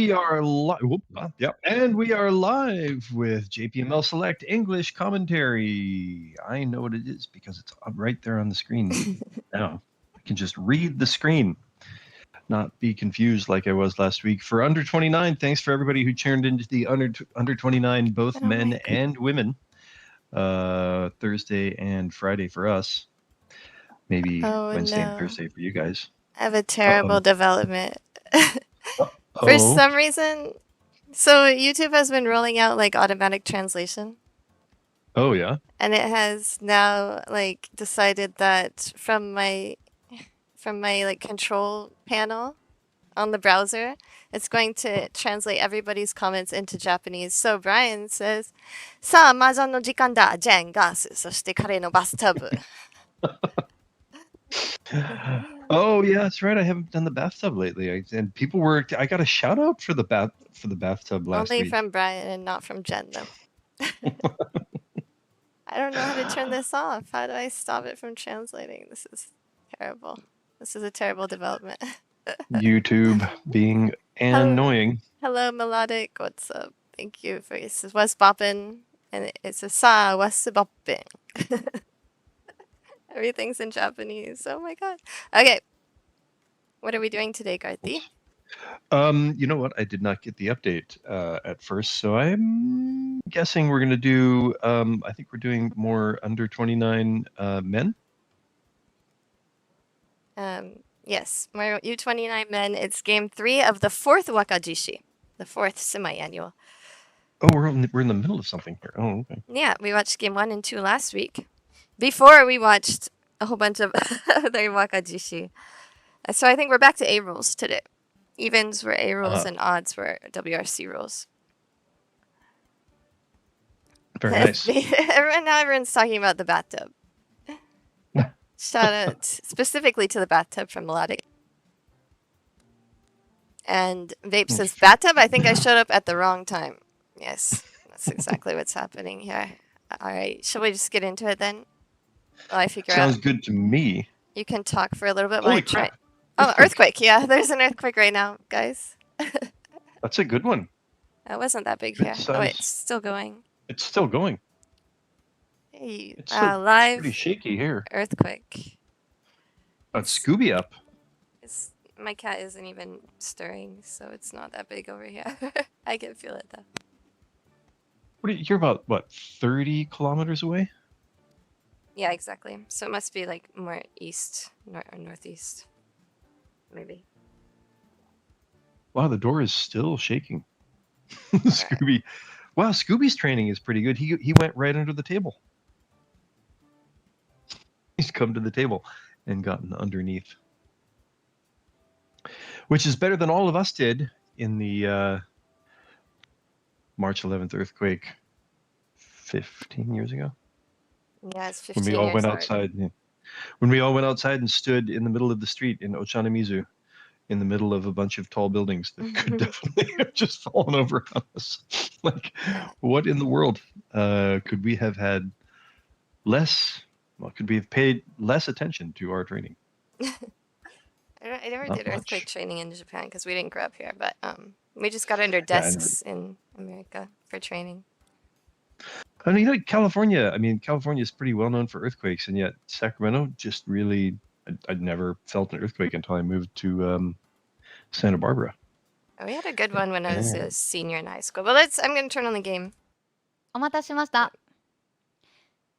we are live. Yep, and we are live with JPML Select English Commentary. I know what it is because it's right there on the screen. Now I can just read the screen, not be confused like I was last week. For under 29, thanks for everybody who turned into the under 29, both men and women. Thursday and Friday for us. Maybe Wednesday and Thursday for you guys. I have a terrible development. Uh-oh. For some reason, so YouTube has been rolling out like automatic translation. Oh yeah. And it has now like decided that from my like control panel on the browser, it's going to translate everybody's comments into Japanese. So Brian says, さあ、麻雀の時間だ。ジェン、ガース、そして彼のバスタブ。Oh yeah, that's right. I haven't done the bathtub lately, and people were. I got a shout out for the bathtub last week. Only from Brian and not from Jen, though. I don't know how to turn this off. How do I stop it from translating? This is terrible. This is a terrible development. YouTube being annoying. Hello, Melodic. What's up? Thank you for this. Is West Boppin, and it's a sa West Boppin. Everything's in Japanese. Oh my god. Okay. What are we doing today, Garthe? You know what? I did not get the update at first, so I'm guessing we're going to do. I think we're doing more under 29 men. Yes, Mario U29 men. It's game 3 of the 4th Wakajishi, the 4th semi-annual. Oh, we're in the middle of something here. Oh, okay. Yeah, we watched game 1 and 2 last week. Before we watched a whole bunch of other Wakajishi. So I think we're back to A rules today. Evens were A rules and odds were WRC rules. Very nice. Everyone's talking about the bathtub. Shout out specifically to the bathtub from Melodic. And Vape says, bathtub? I think I showed up at the wrong time. Yes, that's exactly what's happening here. All right, shall we just get into it then? Well, I figure Sounds good to me. You can talk for a little bit. Holy crap. Oh, earthquake. Yeah, there's an earthquake right now, guys. That's a good one. It wasn't that big here. Oh, wait, it's still going. It's still going. Hey, it's live. Pretty shaky here. Earthquake. It's Scooby up. My cat isn't even stirring, so it's not that big over here. I can feel it though. You're about what, 30 kilometers away? Yeah, exactly. So it must be like more east or northeast, maybe. Wow, the door is still shaking. Scooby. Wow, Scooby's training is pretty good. He went right under the table. He's come to the table and gotten underneath. Which is better than all of us did in the March 11th earthquake 15 years ago. Yeah, it's 15 years. When we all went outside. Yeah. When we all went outside and stood in the middle of the street in Ochanamizu, in the middle of a bunch of tall buildings that could definitely have just fallen over on us. Like, what in the world could we have had less? Well, could we have paid less attention to our training? I never did earthquake training in Japan because we didn't grow up here, but we just got under desks in America for training. I mean, California is pretty well known for earthquakes, and yet Sacramento just really, I'd never felt an earthquake until I moved to Santa Barbara. Oh, we had a good one when I was a senior in high school. But I'm going to turn on the game. お待たせしました。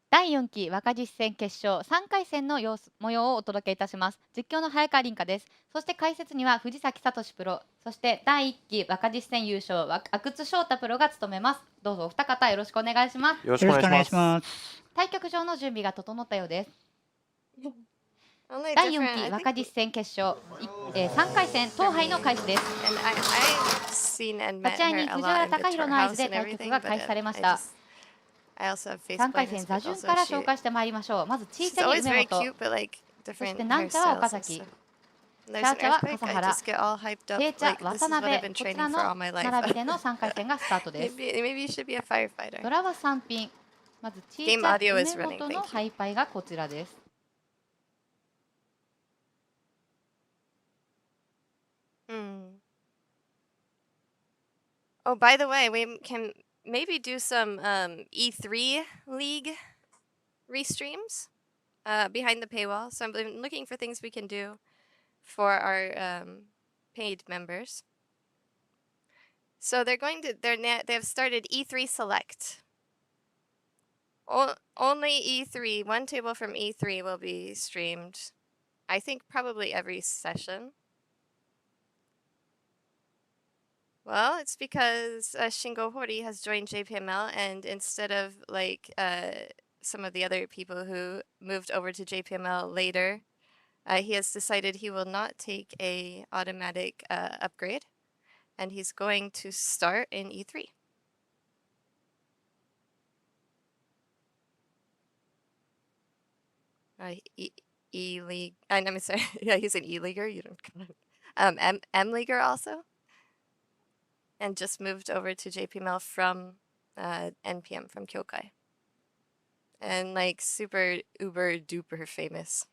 第4期若実戦決勝3回戦の模様をお届けいたします。実況の早川凛香です。そして解説には藤崎聡プロ、そして第1期若実戦優勝阿久津翔太プロが務めます。どうぞお二方よろしくお願いします。よろしくお願いします。対局場の準備が整ったようです。第4期若実戦決勝、3回戦当杯の開始です。立ち会いに藤原貴弘の合図で対局が開始されました。3回戦座順から紹介してまいりましょう。まず小さい梅本、そして南茶は岡崎、シャーチャは笠原、定茶渡辺、こちらの並びでの3回戦がスタートです。ドラは3品、まず小さい梅本のハイパイがこちらです。Oh, by the way, we can maybe do some E3 League restreams behind the paywall. So I'm looking for things we can do for our paid members. So they have started E3 Select. Only E3, one table from E3 will be streamed. I think probably every session. Well, it's because Shingo Hori has joined JPML, and instead of like some of the other people who moved over to JPML later, he has decided he will not take a automatic upgrade, and he's going to start in E3. E-League. I'm sorry. Yeah, he's an E-Leaguer. You don't M-Leaguer also. And just moved over to JPML from NPM, from Kyokai. And like super uber duper famous.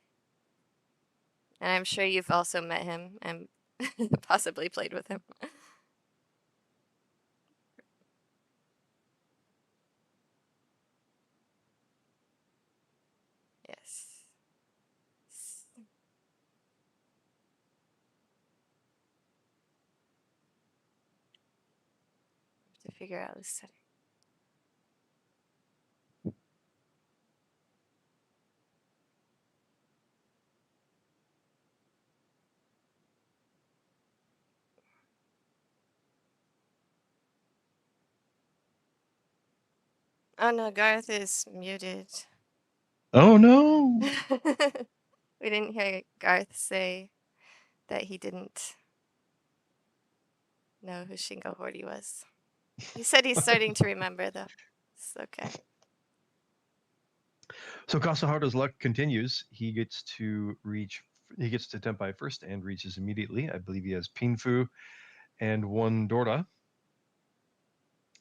And I'm sure you've also met him and possibly played with him. Yes. To figure out the setting. Oh no, Garth is muted. Oh no! We didn't hear Garth say that he didn't know who Shingo Hori was. He said he's starting to remember though. It's okay. So Kasahara's luck continues. He gets to Tenpai first and reaches immediately. I believe he has Pinfu and one Dora.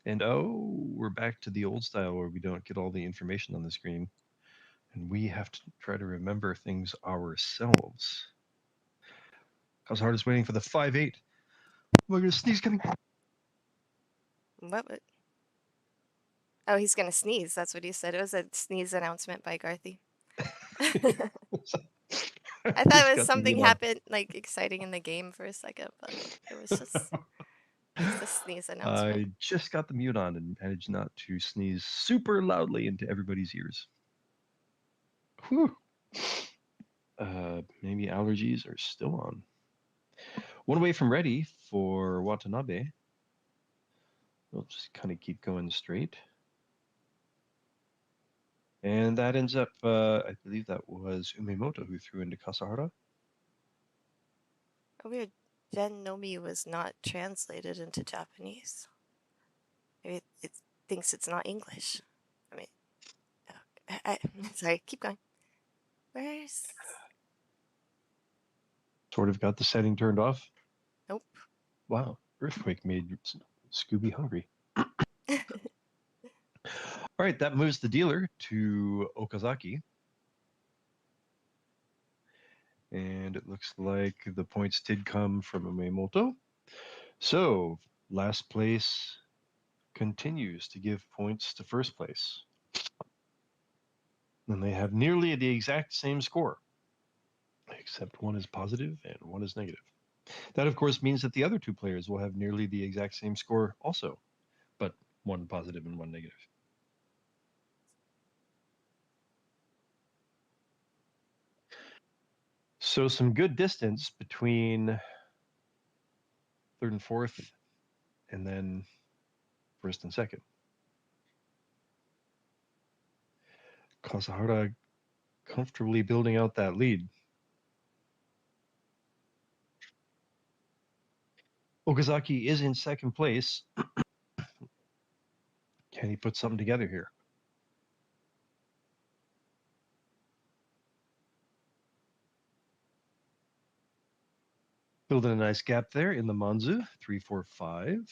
And oh, we're back to the old style where we don't get all the information on the screen. And we have to try to remember things ourselves. Kasahara's waiting for the 5-8. Look at a sneeze coming. What would... Oh, he's gonna sneeze. That's what he said. It was a sneeze announcement by Garthe. I thought it was something happened, like exciting in the game for a second, but it was just a sneeze announcement. I just got the mute on and managed not to sneeze super loudly into everybody's ears. Whew. Maybe allergies are still on. One away from ready for Watanabe. We'll just kind of keep going straight. And that ends up, I believe that was Umemoto who threw into Kasahara. Oh, weird. Jenn Nomi was not translated into Japanese. Maybe it thinks it's not English. I mean, sorry, keep going. Where's... Sort of got the setting turned off. Nope. Wow, earthquake made Scooby hungry. All right, that moves the dealer to Okazaki. And it looks like the points did come from Umemoto. So last place continues to give points to first place. And they have nearly the exact same score, except one is positive and one is negative. That, of course, means that the other two players will have nearly the exact same score also, but one positive and one negative. So some good distance between third and fourth, and then first and second. Kasahara comfortably building out that lead. Okazaki is in second place. Can he put something together here? Building a nice gap there in the Manzu, 3-4-5.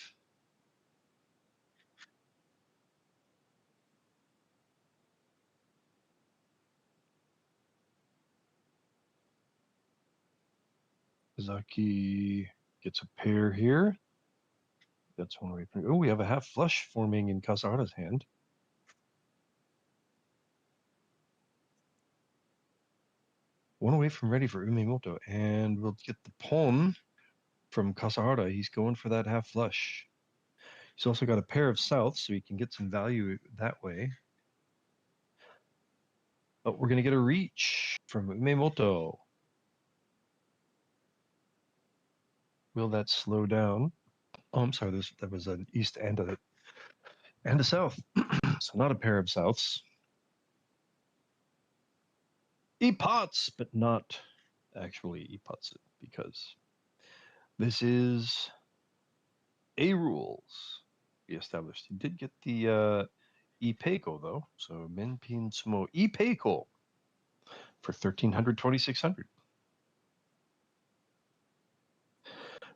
Okazaki gets a pair here. That's one away from. Oh, we have a half flush forming in Kasahara's hand. One away from ready for Umemoto, and we'll get the pawn from Kasahara. He's going for that half flush. He's also got a pair of souths, so he can get some value that way. But we're going to get a reach from Umemoto. Will that slow down? Oh, I'm sorry. That was an east and a south. So not a pair of souths. E-pots, but not actually e-pots it, because this is a rules we established. He did get the e-peiko though, so Menpin Sumo e-peiko for 1,300, 2,600.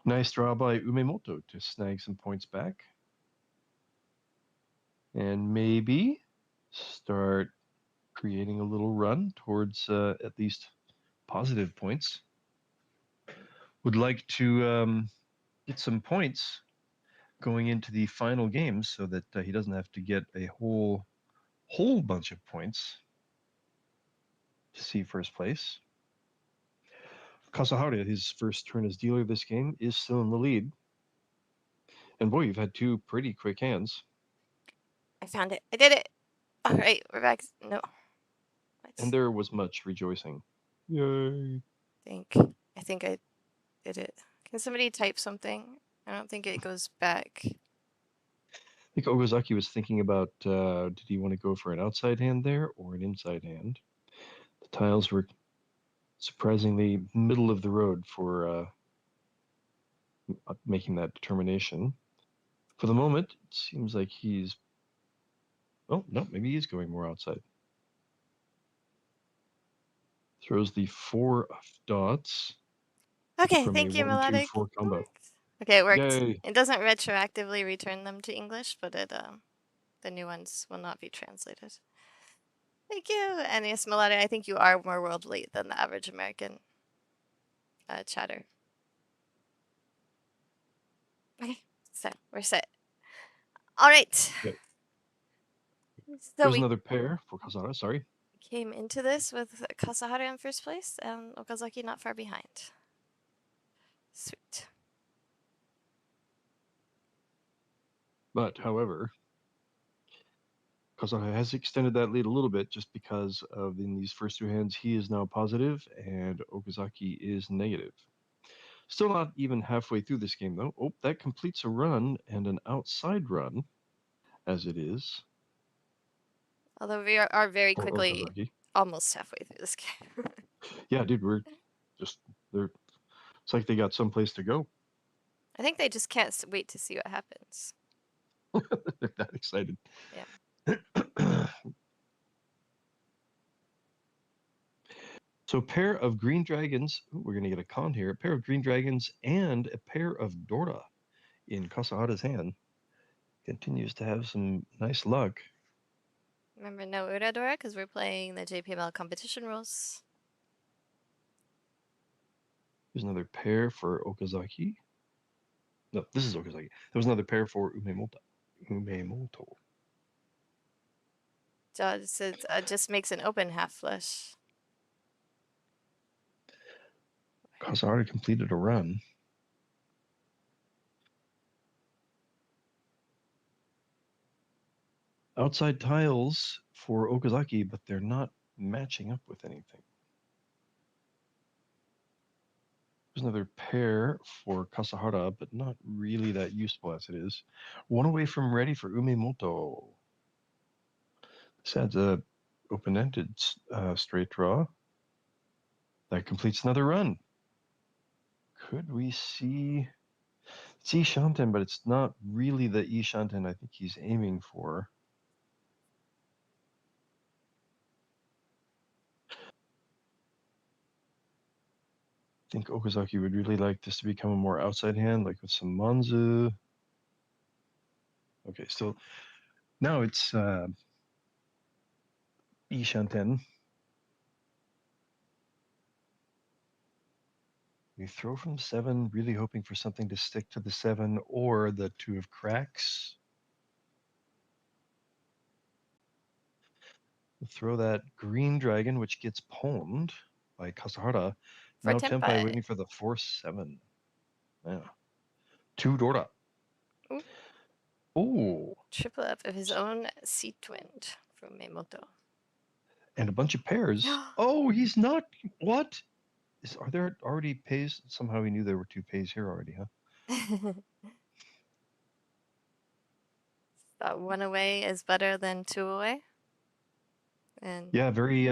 Nice draw by Umemoto to snag some points back. And maybe start creating a little run towards at least positive points. Would like to get some points going into the final games so that he doesn't have to get a whole bunch of points to see first place. Kasahara, his first turn as dealer this game, is still in the lead. And boy, you've had two pretty quick hands. I found it. I did it. All right, we're back. No. What? And there was much rejoicing. Yay. I think I did it. Can somebody type something? I don't think it goes back. I think Okazaki was thinking about did he want to go for an outside hand there or an inside hand? The tiles were surprisingly middle of the road for making that determination. For the moment, it seems like he's... Oh, no, maybe he's going more outside. Throws the 4 of dots. Okay, thank you, 1, Melodic. 2, 4 combo. Okay, it worked. Yay. It doesn't retroactively return them to English, but it the new ones will not be translated. Thank you. And yes, Melodic, I think you are more worldly than the average American chatter. Okay, so we're set. All right. Okay. So there's another pair for Kasahara, sorry. Came into this with Kasahara in first place and Okazaki not far behind. Sweet. But, however, Kasahara has extended that lead a little bit just because of in these first two hands, he is now positive and Okazaki is negative. Still not even halfway through this game, though. Oh, that completes a run and an outside run, as it is. Although we are very quickly almost halfway through this game. Yeah, dude, we're just they're. It's like they got someplace to go. I think they just can't wait to see what happens. They're that excited. Yeah. So a pair of green dragons. Ooh, we're gonna get a con here. A pair of green dragons and a pair of Dora in Kasahara's hand. Continues to have some nice luck. Remember no Uradora because we're playing the JPML competition rules. There's another pair for Okazaki. No, this is Okazaki. There was another pair for Umemoto. Just makes an open half flush. Kasahara completed a run. Outside tiles for Okazaki, but they're not matching up with anything. There's another pair for Kasahara, but not really that useful as it is. One away from ready for Umemoto. This adds a open-ended straight draw. That completes another run. Could we see... It's E-Shanten, but it's not really the E-Shanten I think he's aiming for. I think Okazaki would really like this to become a more outside hand, like with some Manzu. Okay, still... Now it's E-Shanten. We throw from 7, really hoping for something to stick to the 7 or the 2 of cracks. We'll throw that green dragon, which gets pawned by Kasahara. Now Tenpai waiting for the 4-7. Yeah. 2 Dora. Oh. Triple up of his own seat twinned from Meimoto. And a bunch of pairs. Oh, he's not. What? Are there already pays? Somehow he knew there were 2 pays here already, huh? Thought 1 away is better than 2 away. And yeah, very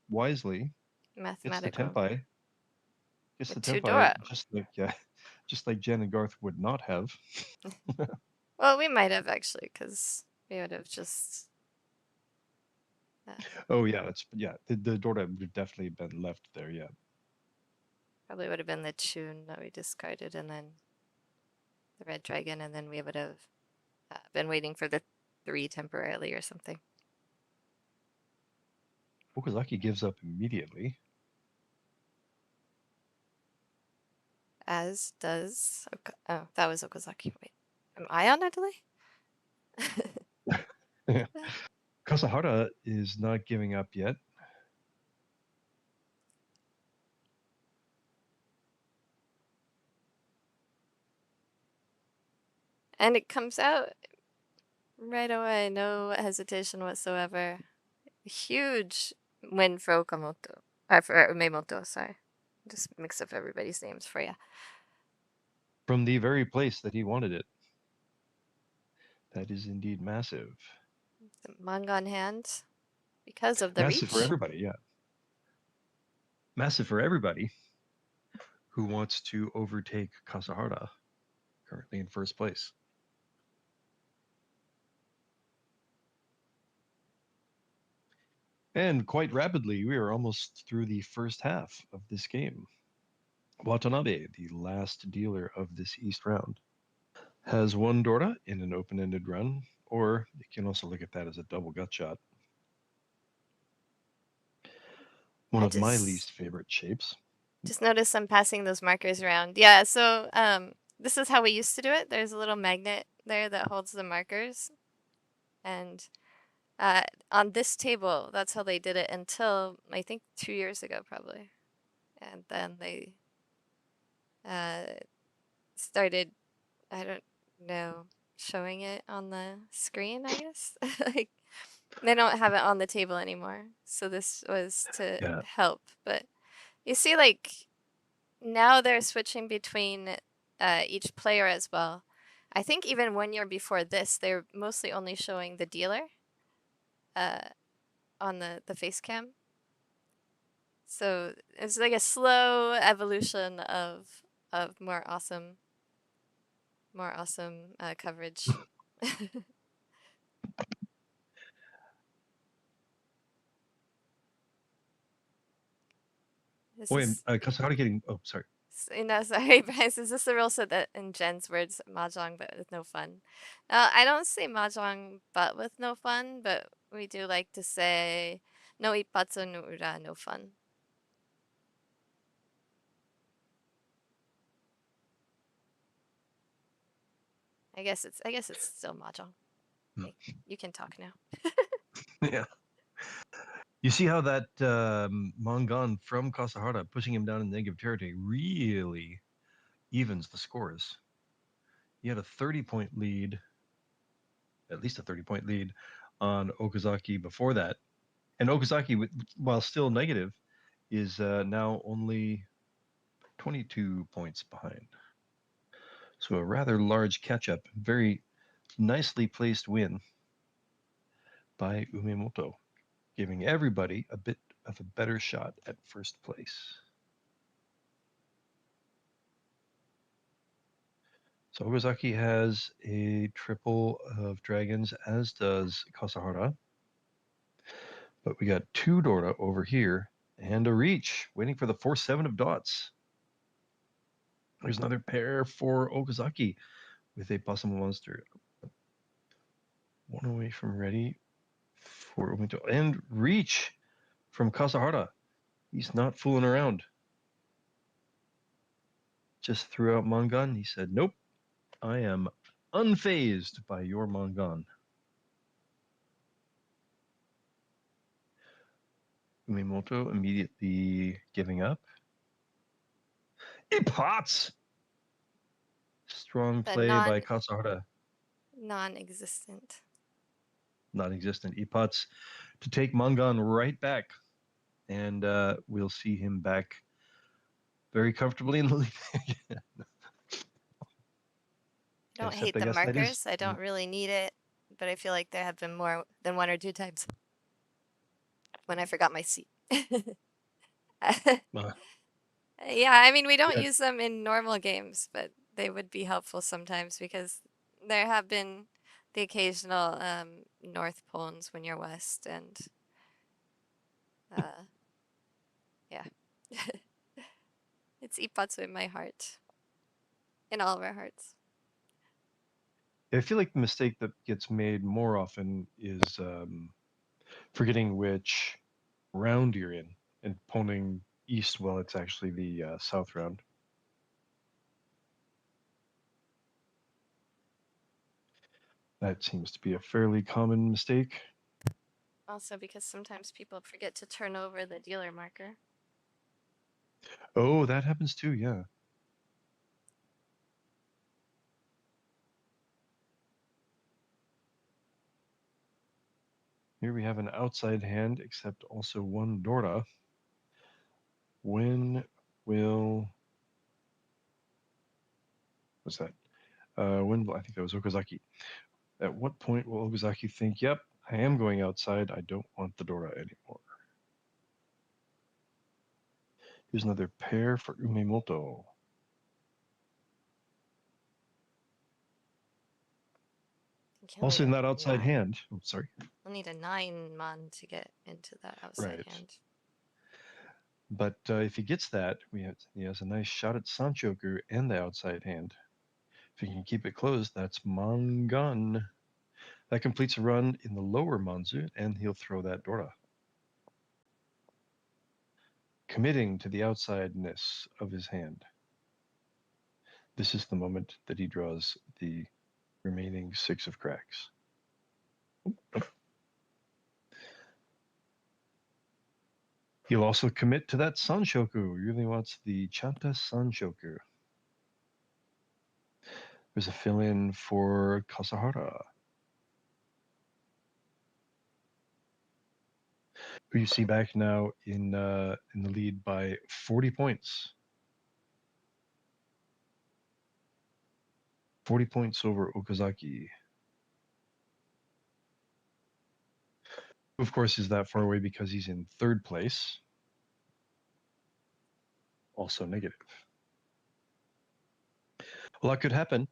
wisely. Mathematical. It's the Tenpai. Just like Jenn and Garthe would not have. Well, we might have actually, because we would have just. Oh yeah, the Dora would have definitely been left there. Yeah. Probably would have been the tune that we discarded, and then the red dragon, and then we would have been waiting for the 3 temporarily or something. Okazaki gives up immediately. As does... Oh, that was Okazaki. Wait, am I on a delay? Kasahara is not giving up yet. And it comes out right away, no hesitation whatsoever. Huge win for Okamoto. For Meimoto, sorry. Just mix up everybody's names for you. From the very place that he wanted it. That is indeed massive. The manga on hand because of the massive reach. For everybody, yeah. Massive for everybody who wants to overtake Kasahara, currently in first place. And quite rapidly, we are almost through the first half of this game. Watanabe, the last dealer of this East round, has 1 Dora in an open-ended run, or you can also look at that as a double gut shot. One of my least favorite shapes. Just notice I'm passing those markers around. Yeah, so this is how we used to do it. There's a little magnet there that holds the markers. And on this table, that's how they did it until, I think, 2 years ago, probably. And then they started, I don't know, showing it on the screen, I guess. Like, they don't have it on the table anymore. So this was to help. But you see, like, now they're switching between each player as well. I think even 1 year before this, they're mostly only showing the dealer on the face cam. So it's like a slow evolution of more awesome coverage. Kasahara getting... Oh, sorry. No, sorry, Bryce. Is this the real set that in Jen's words, Mahjong but with no fun? I don't say Mahjong but with no fun, but we do like to say no ippatsu no ura, no fun. I guess it's still Mahjong. Hey, you can talk now. Yeah. You see how that Mangan from Kasahara pushing him down in negative territory really evens the scores. He had a 30-point lead, at least a 30-point lead on Okazaki before that. And Okazaki, while still negative, is now only 22 points behind. So a rather large catch-up, very nicely placed win by Umemoto, giving everybody a bit of a better shot at first place. So Okazaki has a triple of dragons, as does Kasahara. But we got 2 Dora over here and a reach, waiting for the 4-7 of dots. There's another pair for Okazaki with a possible monster. 1 away from ready for Umemoto. And reach from Kasahara. He's not fooling around. just threw out Mangan. He said, nope, I am unfazed by your Mangan. Umemoto immediately giving up. Ipots! Strong play by Kasahara. Non-existent. Non-existent. Ipots to take Mangan right back. And we'll see him back very comfortably in the lead. I don't hate the markers. I don't really need it, but I feel like there have been more than one or two times when I forgot my seat. Yeah, I mean, we don't use them in normal games, but they would be helpful sometimes because there have been the occasional north pawns when you're west, and yeah. It's Ipatsu in my heart. In all of our hearts. I feel like the mistake that gets made more often is forgetting which round you're in and pawning east while it's actually the south round. That seems to be a fairly common mistake. Also because sometimes people forget to turn over the dealer marker. Oh, that happens too, yeah. Here we have an outside hand, except also one Dora. When will... What's that? When will... I think that was Okazaki. At what point will Okazaki think, yep, I am going outside. I don't want the Dora anymore. Here's another pair for Umemoto. Also in that outside hand. Oh, sorry. We'll need a 9-man to get into that outside hand. But if he gets that, he has a nice shot at Sanchoku and the outside hand. If he can keep it closed, that's Mangan. That completes a run in the lower Manzu, and he'll throw that Dora. Committing to the outsideness of his hand. This is the moment that he draws the remaining 6 of cracks. He'll also commit to that Sanshoku. He really wants the Chanta Sanshoku. There's a fill-in for Kasahara, who you see back now in the lead by 40 points. 40 points over Okazaki. Of course, is that far away because he's in third place. Also negative. A lot could happen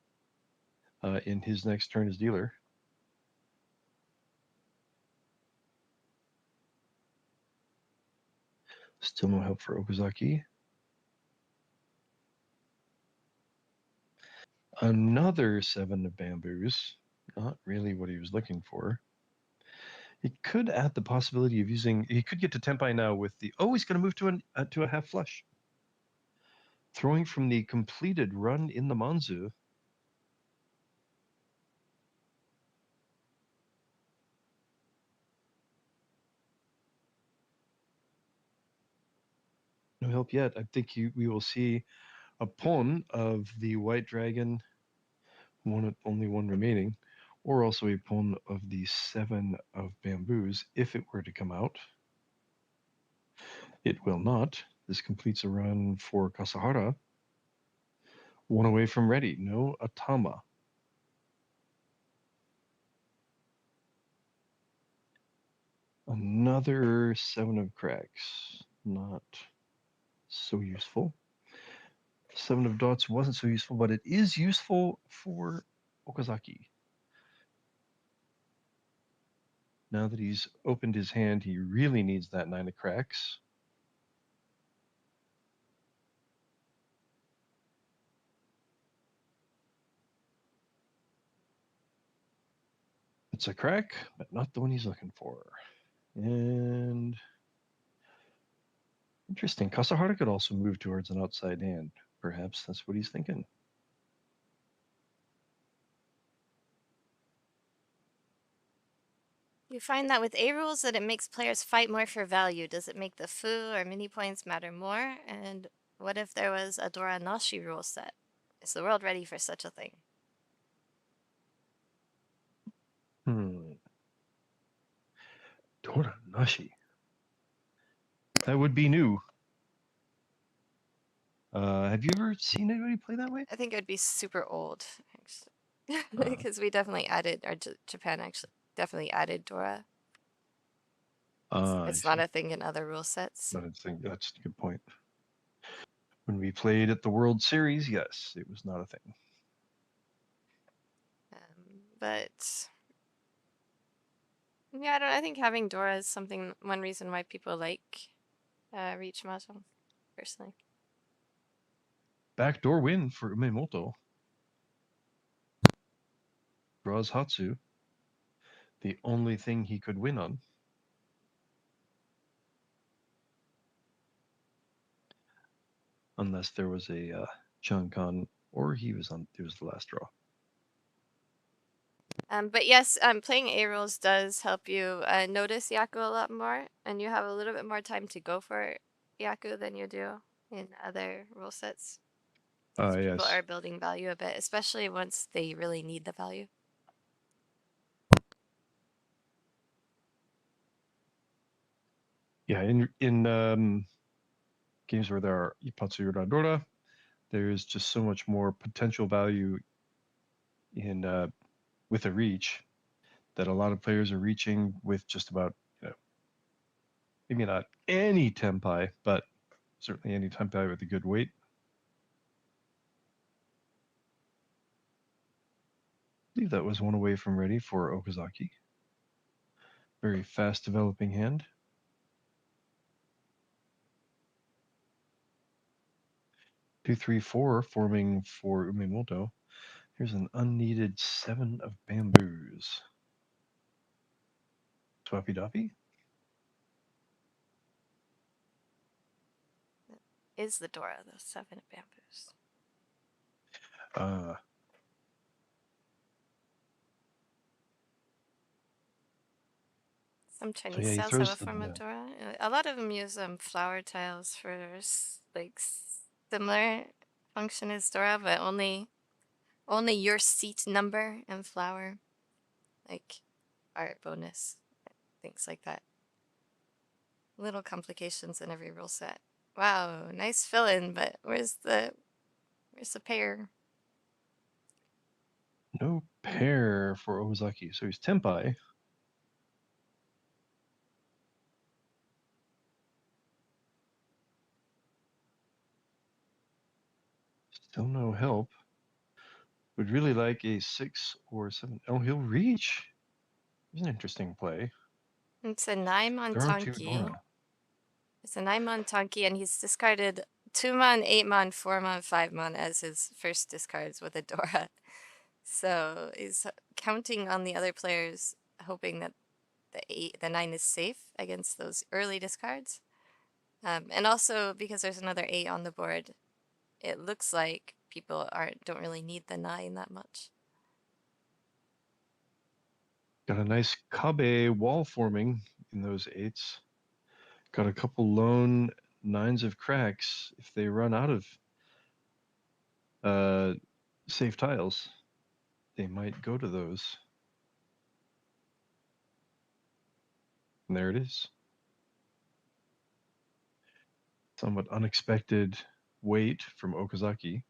in his next turn as dealer. Still no help for Okazaki. Another 7 of bamboos. Not really what he was looking for. He could add the possibility of using... He could get to Tenpai now with the... Oh, he's going to move to a half flush. Throwing from the completed run in the Manzu. No help yet. I think we will see a pawn of the white dragon, only one remaining, or also a pawn of the 7 of bamboos if it were to come out. It will not. This completes a run for Kasahara. 1 away from ready. No Atama. Another 7 of cracks. Not so useful. 7 of dots wasn't so useful, but it is useful for Okazaki. Now that he's opened his hand, he really needs that 9 of cracks. It's a crack, but not the one he's looking for. And interesting, Kasahara could also move towards an outside hand. Perhaps that's what he's thinking. You find that with A rules that it makes players fight more for value. Does it make the fu or mini points matter more? And what if there was a Dora Nashi rule set? Is the world ready for such a thing? Dora Nashi. That would be new. Have you ever seen anybody play that way? I think it'd be super old, actually. Because we definitely added, or Japan actually definitely added Dora. It's not a thing in other rule sets. Not a thing. That's a good point. When we played at the World Series, yes, it was not a thing. But yeah, I think having Dora is one reason why people like Reach Mahjong, personally. Backdoor win for Umemoto. Draws Hatsu. The only thing he could win on. Unless there was a Changkan, or it was the last draw. But yes, playing A rules does help you notice Yaku a lot more, and you have a little bit more time to go for Yaku than you do in other rule sets. People are building value a bit, especially once they really need the value. Yeah, in games where there are Ipatsu Dora, there's just so much more potential value in with a reach that a lot of players are reaching with just about, maybe not any tempai, but certainly any tempai with a good weight. I believe that was one away from ready for Okazaki. Very fast developing hand. 2-3-4 forming for Umemoto. Here's an unneeded 7 of bamboos. Swappy Doppy? Is the Dora, the 7 of bamboos. Some Chinese styles have a form of Dora. A lot of them use flower tiles for like similar function as Dora, but only your seat number and flower, like art bonus, things like that. Little complications in every rule set. Wow, nice fill-in, but where's the pair? No pair for Ozaki, so he's tempai. Still no help. Would really like a 6 or 7. Oh, he'll reach. Here's an interesting play. It's a 9 on Tanki. It's a 9 mon Tanki, and he's discarded 2 mon, 8 mon, 4 mon, 5 mon as his first discards with a Dora. So he's counting on the other players, hoping that the 9 is safe against those early discards. And also because there's another 8 on the board, it looks like people don't really need the 9 that much. Got a nice Kabe wall forming in those 8s. Got a couple lone 9s of cracks. If they run out of safe tiles, they might go to those. And there it is. Somewhat unexpected weight from Okazaki.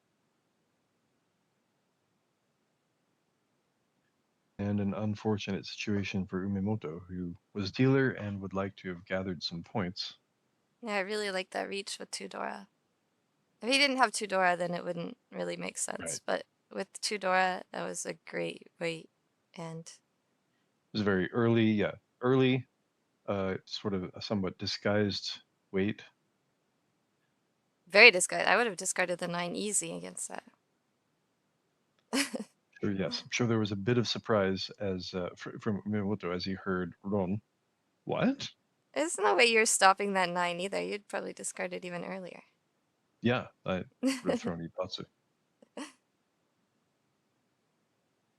And an unfortunate situation for Umemoto, who was dealer and would like to have gathered some points. Yeah, I really like that reach with 2 Dora. If he didn't have 2 Dora, then it wouldn't really make sense. Right. But with 2 Dora, that was a great weight. And it was very early, sort of a somewhat disguised weight. Very disguised. I would have discarded the 9 easy against that. Sure, yes. I'm sure there was a bit of surprise from Umemoto as he heard Ron. What? There's no way you're stopping that 9 either. You'd probably discard it even earlier. Yeah, I would have thrown Ippatsu.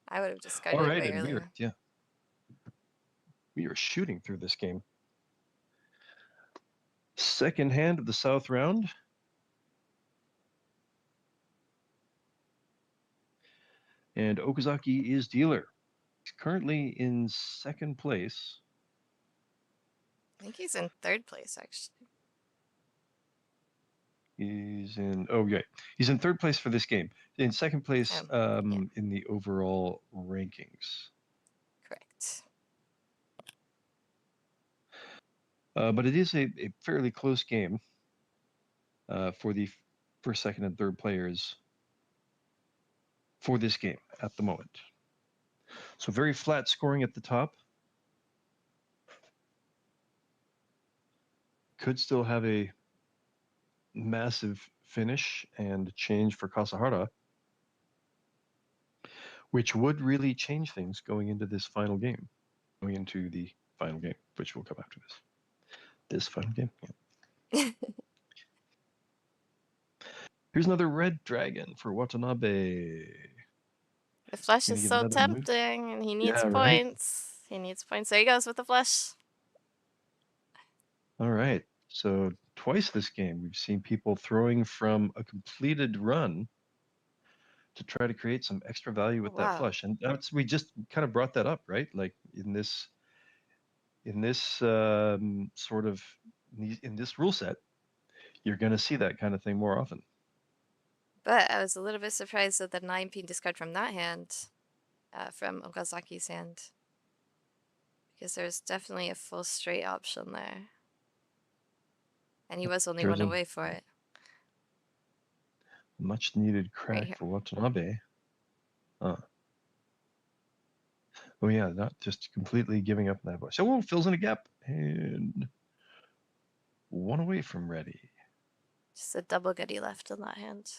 I would have discarded All it right, way and earlier. we are shooting through this game. Second hand of the South round. And Okazaki is dealer. He's currently in second place. I think he's in third place, actually. He's in third place for this game. In second place in the overall rankings. Correct. But it is a fairly close game for the first, second, and third players for this game at the moment. So very flat scoring at the top. Could still have a massive finish and change for Kasahara, which would really change things going into this final game. Going into the final game, which will come after this. This final game. Yeah. Here's another red dragon for Watanabe. The flush is so tempting, and he needs points. Right? He needs points. There he goes with the flush. All right. So twice this game, we've seen people throwing from a completed run to try to create some extra value with that flush. And we just kind of brought that up, right? Like in this sort of in this rule set, you're going to see that kind of thing more often. But I was a little bit surprised at the 9p discard from that hand, from Okazaki's hand, because there's definitely a full straight option there, and he was only one away for it. Much needed crack for Watanabe. Oh yeah, not just completely giving up that bush. So fills in a gap and one away from ready. Just a double goodie left in that hand.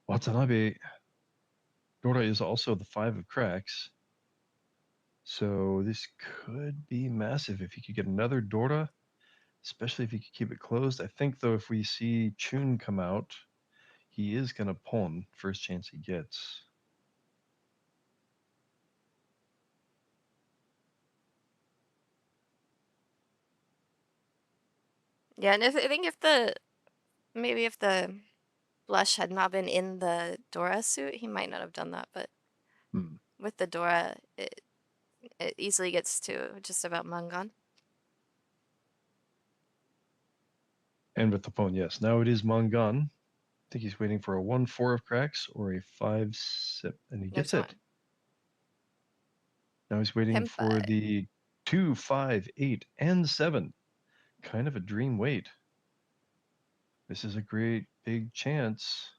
Watanabe Dora is also the 5 of cracks. So this could be massive if he could get another Dora, especially if he could keep it closed. I think though if we see Chun come out, he is gonna pawn first chance he gets. Yeah, and I think if the blush had not been in the Dora suit, he might not have done that. But with the Dora, it easily gets to just about Mangan. And with the pawn, yes. Now it is Mangan. I think he's waiting for a 1-4 of cracks or a 5-7, and he gets it. Now he's waiting for the 2, 5, 8, and 7. Kind of a dream wait. This is a great big chance.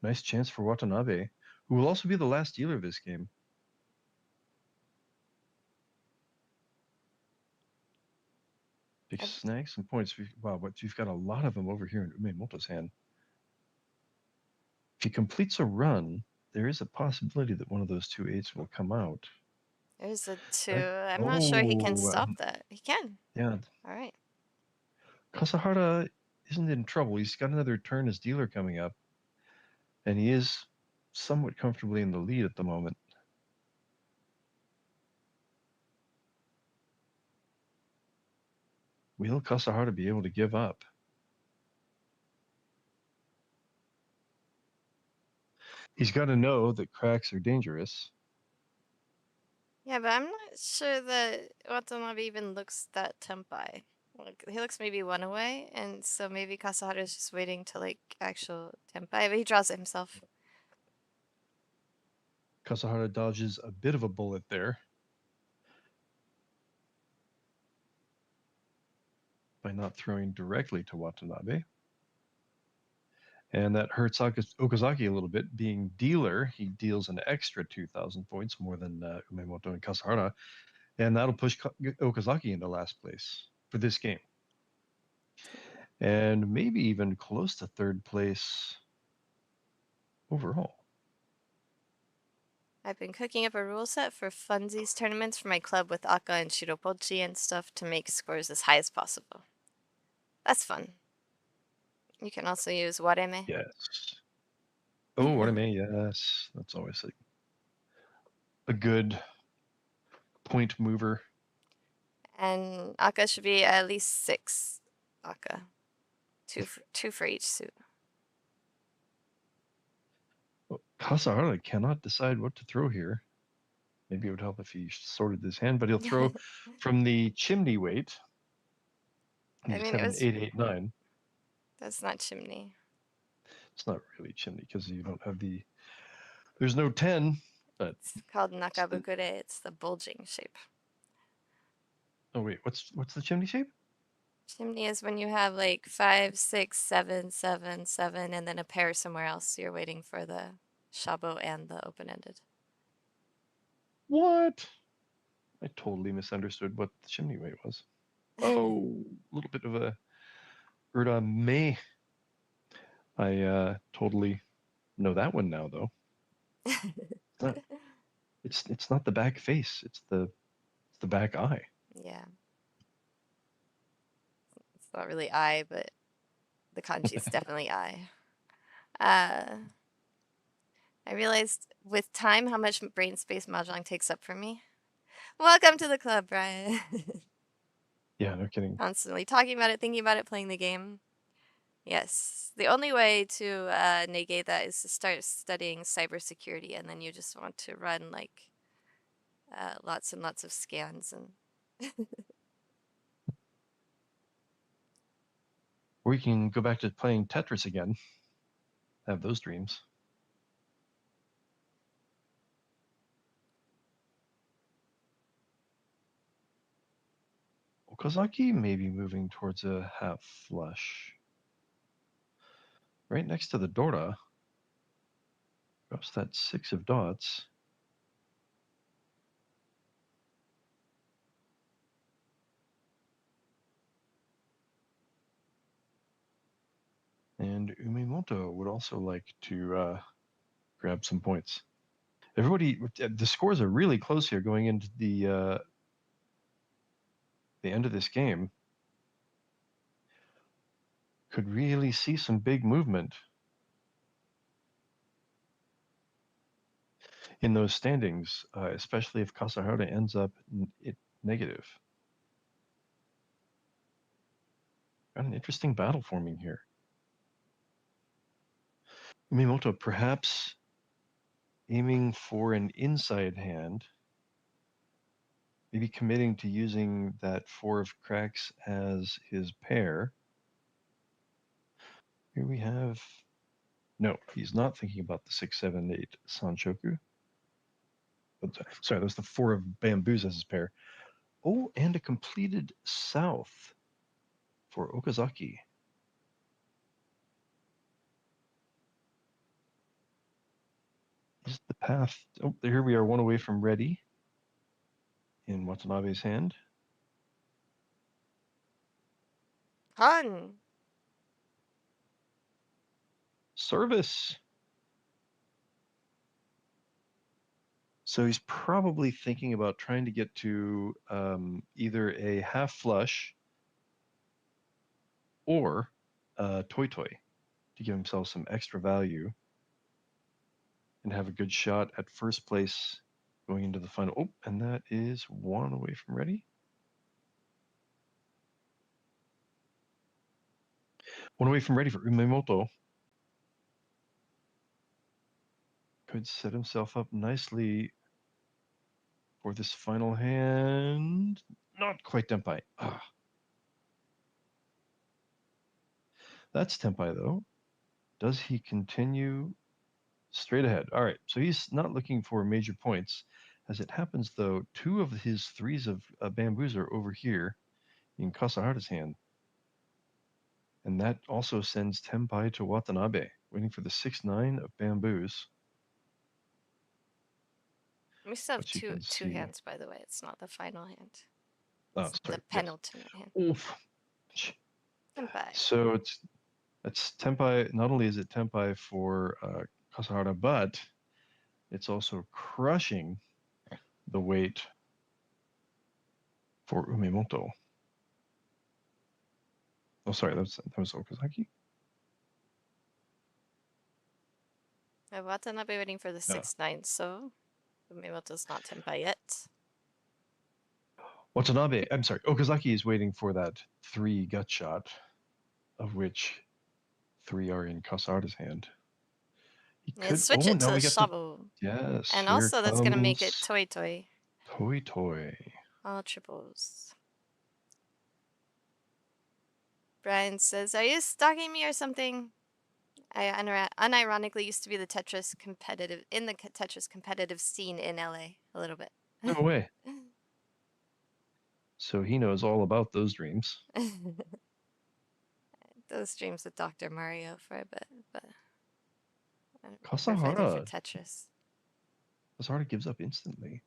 Nice chance for Watanabe, who will also be the last dealer of this game. Big snag some points. Wow, but you've got a lot of them over here in Umemoto's hand. If he completes a run, there is a possibility that one of those 2 8s will come out. There's a 2. I'm not sure he can stop that. He can. Yeah. All right. Kasahara isn't in trouble. He's got another turn as dealer coming up. And he is somewhat comfortably in the lead at the moment. Will Kasahara be able to give up? He's got to know that cracks are dangerous. Yeah, but I'm not sure that Watanabe even looks that tempai. Like, he looks maybe 1 away, and so maybe Kasahara is just waiting to like actual tempai, but he draws it himself. Kasahara dodges a bit of a bullet there by not throwing directly to Watanabe. And that hurts Okazaki a little bit. Being dealer, he deals an extra 2,000 points, more than Umemoto and Kasahara. And that'll push Okazaki into last place for this game. And maybe even close to third place overall. I've been cooking up a rule set for funsies tournaments for my club with Aka and Shiropochi and stuff to make scores as high as possible. That's fun. You can also use wareme. Yes. Oh, wareme, yes. That's always a good point mover. And Aka should be at least 6 Aka. Two for each suit. Well, Kasahara cannot decide what to throw here. Maybe it would help if he sorted this hand, but he'll throw from the chimney weight. I mean, 7, 8, 8, 9. That's not chimney. It's not really chimney because you don't have the. There's no 10. But it's called nakabukure. It's the bulging shape. Oh wait, what's the chimney shape? Chimney is when you have like 5, 6, 7, 7, 7, and then a pair somewhere else. So you're waiting for the shabo and the open-ended. What? I totally misunderstood what the chimney weight was. Oh, a little bit of a Urda May. I totally know that one now, though. It's not the back face. It's the back eye. Yeah. It's not really eye, but the kanji is definitely eye. I realized with time how much brain space Mahjong takes up for me. Welcome to the club, Brian. Yeah, no kidding. Constantly talking about it, thinking about it, playing the game. Yes. The only way to negate that is to start studying cybersecurity, and then you just want to run like lots and lots of scans and. Or you can go back to playing Tetris again. Have those dreams. Okazaki may be moving towards a half flush. Right next to the Dora. Drops that 6 of dots. And Umemoto would also like to grab some points. Everybody, the scores are really close here going into the end of this game. Could really see some big movement in those standings, especially if Kasahara ends up negative. Got an interesting battle forming here. Umemoto perhaps aiming for an inside hand, maybe committing to using that 4 of cracks as his pair. Here we have, no, he's not thinking about the 6, 7, 8 Sanchoku. Sorry, that's the 4 of bamboos as his pair. Oh, and a completed south for Okazaki. Is the path, oh, here we are, one away from ready in Watanabe's hand. Han. Service. So he's probably thinking about trying to get to either a half flush or a toy to give himself some extra value and have a good shot at first place going into the final. Oh, and that is 1 away from ready. 1 away from ready for Umemoto. Could set himself up nicely for this final hand. Not quite Tenpai. Ah. That's Tenpai, though. Does he continue straight ahead? All right, so he's not looking for major points. As it happens, though, 2 of his 3s of bamboos are over here in Kasahara's hand. And that also sends Tenpai to Watanabe, waiting for the 6-9 of bamboos. We still have two hands, by the way. It's not the final hand. It's the penultimate hand. Oof. Tenpai. So it's Tenpai. Not only is it Tenpai for Kasahara, but it's also crushing the weight for Umemoto. Oh, sorry, that was Okazaki. Watanabe waiting for the 6-9, so Umemoto's not Tenpai yet. Watanabe, I'm sorry, Okazaki is waiting for that 3 gut shot, of which 3 are in Kasahara's hand. He could switch it to Shabu. Yes. And also that's going to make it Toi Toi. Toi Toi. All triples. Brian says, "Are you stalking me or something?" I unironically used to be the Tetris competitive scene in LA a little bit. No way. So he knows all about those dreams. Those dreams with Dr. Mario for a bit, but Kasahara. For Tetris. Kasahara gives up instantly,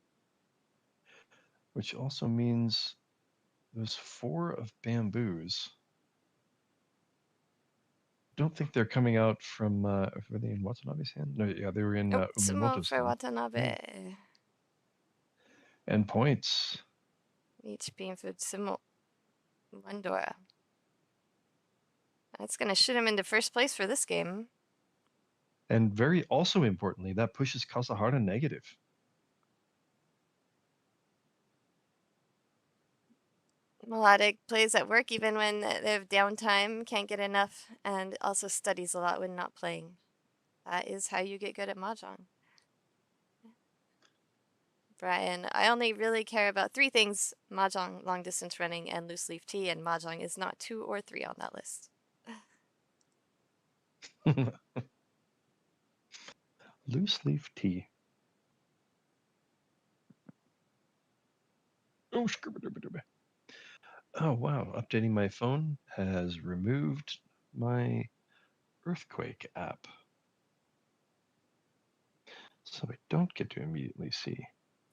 which also means those 4 of bamboos. Don't think they're coming out from. Were they in Watanabe's hand? No, yeah, they were in Umemoto's for hand. Watanabe. And points. Each being for Tsumo. Mandora. That's going to shoot him into first place for this game. And very also importantly, that pushes Kasahara negative. Melodic plays at work even when they have downtime, can't get enough, and also studies a lot when not playing. That is how you get good at Mahjong. Brian, I only really care about 3 things: Mahjong, long distance running, and loose leaf tea, and Mahjong is not 2 or 3 on that list. Loose leaf tea. Oh, oh, wow. Updating my phone has removed my earthquake app. So I don't get to immediately see.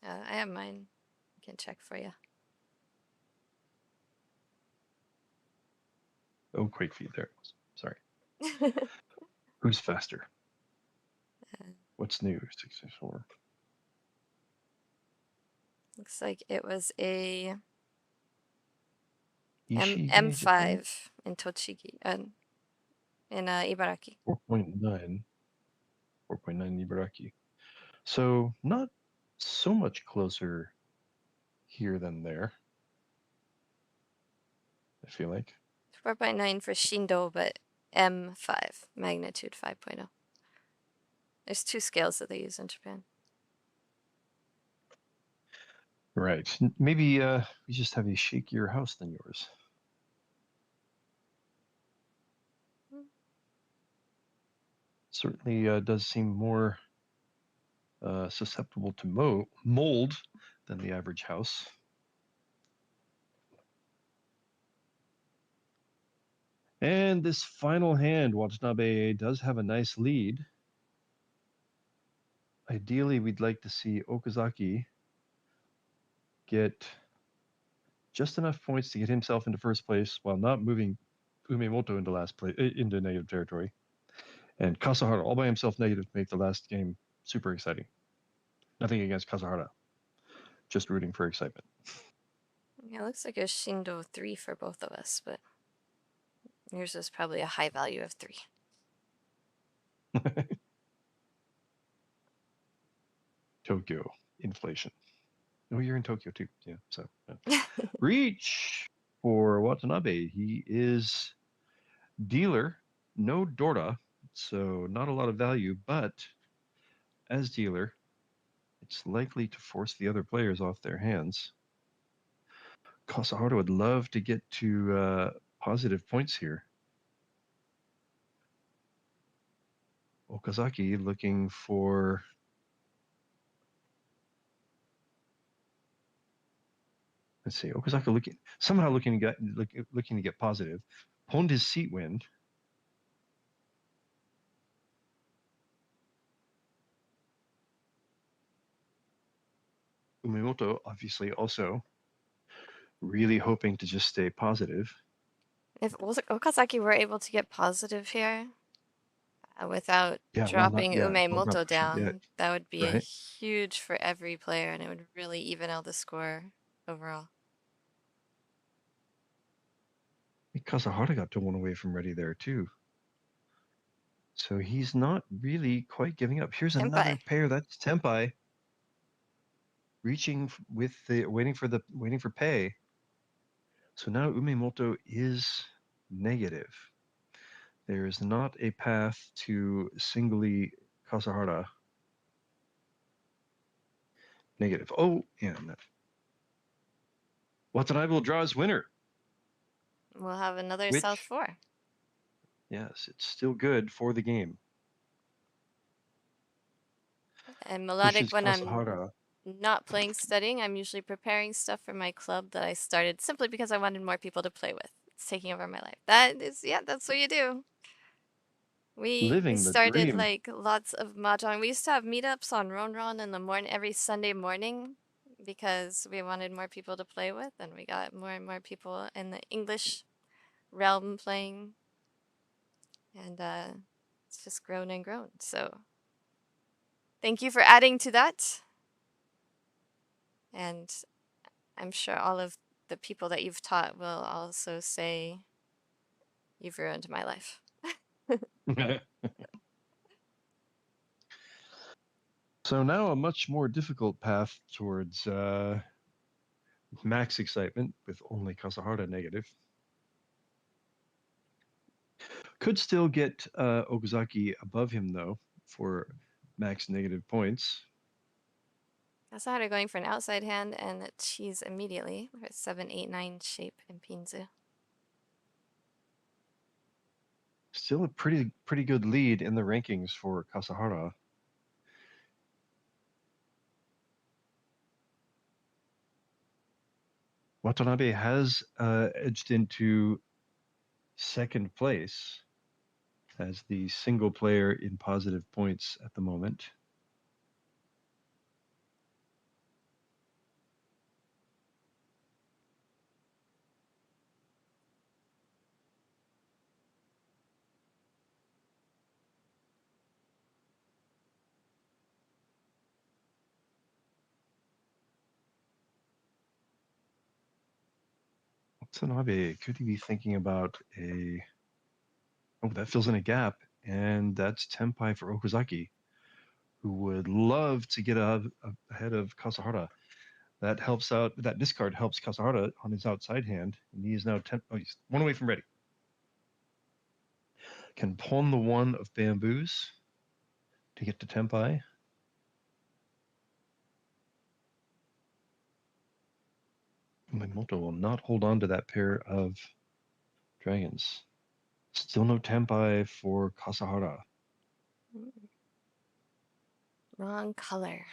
I have mine. I can check for you. Oh, quake feed. There it was. Sorry. Who's faster? What's new? 664. Looks like it was a Ishii M5 in Tochigi, in Ibaraki. 4.9. 4.9 Ibaraki. So not so much closer here than there, I feel like. 4.9 for Shindo, but M5, magnitude 5.0. There's 2 scales that they use in Japan. Right. Maybe you just have a shakier house than yours. Certainly does seem more susceptible to mold than the average house. And this final hand, Watanabe does have a nice lead. Ideally, we'd like to see Okazaki get just enough points to get himself into first place while not moving Umemoto into last place, into negative territory. And Kasahara all by himself negative to make the last game super exciting. Nothing against Kasahara, just rooting for excitement. Yeah, it looks like a Shindo 3 for both of us, but yours is probably a high value of 3. Tokyo inflation. Oh, you're in Tokyo too. Yeah. So reach for Watanabe. He is dealer, no Dora, so not a lot of value, but as dealer, it's likely to force the other players off their hands. Kasahara would love to get to positive points here. Okazaki looking for let's see, Okazaki looking to get positive. Honed his seat wind. Umemoto obviously also really hoping to just stay positive. If Okazaki were able to get positive here, without dropping Umemoto down. That would be huge for every player, and it would really even out the score overall. Kasahara got to one away from ready there too. So he's not really quite giving up. Here's another pair. That's Tempai. Reaching with the waiting for pay. So now Umemoto is negative. There is not a path to singly Kasahara. Negative. Oh, yeah. Watanabe will draw his winner. We'll have another South 4. Yes, it's still good for the game. And melodic, when I'm not playing studying, I'm usually preparing stuff for my club that I started simply because I wanted more people to play with. It's taking over my life. That's what you do. We started like lots of Mahjong. We used to have meetups on Ronron in the morning, every Sunday morning, because we wanted more people to play with, and we got more and more people in the English realm playing. And it's just grown and grown. So thank you for adding to that. And I'm sure all of the people that you've taught will also say, you've ruined my life. So now a much more difficult path towards max excitement with only Kasahara negative. Could still get Okazaki above him though for max negative points. Kasahara going for an outside hand and a cheese immediately. We're at 7, 8, 9 shape in Pinzu. Still a pretty good lead in the rankings for Kasahara. Watanabe has edged into second place as the single player in positive points at the moment. Watanabe, could he be thinking about a... Oh, that fills in a gap, and that's Tempai for Okazaki, who would love to get ahead of Kasahara. That helps out, that discard helps Kasahara on his outside hand, and he is now he's one away from ready. Can pawn the one of bamboos to get to Tempai. Umemoto will not hold on to that pair of dragons. Still no Tempai for Kasahara. Wrong color.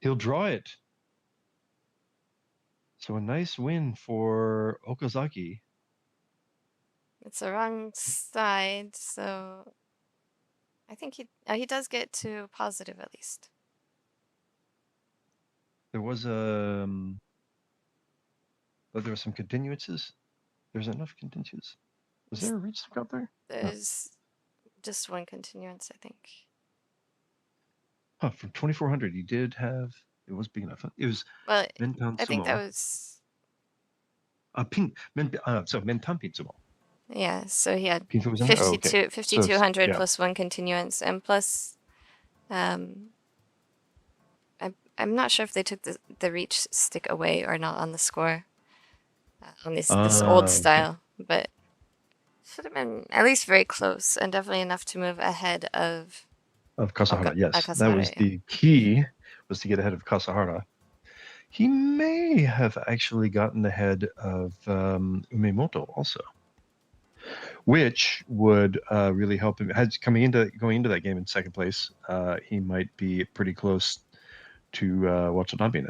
He'll draw it. So a nice win for Okazaki. It's the wrong side, so I think he does get to positive at least. There was but there were some continuances. There's enough continuances. Was there a reach out there? There's just one continuance, I think. Huh, from 2400, he did have. It was big enough. It was. Well, I think that was. Mentan Sumo. Yeah, so he had 5200 plus one continuance, and plus, I'm not sure if they took the reach stick away or not on the score, on this old style, but should have been at least very close and definitely enough to move ahead of Kasahara. Yes, that was the key, was to get ahead of Kasahara. He may have actually gotten ahead of Umemoto also, which would really help him. Going into that game in second place, he might be pretty close to Watanabe now.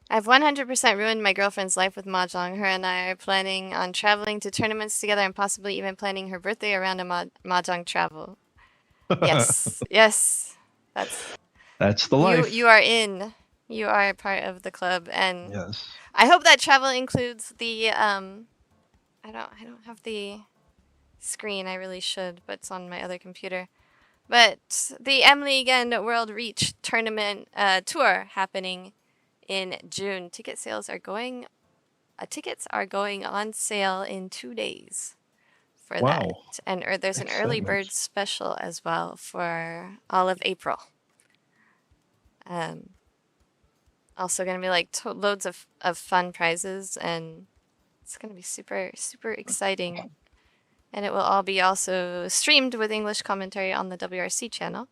I've 100% ruined my girlfriend's life with Mahjong. Her and I are planning on traveling to tournaments together and possibly even planning her birthday around a Mahjong travel. Yes, yes. That's the life. You are in. You are part of the club, and Yes. I hope that travel includes the I don't have the screen. I really should, but it's on my other computer. But the M-League World Reach Tournament tour happening in June. Tickets are going on sale in 2 days for Wow. that. And there's an early bird special as well for all of April. Also going to be like loads of fun prizes, and it's going to be super, super exciting. And it will all be also streamed with English commentary on the WRC channel.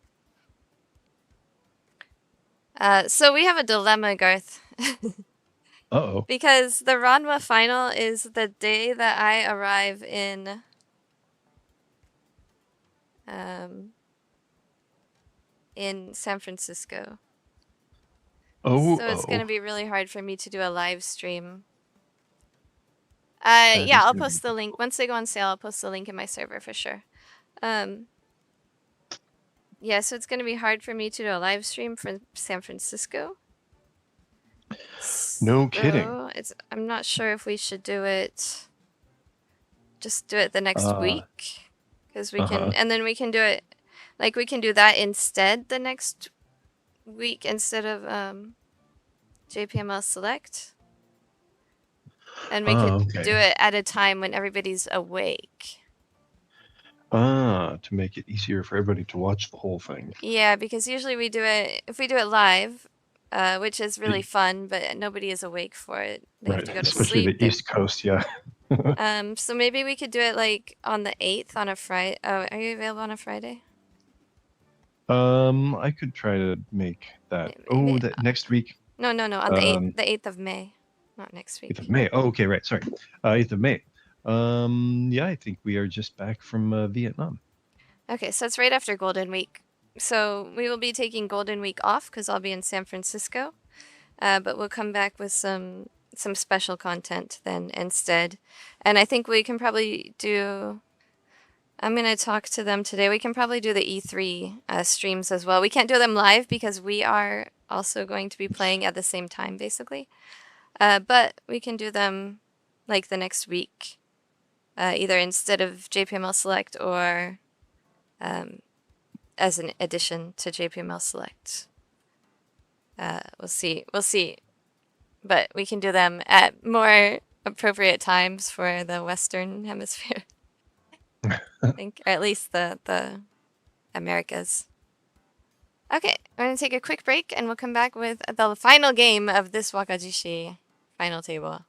So we have a dilemma, Garth. Uh-oh. Because the Ranma final is the day that I arrive in San Francisco. So it's going to be really hard for me to do a live stream. Yeah, I'll post the link. Once they go on sale, I'll post the link in my server for sure. Yeah, so it's going to be hard for me to do a live stream from San Francisco. No kidding. I'm not sure if we should do it. Just do it the next week, because we can, and then we can do it. Like we can do that instead the next week instead of JPML Select, and we could do it at a time when everybody's awake. To make it easier for everybody to watch the whole thing. Yeah, because usually we do it, if we do it live, which is really fun, but nobody is awake for it. They have to go to sleep. Especially the East Coast, yeah. So maybe we could do it like on the 8th on a Friday. Oh, are you available on a Friday? I could try to make that. Maybe. That next week. No, on the 8th of May, not next week. 8th of May. Oh, okay, right. Sorry. 8th of May. Yeah, I think we are just back from Vietnam. Okay, so it's right after Golden Week. So we will be taking Golden Week off because I'll be in San Francisco. But we'll come back with some special content then instead. And I think we can probably do... I'm going to talk to them today. We can probably do the E3 streams as well. We can't do them live because we are also going to be playing at the same time, basically. But we can do them like the next week, either instead of JPML Select or as an addition to JPML Select. We'll see. But we can do them at more appropriate times for the Western Hemisphere. I think, or at least the Americas. Okay, we're going to take a quick break and we'll come back with the final game of this Wakajishi final table.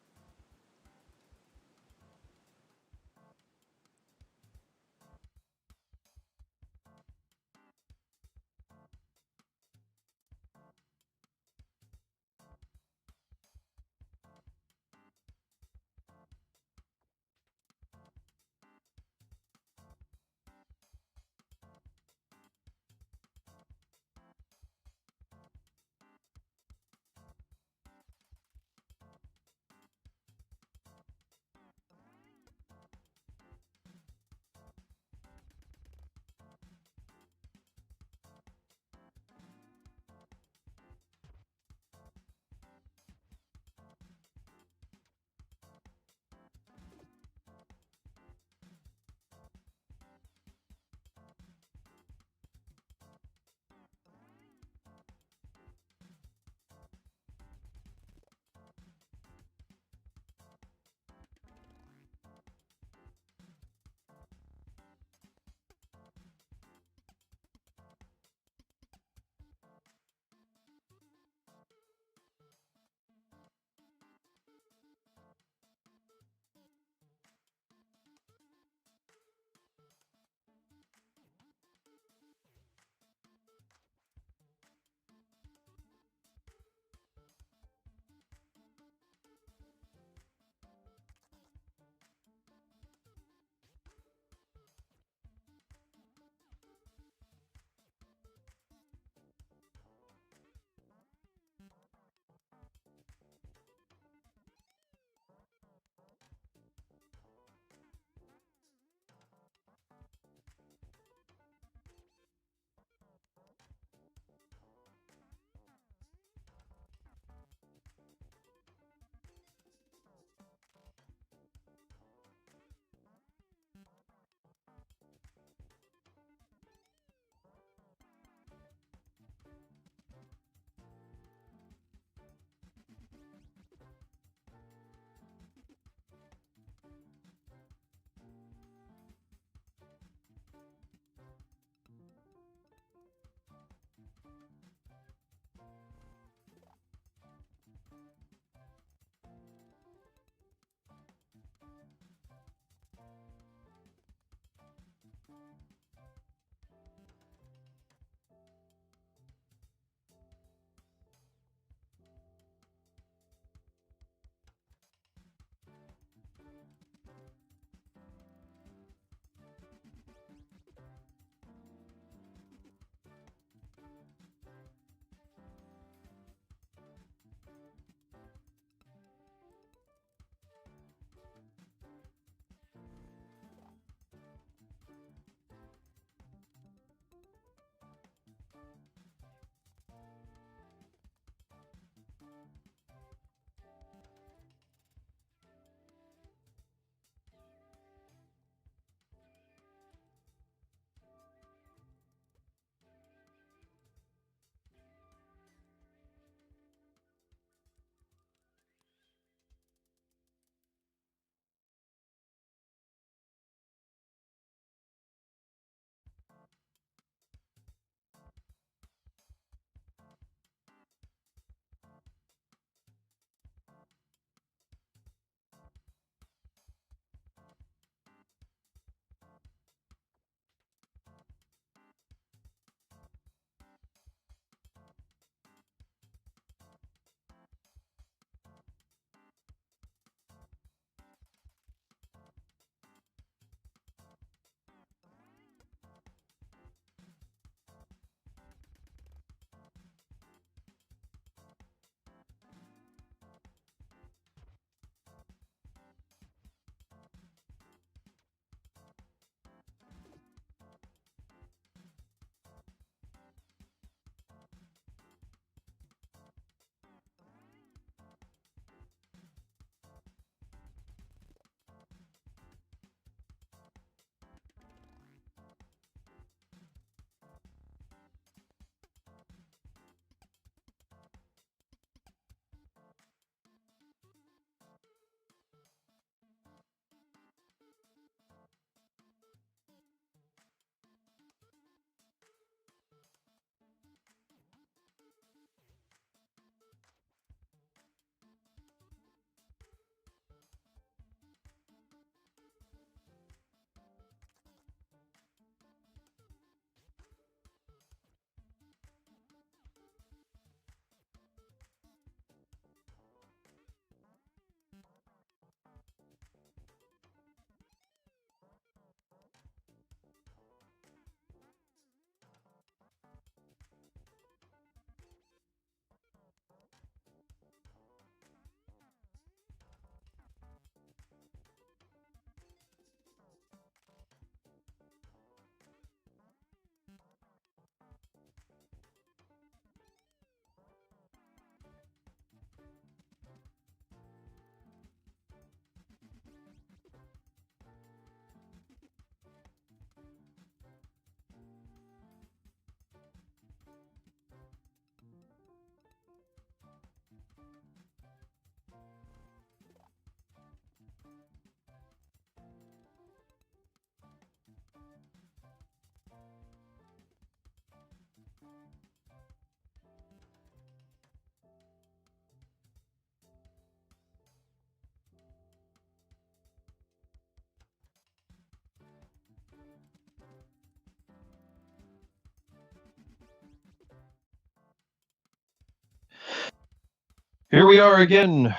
Here we are again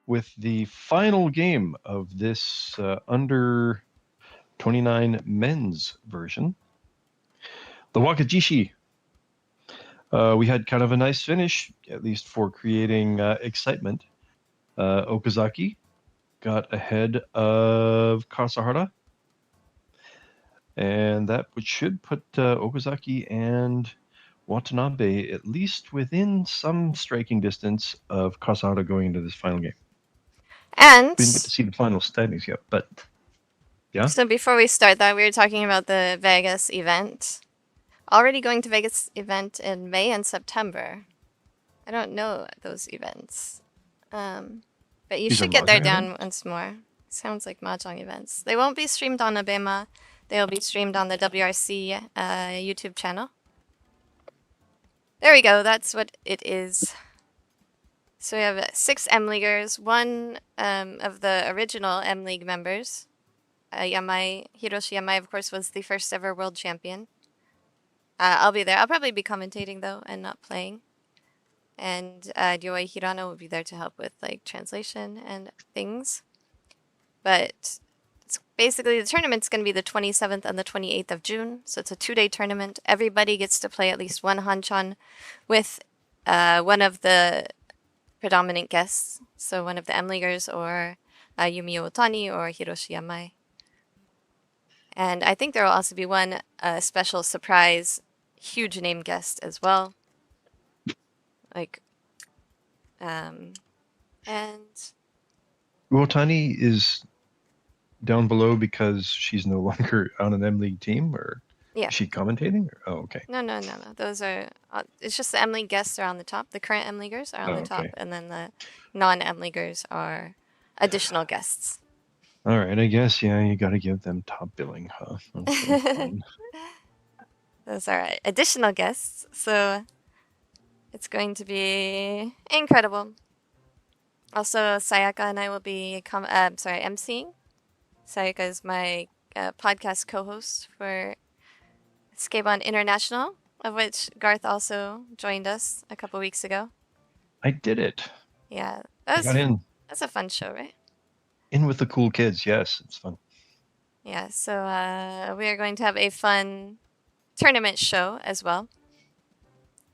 with the final game of this under 29 men's version. The Wakajishi. We had kind of a nice finish, at least for creating excitement. Okazaki got ahead of Kasahara. And that should put Okazaki and Watanabe at least within some striking distance of Kasahara going into this final game. And we didn't get to see the final standings yet, but yeah. So before we start that, we were talking about the Vegas event. Already going to Vegas event in May and September. I don't know those events. But you should get there down once more. Sounds like Mahjong events. They won't be streamed on Abema. They'll be streamed on the WRC YouTube channel. There we go. That's what it is. So we have 6 M-Leaguers. One of the original M-League members, Hiroshi Yamai, of course, was the first ever world champion. I'll be there. I'll probably be commentating, though, and not playing. And Ryoi Hirano will be there to help with like translation and things. But it's basically the tournament's going to be the 27th and the 28th of June. So it's a 2-day tournament. Everybody gets to play at least one hanchan with one of the predominant guests. So one of the M-Leaguers or Yumi Otani or Hiroshi Yamai. And I think there will also be one special surprise huge name guest as well. Like, and Otani is down below because she's no longer on an M-League team, or is she commentating? Or? Oh, okay. No. Those are, it's just the M-League guests are on the top. The current M-Leaguers are on the top, and then the non-M-Leaguers are additional guests. All right, I guess, yeah, you got to give them top billing, huh? Okay, those are additional guests, so it's going to be incredible. Also, Sayaka and I will be emceeing. Sayaka is my podcast co-host for Skatebond International, of which Garthe also joined us a couple weeks ago. I did it. Yeah, I got in. That's a fun show, right? In with the cool kids, yes, it's fun. Yeah, so we are going to have a fun tournament show as well.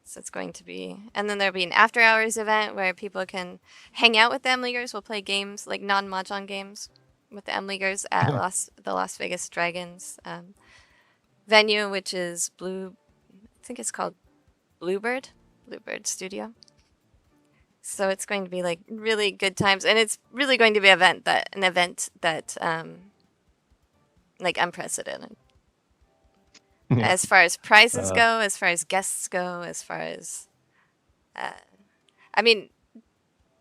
So it's going to be, and then there'll be an after hours event where people can hang out with the M-Leaguers. We'll play games, like non-Mahjong games with the M-Leaguers at the Las Vegas Dragons venue, which is I think it's called Bluebird Studio. So it's going to be like really good times, and it's really going to be an event that like unprecedented. As far as prizes go, as far as guests go, as far as I mean,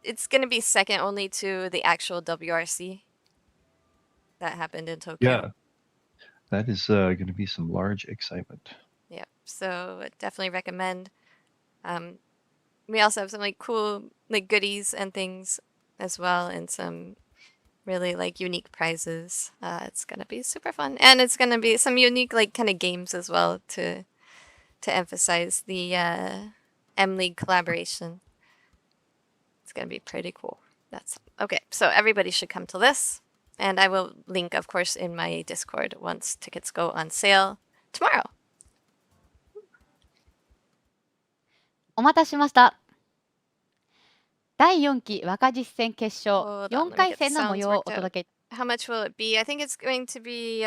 it's going to be second only to the actual WRC that happened in Tokyo. Yeah, that is going to be some large excitement. Yep. So definitely recommend. We also have some like cool like goodies and things as well, and some really like unique prizes. It's gonna be super fun, and it's gonna be some unique like kind of games as well to emphasize the M-League collaboration. It's gonna be pretty cool. That's okay. So everybody should come to this, and I will link, of course, in my Discord once tickets go on sale tomorrow. お待たせしました。第4期若実戦決勝4回戦の模様をお届け。How much will it be? I think it's going to be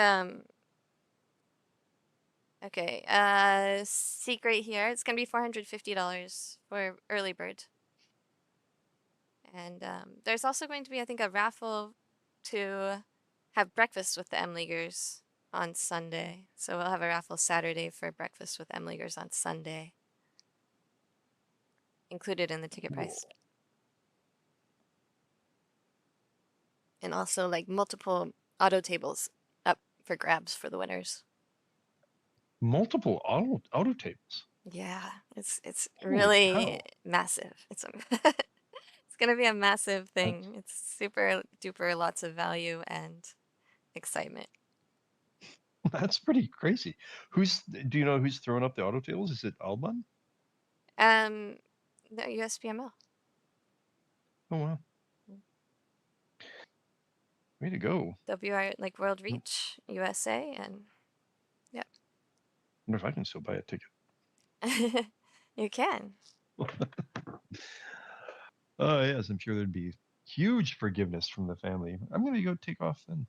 secret here. It's going to be $450 for early bird. And there's also going to be, I think, a raffle to have breakfast with the M-Leaguers on Sunday. So we'll have a raffle Saturday for breakfast with M-Leaguers on Sunday. Included in the ticket price. And also like multiple auto tables up for grabs for the winners. Multiple auto tables? Yeah, it's really massive. It's going to be a massive thing. It's super duper lots of value and excitement. That's pretty crazy. Do you know who's throwing up the auto tables? Is it Alban? No, USPML. Oh, wow. Way to go. WR, like World Reach, USA, and yeah. I wonder if I can still buy a ticket. You can. Oh, yes, I'm sure there'd be huge forgiveness from the family. I'm going to go take off then.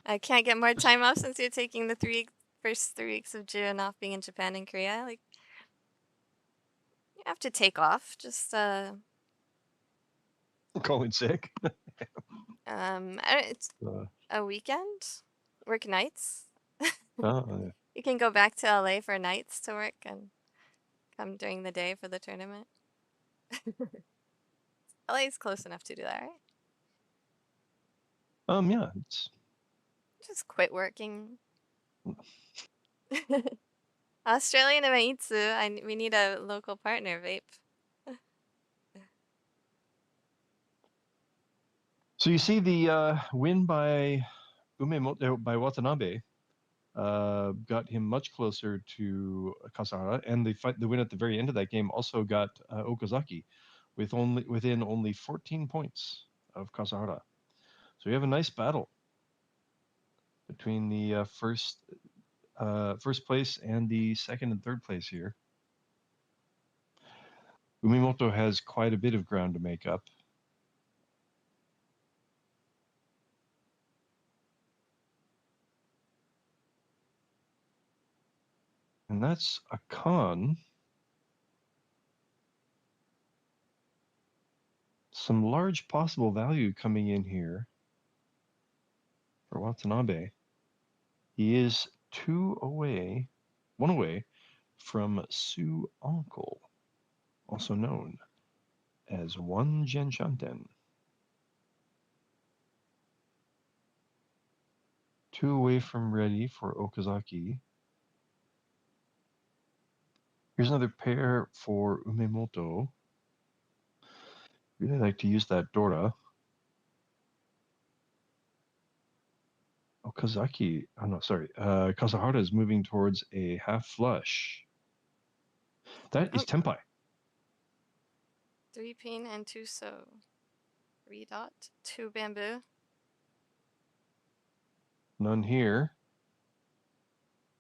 I can't get more time off since you're taking the first 3 weeks of June off being in Japan and Korea. Like, you have to take off. Just Calling sick. it's a weekend. Work nights. Oh, You can go back to LA for nights to work and come during the day for the tournament. LA is close enough to do that, right? yeah. It's just quit working. Australian Maitsu. We need a local partner, vape. So you see the win by by Watanabe got him much closer to Kasahara, and the win at the very end of that game also got Okazaki within only 14 points of Kasahara. So you have a nice battle between the first place and the second and third place here. Umimoto has quite a bit of ground to make up. And that's a con. Some large possible value coming in here for Watanabe. He is one away from Su Uncle, also known as one Genshanten. 2 away from ready for Okazaki. Here's another pair for Umemoto. Really like to use that Dora. Okazaki, oh no, sorry. Kasahara is moving towards a half flush. That is Tenpai. 3 pin and 2 so. 3 dot, 2 bamboo. None here.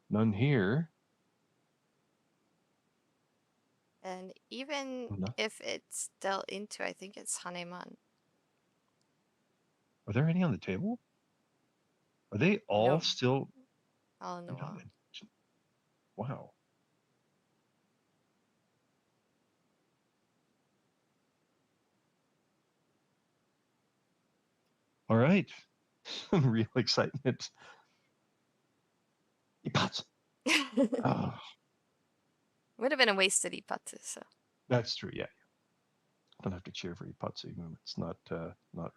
None here. And even if it's dealt into, I think it's Haneman. Are there any on the table? Are they all still? All in the wall. Wow. All right. Some real excitement. Ipatsu. Oh. Would have been a wasted Ipatsu, so. That's true, yeah. Don't have to cheer for Ipatsu. It's not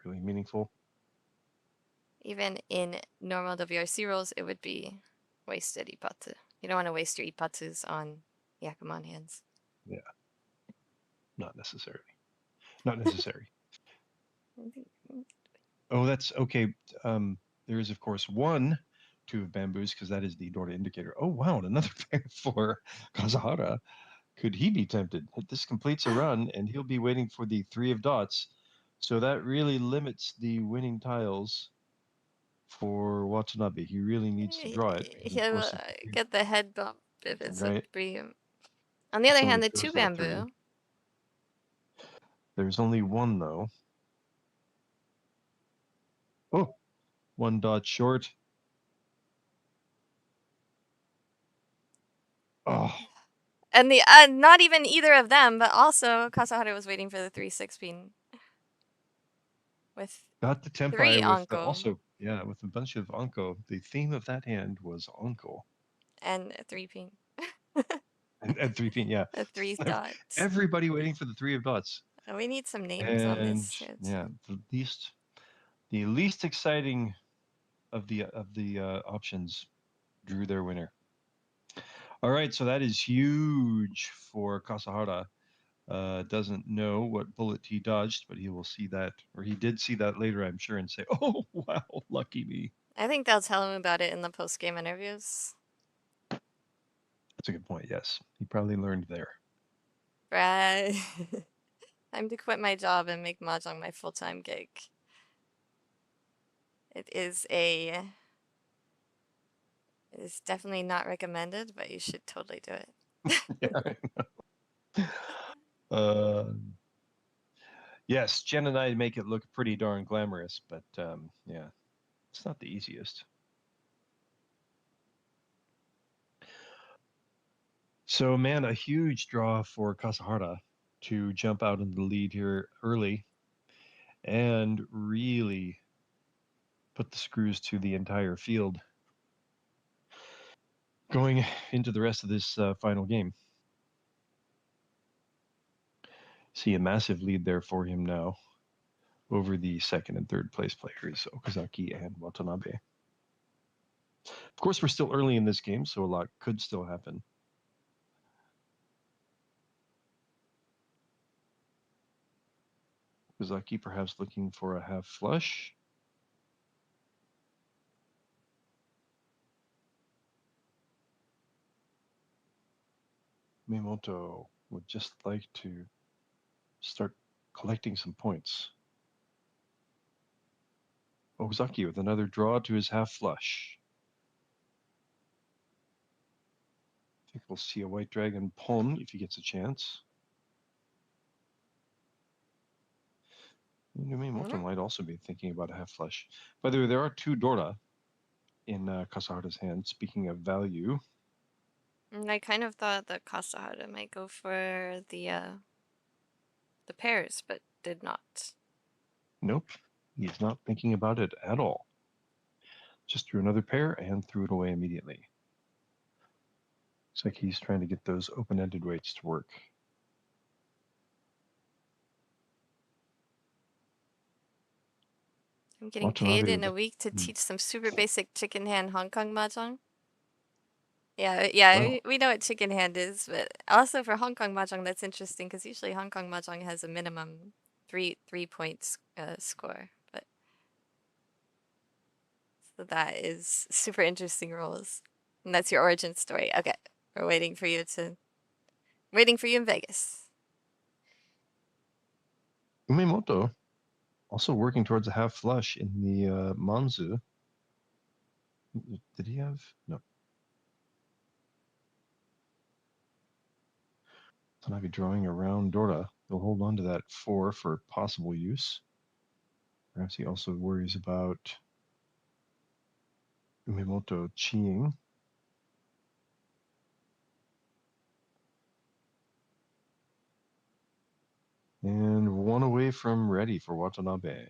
really meaningful. Even in normal WRC rules, it would be wasted Ipatsu. You don't want to waste your Ipatsus on Yakuman hands. Yeah. Not necessarily. Not necessary. Oh, that's okay. There is, of course, 1 2 of bamboos because that is the Dora indicator. Oh, wow. And another pair for Kasahara. Could he be tempted? This completes a run, and he'll be waiting for the 3 of dots. So that really limits the winning tiles for Watanabe. He really needs to draw it. He'll get the head bump if it's right. On the other hand, the 2 bamboo. There's only 1 though. Oh, 1 dot short. Oh. And the not even either of them, but also Kasahara was waiting for the 3-6 pin. With got the Tenpai with also, yeah, with a bunch of Anko. The theme of that hand was Anko. And a 3 pin. and 3 pin, yeah. A 3 dots. Everybody waiting for the 3 of dots. We need some names on this. Yeah, the least exciting of the options drew their winner. All right, so that is huge for Kasahara. Doesn't know what bullet he dodged, but he will see that, or he did see that later, I'm sure, and say, "Oh wow, lucky me." I think they'll tell him about it in the post-game interviews. That's a good point. Yes, he probably learned there. Right. Time to quit my job and make Mahjong my full-time gig. It is definitely not recommended, but you should totally do it. Yeah, I know. Yes, Jen and I make it look pretty darn glamorous, but yeah, it's not the easiest. So, man, a huge draw for Kasahara to jump out in the lead here early and really put the screws to the entire field going into the rest of this final game. See a massive lead there for him now over the second and third place players, Okazaki and Watanabe. Of course, we're still early in this game, so a lot could still happen. Okazaki perhaps looking for a half flush. Miyamoto would just like to start collecting some points. Okazaki with another draw to his half flush. I think we'll see a white dragon pon if he gets a chance. Miyamoto might also be thinking about a half flush. By the way, there are two Dora in Kasahara's hand, speaking of value. I kind of thought that Kasahara might go for the pairs, but did not. Nope, he's not thinking about it at all. Just drew another pair and threw it away immediately. Looks like he's trying to get those open-ended weights to work. I'm getting paid in a week to teach some super basic chicken hand Hong Kong Mahjong. Yeah, wow. we know what chicken hand is, but also for Hong Kong Mahjong, that's interesting because usually Hong Kong Mahjong has a minimum three points score, but so that is super interesting rules, and that's your origin story. Okay, we're waiting for you in Vegas. Miyamoto also working towards a half flush in the Manzu. Did he have? No. So I'll be drawing around Dora. He'll hold on to that 4 for possible use. Perhaps he also worries about Miyamoto cheeing. And one away from ready for Watanabe.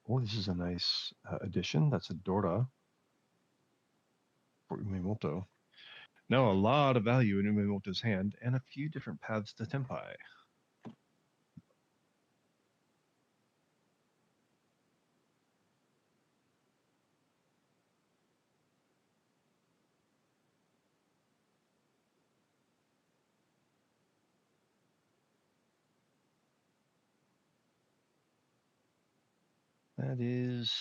Oh, this is a nice addition. That's a Dora for Miyamoto. Now a lot of value in Miyamoto's hand and a few different paths to Tenpai. That is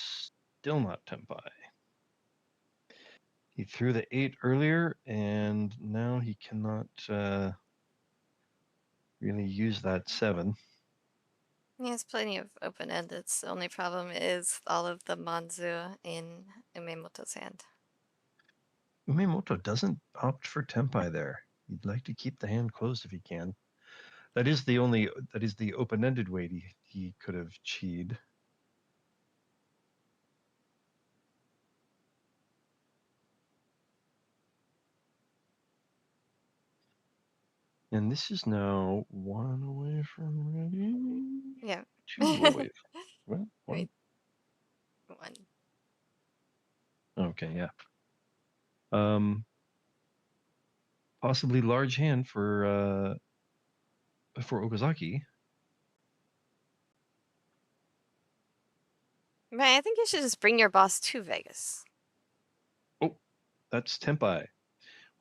still not Tenpai. He threw the 8 earlier, and now he cannot really use that 7. He has plenty of open-ended. The only problem is all of the Manzu in Umemoto's hand. Umemoto doesn't opt for Tenpai there. He'd like to keep the hand closed if he can. That is the open-ended way he could have cheated. And this is now 1 away from ready. Yeah. 2 away. Well, 1. Wait. 1. Okay, yeah. Possibly large hand for Okazaki. Man, I think you should just bring your boss to Vegas. Oh, that's Tenpai.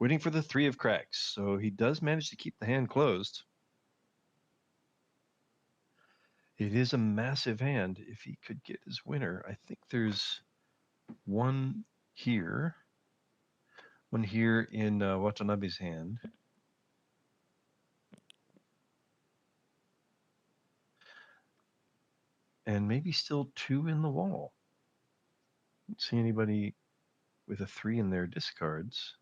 Waiting for the 3 of cracks. So he does manage to keep the hand closed. It is a massive hand if he could get his winner. I think there's one here in Watanabe's hand. and maybe still 2 in the wall. Don't see anybody with a 3 in their discards.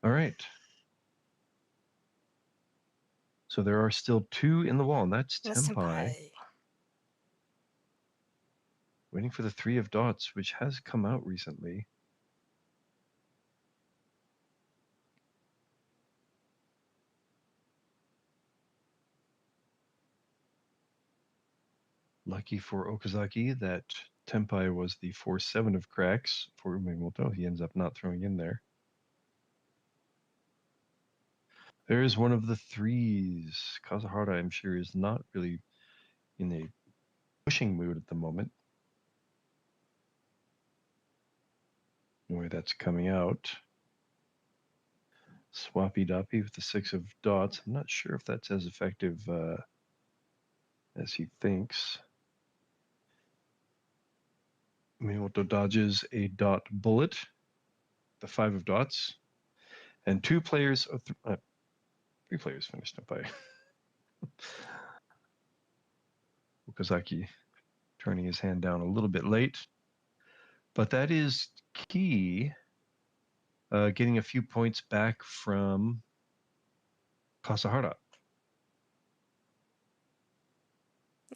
All right. So there are still 2 in the wall, and that's Tempai. Waiting for the 3 of dots, which has come out recently. Lucky for Okazaki that Tempai was the 4-7 of cracks for Umemoto. He ends up not throwing in there. There's one of the 3s. Kazuhara, I'm sure, is not really in a pushing mood at the moment. The way that's coming out. Swappy Doppy with the 6 of dots. I'm not sure if that's as effective as he thinks. Umemoto dodges a dot bullet, the 5 of dots, and 3 players finished up by Okazaki turning his hand down a little bit late. But that is key, getting a few points back from Kasahara.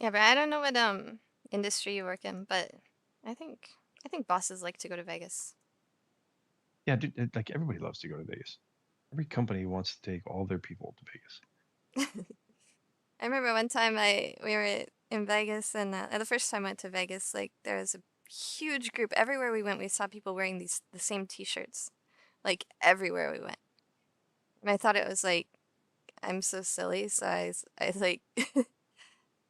Yeah, but I don't know what industry you work in, but I think bosses like to go to Vegas. Yeah, dude, like everybody loves to go to Vegas. Every company wants to take all their people to Vegas. I remember one time we were in Vegas, and the first time I went to Vegas, like there was a huge group. Everywhere we went, we saw people wearing the same T-shirts, like everywhere we went. And I thought it was like, I'm so silly. So I was like,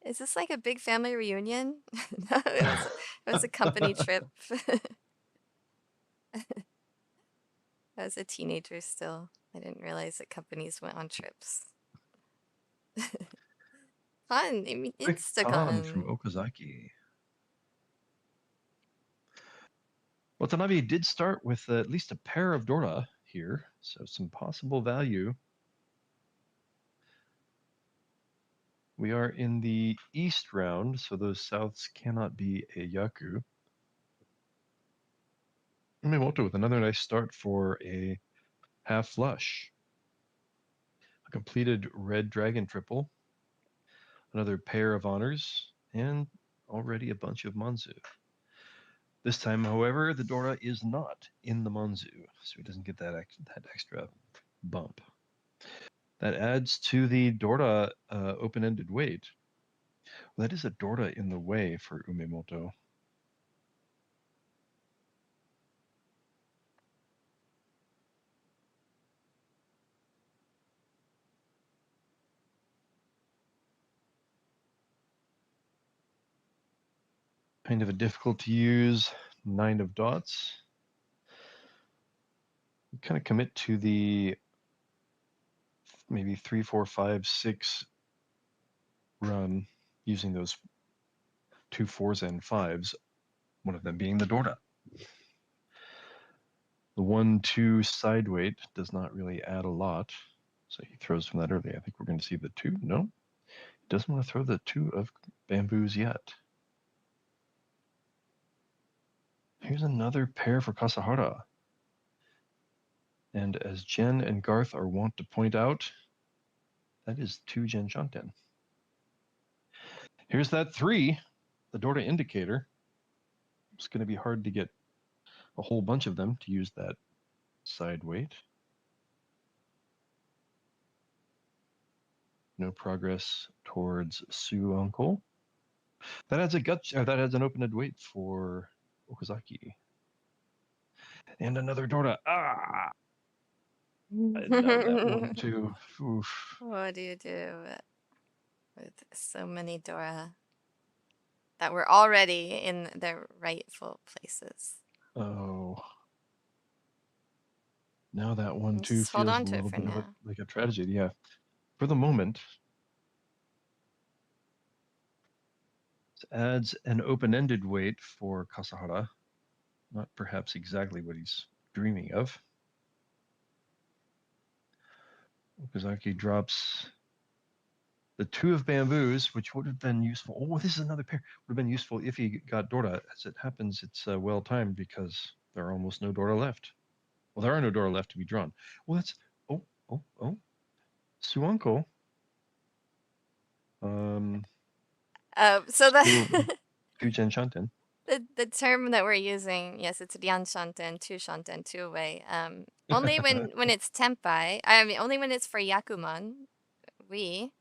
is this like a big family reunion? No, it was a company trip. I was a teenager still. I didn't realize that companies went on trips. Fun. I mean, Quick con from Instacon. Okazaki. Watanabe did start with at least a pair of Dora here, so some possible value. We are in the east round, so those souths cannot be a Yaku. Umemoto with another nice start for a half flush. A completed red dragon triple, another pair of honors, and already a bunch of Manzu. This time, however, the Dora is not in the Manzu, so he doesn't get that extra bump. That adds to the Dora open-ended weight. Well, that is a Dora in the way for Umemoto. Kind of a difficult to use 9 of dots. You kind of commit to the maybe 3, 4, 5, 6 run using those 2 4s and 5s, one of them being the Dora. The 1-2 side weight does not really add a lot, so he throws from that early. I think we're going to see the 2. No, he doesn't want to throw the 2 of bamboos yet. Here's another pair for Kasahara. And as Jenn and Garthe are wont to point out, that is 2 Jen Shanten. Here's that 3, the Dora indicator. It's going to be hard to get a whole bunch of them to use that side weight. No progress towards Sue Uncle. That adds that adds an open-ended weight for Okazaki. And another Dora. Ah! I doubt that one too. Oof. What do you do with so many Dora that were already in their rightful places? Oh. Now that one too Just hold feels a on to it little for bit now. like a tragedy. Yeah. For the moment. This adds an open-ended weight for Kasahara. Not perhaps exactly what he's dreaming of. Okazaki drops the 2 of bamboos, which would have been useful. Oh, this is another pair. Would have been useful if he got Dora. As it happens, it's well timed because there are almost no Dora left. Well, there are no Dora left to be drawn. Well, that's oh. Suanko. So the Fujian Shanten. the term that we're using, yes, it's Rian Shanten, Tu Shanten, two away. Only when it's Tenpai. I mean, only when it's for Yakuman. We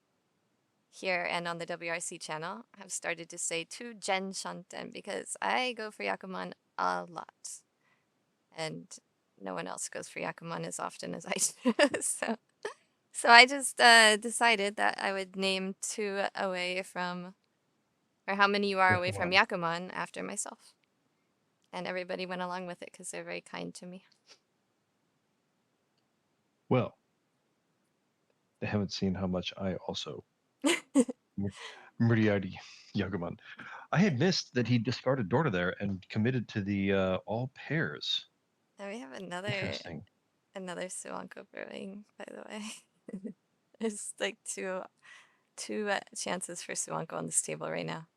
here and on the WRC channel have started to say Tu Jenn Shanten because I go for Yakuman a lot, and no one else goes for Yakuman as often as I do. So I just decided that I would name 2 away from, or how many you are away from Yakuman after myself. And everybody went along with it because they're very kind to me. Well, they haven't seen how much I also Muriarty Yakuman. I had missed that he discarded Dora there and committed to the all pairs. And we have another Suanko brewing, by the way. There's like two chances for Suanko on this table right now.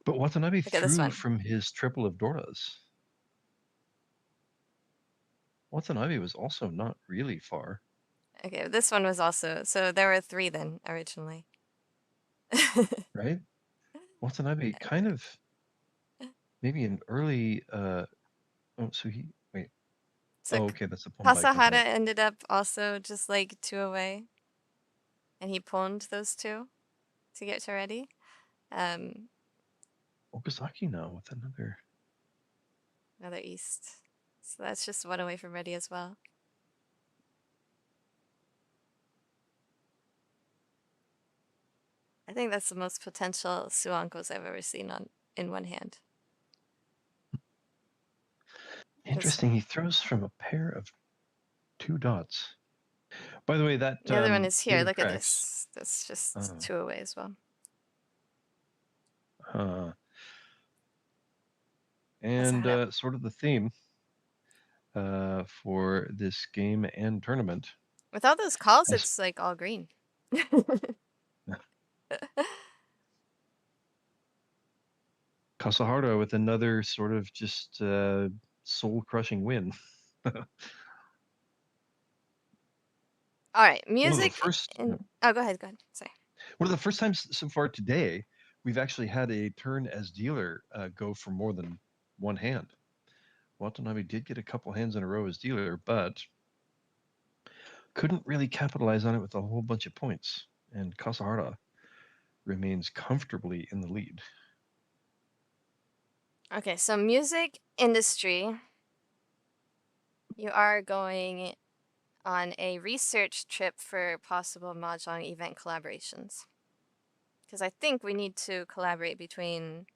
But Watanabe threw from his triple of Doras. Watanabe was also not really far. Okay, this one was also, so there were 3 then originally. Right? Watanabe kind of maybe an early so he wait. So okay, that's a pawn. Kasahara ended up also just like 2 away. And he pawned those 2 to get to ready. Okazaki now with another east. So that's just 1 away from ready as well. I think that's the most potential Suankos I've ever seen in one hand. Interesting. He throws from a pair of 2 dots. By the way, that the other one is here. Look at this. That's just 2 away as well. And sort of the theme for this game and tournament. With all those calls, it's like all green. Kasahara with another sort of just soul-crushing win. All right, music. Oh, go ahead. Sorry. One of the first times so far today, we've actually had a turn as dealer go for more than 1 hand. Watanabe did get a couple hands in a row as dealer, but couldn't really capitalize on it with a whole bunch of points. And Kasahara remains comfortably in the lead. Okay, so music industry, you are going on a research trip for possible Mahjong event collaborations. Because I think we need to collaborate between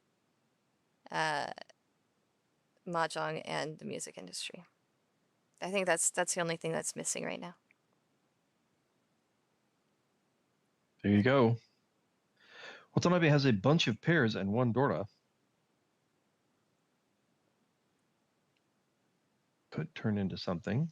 Mahjong and the music industry. I think that's the only thing that's missing right now. There you go. Watanabe has a bunch of pairs and 1 Dora. Could turn into something.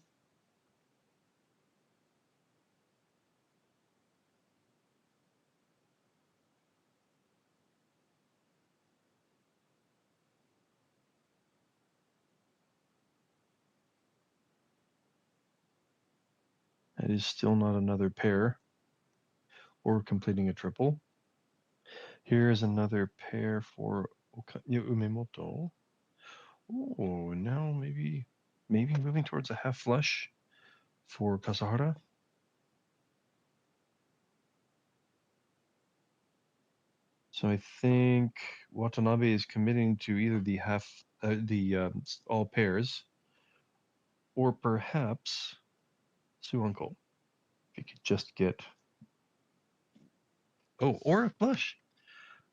That is still not another pair or completing a triple. Here's another pair for Umemoto. Oh, now maybe moving towards a half flush for Kasahara. So I think Watanabe is committing to either the all pairs, or perhaps Suanko. If he could just get or a flush.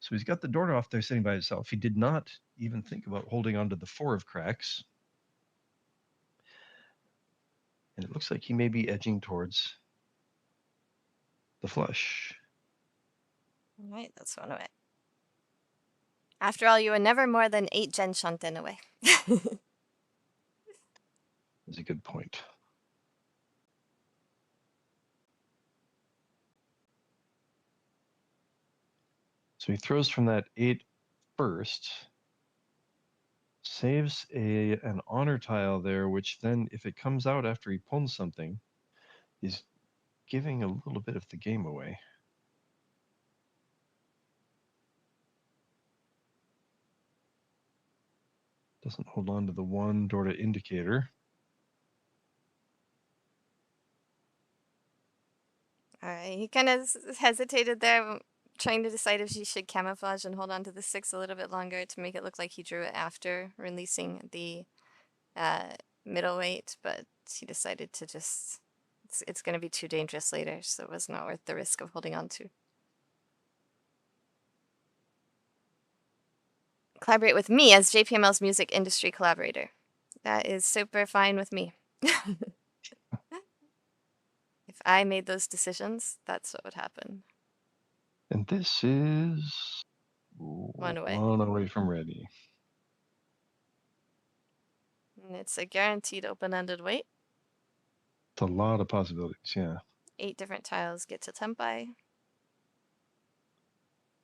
So he's got the Dora off there sitting by himself. He did not even think about holding on to the 4 of cracks. And it looks like he may be edging towards the flush. All right, that's 1 away. After all, you are never more than 8 Jenn Shanten away. That's a good point. So he throws from that 8 first, saves an honor tile there, which then, if it comes out after he pawns something, is giving a little bit of the game away. Doesn't hold on to the 1 Dorda indicator. All right, he kind of hesitated there, trying to decide if she should camouflage and hold on to the 6 a little bit longer to make it look like he drew it after releasing the middleweight, but he decided to just, it's going to be too dangerous later, so it was not worth the risk of holding on to. Collaborate with me as JPML's music industry collaborator. That is super fine with me. If I made those decisions, that's what would happen. And this is 1 away. 1 away from ready. And it's a guaranteed open-ended wait. It's a lot of possibilities, yeah. 8 different tiles get to Tempai.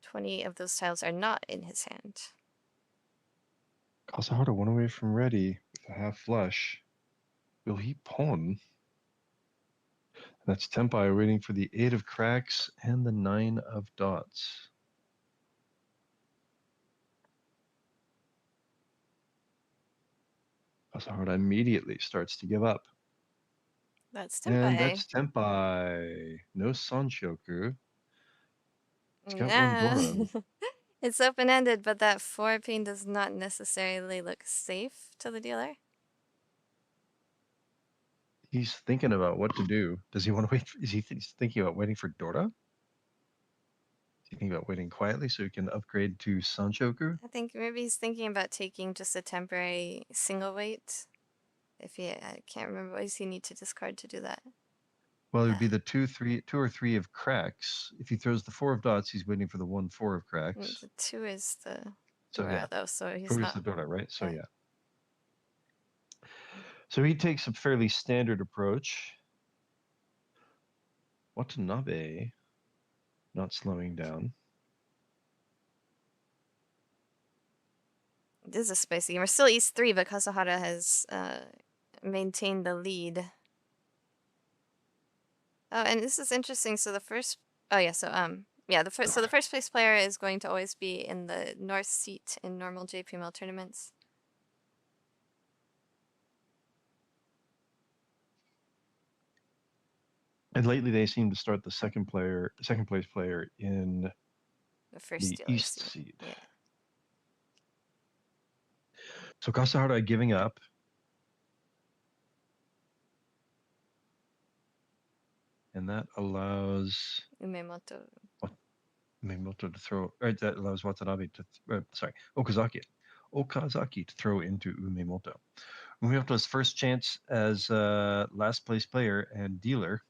20 of those tiles are not in his hand. Kasahara 1 away from ready with a half flush. Will he pawn? That's Tempai waiting for the 8 of cracks and the 9 of dots. Kasahara immediately starts to give up. That's Tempai. And that's Tempai. No Sanshoku. It's got 1 Dora. It's open-ended, but that 4 pin does not necessarily look safe to the dealer. He's thinking about what to do. Does he want to wait? Is he thinking about waiting for Dora? Is he thinking about waiting quietly so he can upgrade to Sanshoku? I think maybe he's thinking about taking just a temporary single weight. If he, I can't remember, what does he need to discard to do that? Well, it would be the 2 or 3 of cracks. If he throws the 4 of dots, he's waiting for the 1 4 of cracks. The 2 is the So yeah, though, so he's 4 not. is the Dora, right? So yeah. So he takes a fairly standard approach. Watanabe, not slowing down. This is a spicy game. We're still East 3, but Kasahara has maintained the lead. Oh, and this is interesting. So the first, the first place player is going to always be in the north seat in normal JPML tournaments. And lately they seem to start the second place player in the east seat. Yeah. So Kasahara giving up. And that allows Umemoto to throw, right, that allows Watanabe to, Okazaki to throw into Umemoto. Umemoto's first chance as last place player and dealer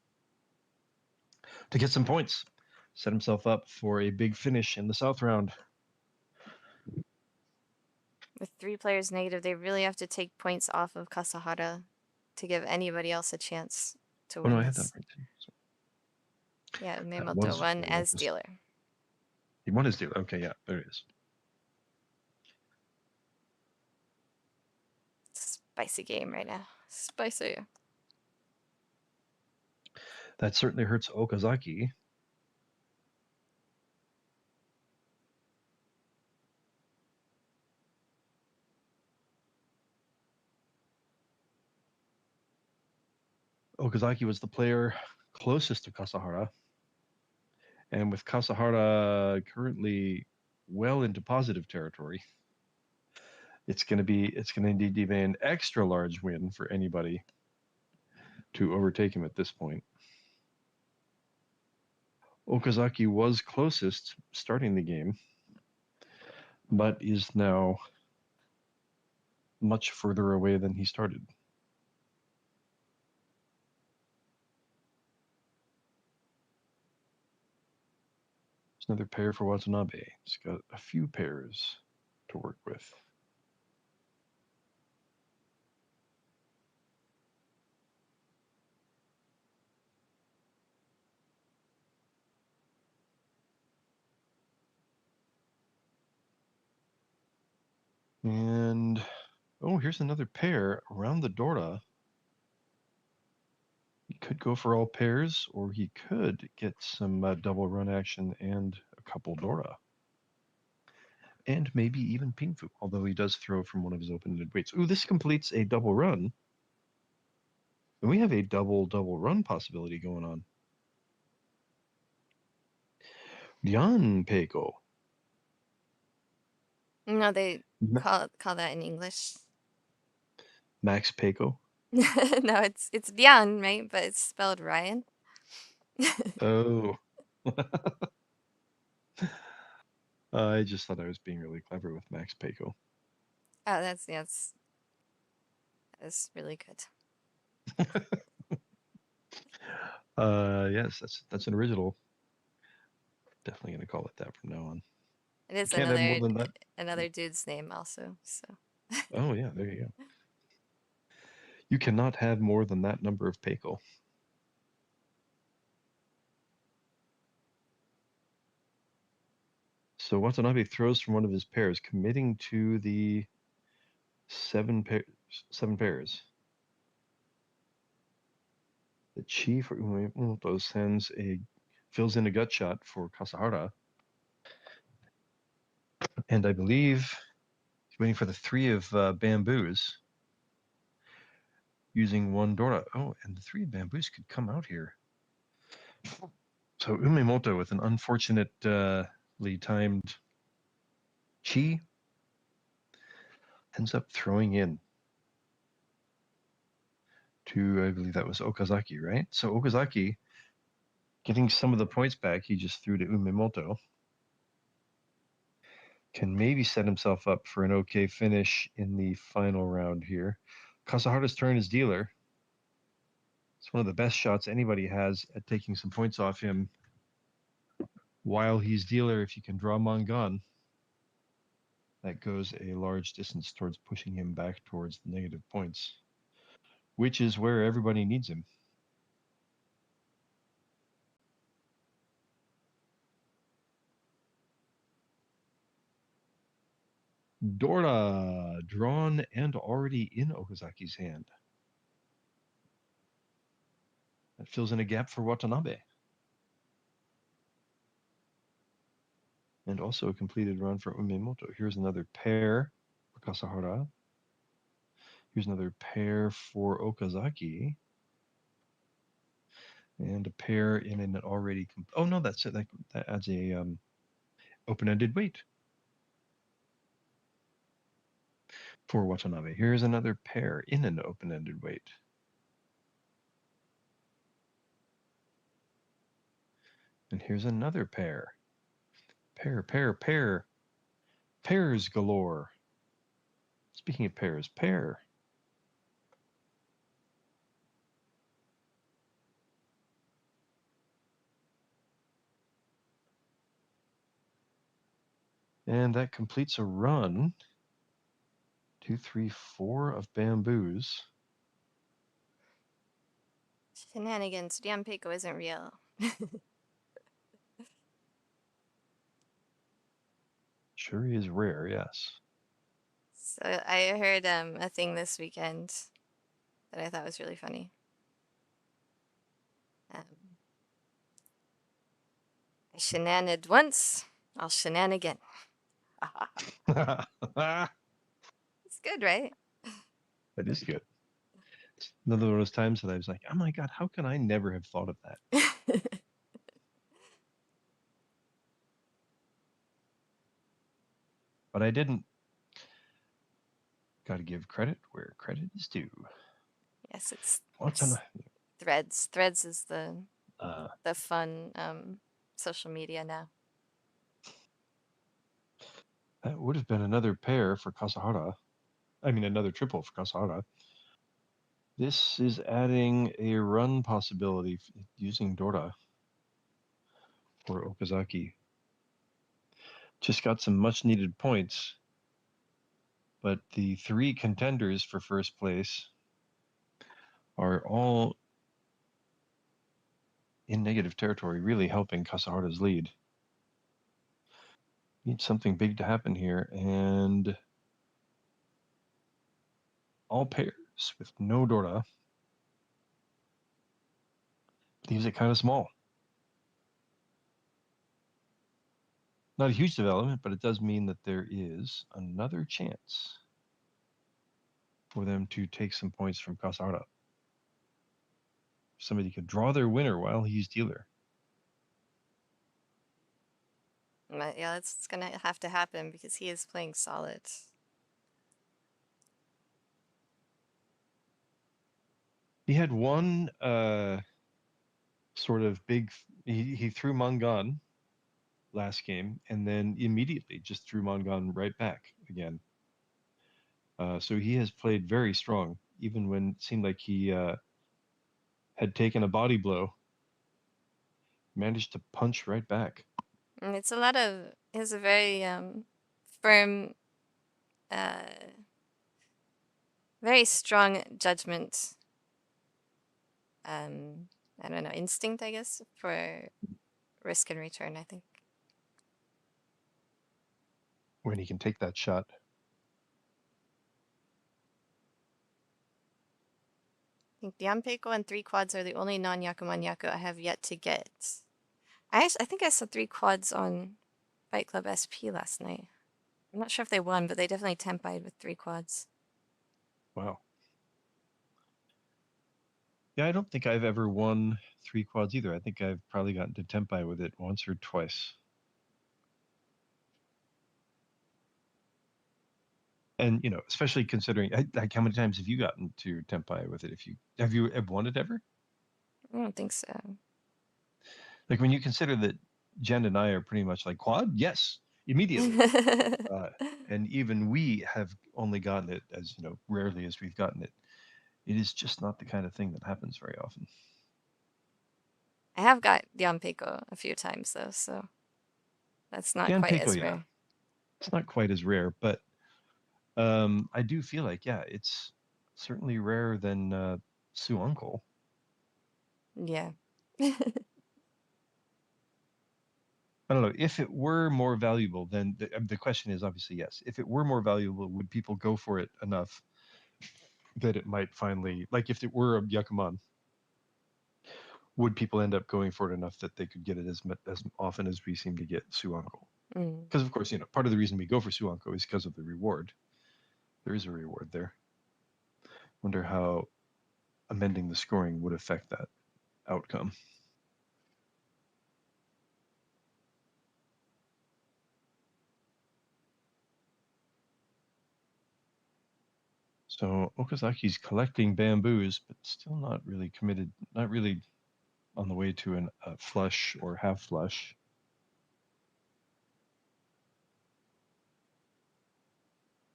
to get some points. Set himself up for a big finish in the South round. With 3 players negative, they really have to take points off of Kasahara to give anybody else a chance to win. No, I had that right too. So. Yeah, Umemoto won as dealer. He won as dealer. Okay, yeah, there it is. Spicy game right now. Spicy. That certainly hurts Okazaki. Okazaki was the player closest to Kasahara. And with Kasahara currently well into positive territory, it's going to need to be an extra large win for anybody to overtake him at this point. Okazaki was closest starting the game, but is now much further away than he started. There's another pair for Watanabe. He's got a few pairs to work with. And, oh, here's another pair around the Dora. He could go for all pairs, or he could get some double run action and a couple Dora. And maybe even Ping Fu, although he does throw from one of his open-ended weights. Ooh, this completes a double run. And we have a double run possibility going on. Jan Peiko. No, they call that in English. Max Peiko. No, it's Bian, right? But it's spelled Ryan. Oh. I just thought I was being really clever with Max Peiko. Oh, that's really good. Yes, that's an original. Definitely gonna call it that from now on. It is Can't have more than that. another dude's name also. So. Oh yeah, there you go. You cannot have more than that number of Peiko. So Watanabe throws from one of his pairs, committing to the seven pairs. The chief Uemoto fills in a gut shot for Kasahara. And I believe he's waiting for the 3 of bamboos. Using 1 Dora. Oh, and the 3 bamboos could come out here. So Umemoto with an unfortunately timed chi ends up throwing in to, I believe that was Okazaki, right? So Okazaki getting some of the points back he just threw to Umemoto can maybe set himself up for an okay finish in the final round here. Kasahara's turn is dealer. It's one of the best shots anybody has at taking some points off him while he's dealer. If you can draw Mangan, that goes a large distance towards pushing him back towards the negative points, which is where everybody needs him. Dora, drawn and already in Okazaki's hand. That fills in a gap for Watanabe. And also a completed run for Umemoto. Here's another pair for Kasahara. Here's another pair for Okazaki. And a pair in an already... Oh, no, that's it. That adds a open-ended weight for Watanabe. Here's another pair in an open-ended weight. And here's another pair. Pair. Pairs galore. Speaking of pairs, pair. And that completes a run. 2, 3, 4 of bamboos. Shenanigans. Damn Pico isn't real. Sure is rare, yes. So I heard a thing this weekend that I thought was really funny. I shenaned once, I'll shenan again. It's good, right? That is good. It's another one of those times that I was like, oh my God, how can I never have thought of that? But I didn't. Got to give credit where credit is due. Yes, it's Threads. Threads is the fun social media now. That would have been another pair for Kasahara. I mean, another triple for Kasahara. This is adding a run possibility using Dora for Okazaki. Just got some much needed points, but the 3 contenders for first place are all in negative territory, really helping Kasahara's lead. Need something big to happen here, and all pairs with no Dora leaves it kind of small. Not a huge development, but it does mean that there is another chance for them to take some points from Kasara. Somebody could draw their winner while he's dealer. Yeah, that's going to have to happen because he is playing solid. He had one sort of big, he threw Mangan last game and then immediately just threw Mangan right back again. So he has played very strong, even when it seemed like he had taken a body blow, managed to punch right back. And it's he has a very firm, very strong judgment. I don't know, instinct, I guess, for risk and return, I think. When he can take that shot. I think Dianpeiko and 3 quads are the only non-Yakuman-Yaku I have yet to get. I think I saw 3 quads on Fight Club SP last night. I'm not sure if they won, but they definitely tempied with 3 quads. Wow. Yeah, I don't think I've ever won 3 quads either. I think I've probably gotten to tempai with it once or twice. And, you know, especially considering, like, how many times have you gotten to tempai with it? Have you won it ever? I don't think so. Like, when you consider that Jenn and I are pretty much like quad, yes, immediately. And even we have only gotten it, as you know, rarely as we've gotten it. It is just not the kind of thing that happens very often. I have got Dianpeiko a few times though, so that's not quite as rare. Yeah. It's not quite as rare, but I do feel like, yeah, it's certainly rarer than Su Uncle. Yeah. I don't know. If it were more valuable, then the question is obviously yes. If it were more valuable, would people go for it enough that it might finally, like if it were a Yakuman, would people end up going for it enough that they could get it as often as we seem to get Su Uncle? Because of course, you know, part of the reason we go for Su Uncle is because of the reward. There is a reward there. Wonder how amending the scoring would affect that outcome. So Okazaki's collecting bamboos, but still not really committed, not really on the way to a flush or half flush.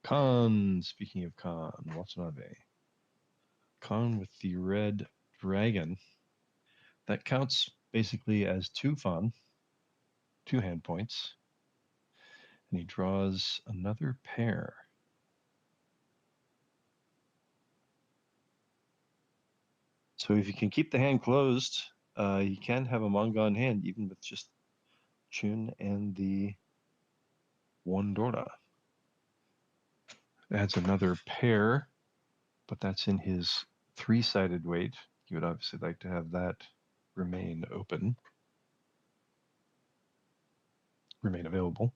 Khan, speaking of Khan, Watanabe. Khan with the red dragon. That counts basically as 2 Fan, 2 hand points. And he draws another pair. So if you can keep the hand closed, you can have a manga in hand, even with just Chun and the 1 Dora. Adds another pair, but that's in his 3-sided weight. You would obviously like to have that remain open, remain available.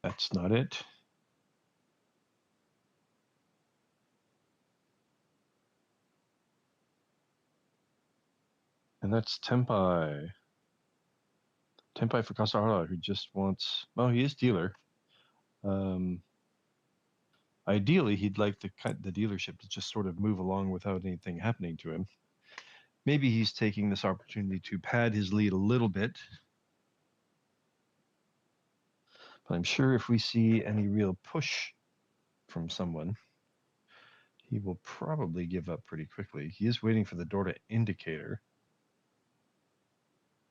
That's not it. And that's Tempai. Tempai for Kasahara, who just wants, well, he is dealer. Ideally, he'd like the dealership to just sort of move along without anything happening to him. Maybe he's taking this opportunity to pad his lead a little bit. But I'm sure if we see any real push from someone, he will probably give up pretty quickly. He is waiting for the Dora indicator.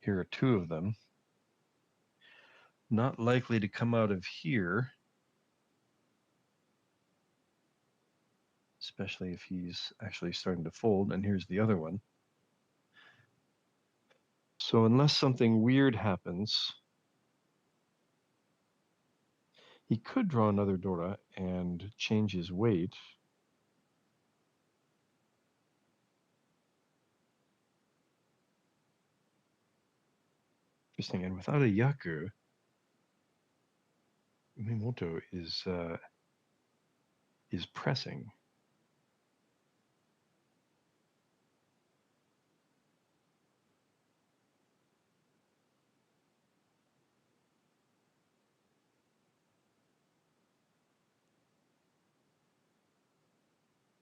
Here are 2 of them. Not likely to come out of here, especially if he's actually starting to fold. And here's the other one. So unless something weird happens, He could draw another Dora and change his weight. Interesting. And without a Yaku, Umemoto is pressing.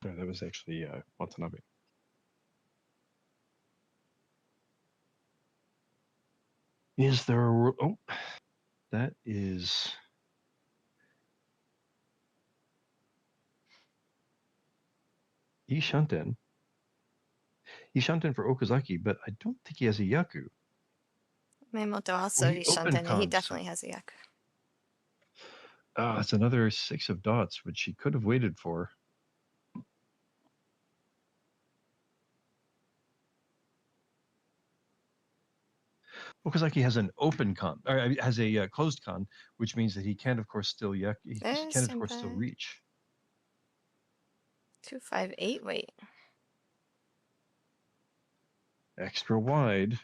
No, that was actually Watanabe. Is there a... Oh, that is... Ishanten. Ishanten for Okazaki, but I don't think he has a Yaku. Umemoto also Ishanten, and he definitely has a Yaku. It's another 6 of dots, which he could have waited for. Okazaki has an open con, or has a closed con, which means that he can, of course, still he can, of course, still reach. 258 weight. Extra wide.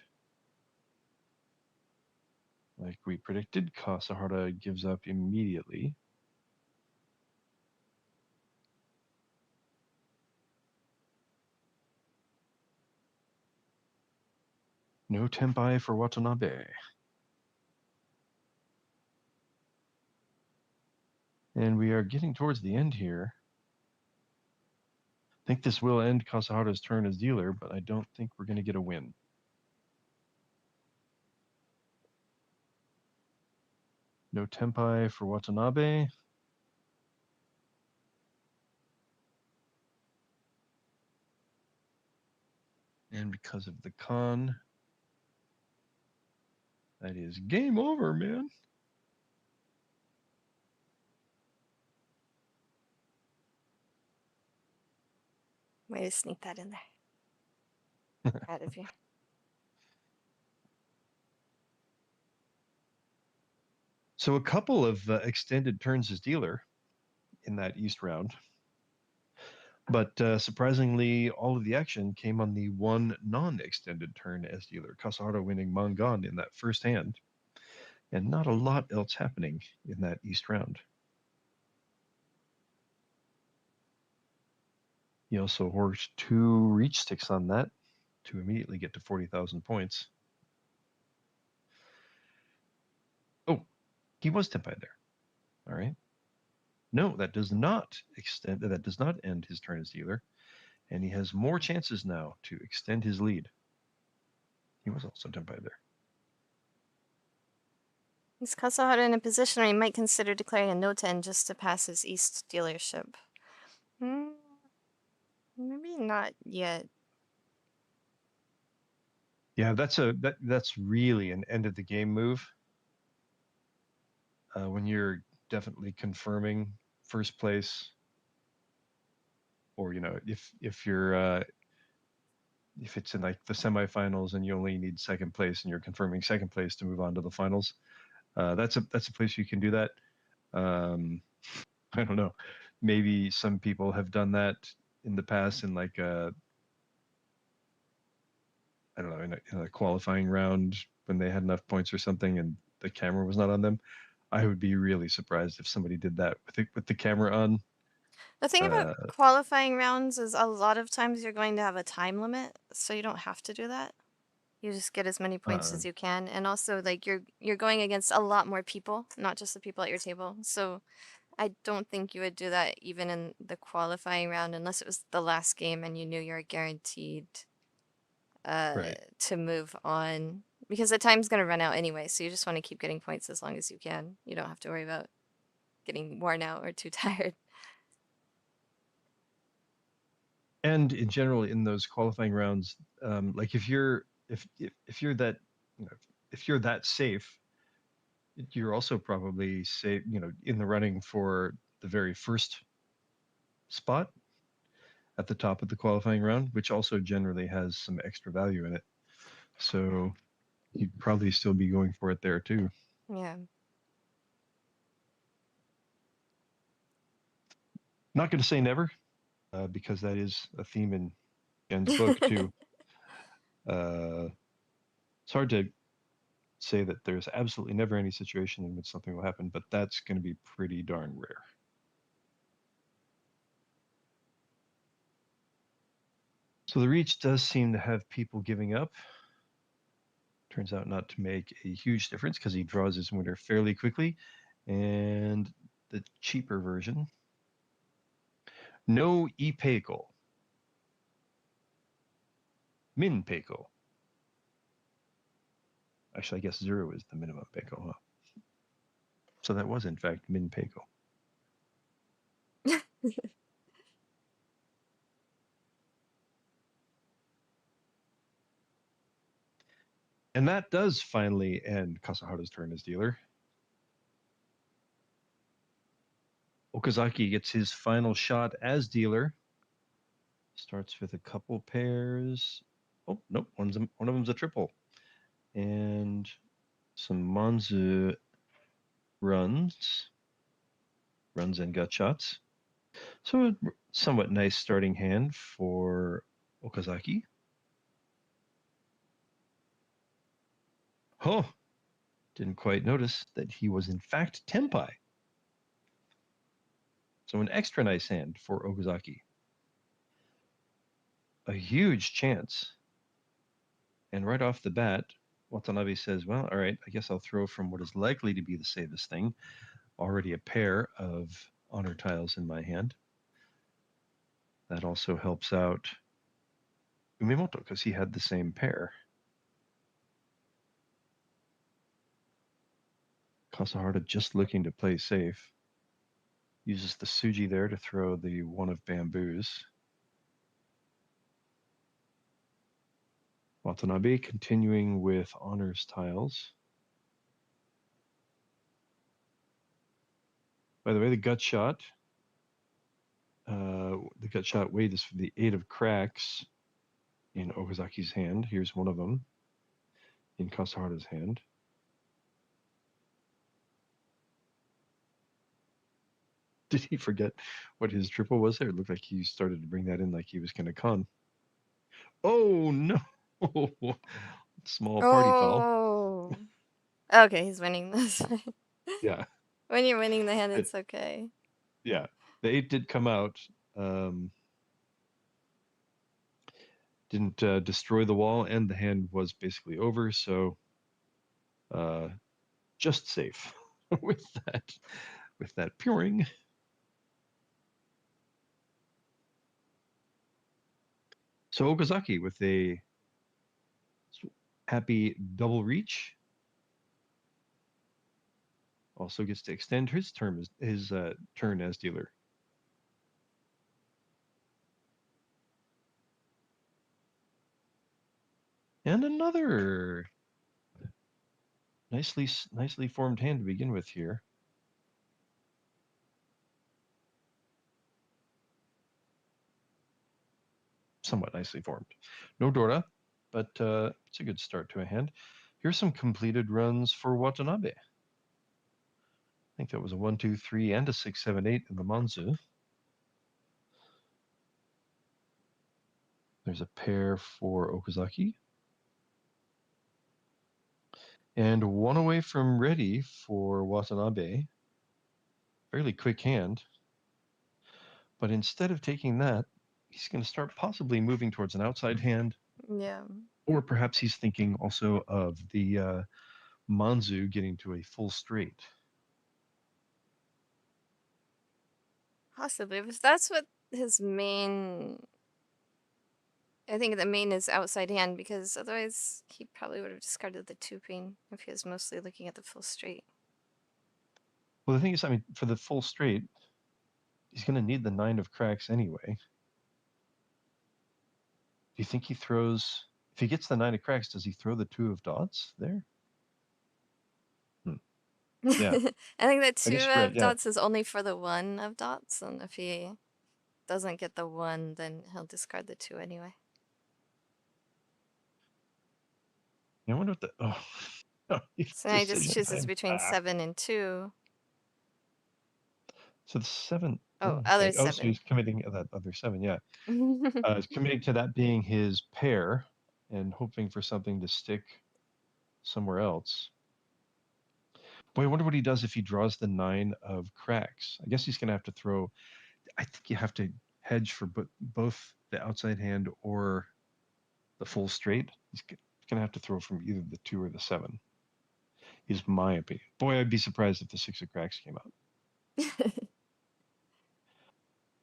Like we predicted, Kasahara gives up immediately. No tempai for Watanabe. And we are getting towards the end here. I think this will end Kasahara's turn as dealer, but I don't think we're going to get a win. No tempai for Watanabe. And because of the con, that is game over, man. Way to sneak that in there. Proud of you. So a couple of extended turns as dealer in that East round. But surprisingly, all of the action came on the one non-extended turn as dealer, Kasahara winning Mangan in that first hand, and not a lot else happening in that East round. He also worked 2 reach sticks on that to immediately get to 40,000 points. Oh, he was tempai there. All right. No, that does not extend. That does not end his turn as dealer, and he has more chances now to extend his lead. He was also tempai there. Is Kasahara in a position where he might consider declaring a no-ten just to pass his East dealership? Maybe not yet. Yeah, that's really an end of the game move. When you're definitely confirming first place, or if you're if it's in like the semifinals and you only need second place and you're confirming second place to move on to the finals, that's a place you can do that. I don't know. Maybe some people have done that in the past in like I don't know, in a qualifying round when they had enough points or something and the camera was not on them. I would be really surprised if somebody did that with the camera on. The thing about qualifying rounds is a lot of times you're going to have a time limit, so you don't have to do that. You just get as many points as you can, and also like you're going against a lot more people, not just the people at your table. So I don't think you would do that even in the qualifying round unless it was the last game and you knew you were guaranteed to move on, because the time's going to run out anyway, so you just want to keep getting points as long as you can. You don't have to worry about getting worn out or too tired. And in general, in those qualifying rounds, like if you're that if you're that safe, you're also probably safe, in the running for the very first spot at the top of the qualifying round, which also generally has some extra value in it. So you'd probably still be going for it there too. Yeah. Not going to say never, because that is a theme in Jenn's book too. It's hard to say that there's absolutely never any situation in which something will happen, but that's going to be pretty darn rare. So the reach does seem to have people giving up. Turns out not to make a huge difference because he draws his winner fairly quickly. And the cheaper version, no ipeiko, min peiko. Actually, I guess 0 is the minimum peiko, huh? So that was, in fact, min peiko. And that does finally end Kasahara's turn as dealer. Okazaki gets his final shot as dealer. Starts with a couple pairs. Oh, nope, one of them's a triple. And some Manzu runs and gut shots. So a somewhat nice starting hand for Okazaki. Oh, didn't quite notice that he was in fact Tenpai. So an extra nice hand for Okazaki. A huge chance. And right off the bat, Watanabe says, well, all right, I guess I'll throw from what is likely to be the safest thing. Already a pair of honor tiles in my hand. That also helps out Umimoto because he had the same pair. Kasahara just looking to play safe. Uses the Suji there to throw the one of bamboos. Watanabe continuing with honors tiles. By the way, the gut shot weight is for the 8 of cracks in Okazaki's hand. Here's one of them in Kasahara's hand. Did he forget what his triple was there? It looked like he started to bring that in like he was going to con. Oh, no. Small party foul. Okay, he's winning this. Yeah. When you're winning the hand, it's okay. Yeah. The 8 did come out. Didn't destroy the wall, and the hand was basically over, so just safe with that puring. So Okazaki with a happy double reach also gets to extend his turn as dealer. And another nicely formed hand to begin with here. Somewhat nicely formed. No Dora, but it's a good start to a hand. Here's some completed runs for Watanabe. I think that was a 1, 2, 3, and a 6, 7, 8 in the Manzu. There's a pair for Okazaki. And one away from ready for Watanabe. Fairly quick hand. But instead of taking that, he's going to start possibly moving towards an outside hand. Yeah. Or perhaps he's thinking also of the Manzu getting to a full straight. Possibly, but that's what his main... I think the main is outside hand, because otherwise he probably would have discarded the 2-pin if he was mostly looking at the full straight. Well, the thing is, I mean, for the full straight, he's going to need the 9 of cracks anyway. Do you think he throws... If he gets the 9 of cracks, does he throw the 2 of dots there? Yeah. I think that 2 of dots is only for the 1 of dots, and if he doesn't get the 1, then he'll discard the 2 anyway. I wonder what the... Oh. So now he just chooses between 7 and 2. So the 7 Oh, other so 7. he's committing that other 7, yeah. He's committing to that being his pair and hoping for something to stick somewhere else. Boy, I wonder what he does if he draws the 9 of cracks. I guess he's going to have to throw. I think you have to hedge for both the outside hand or the full straight. He's going to have to throw from either the 2 or the 7. Is my opinion. Boy, I'd be surprised if the 6 of cracks came out.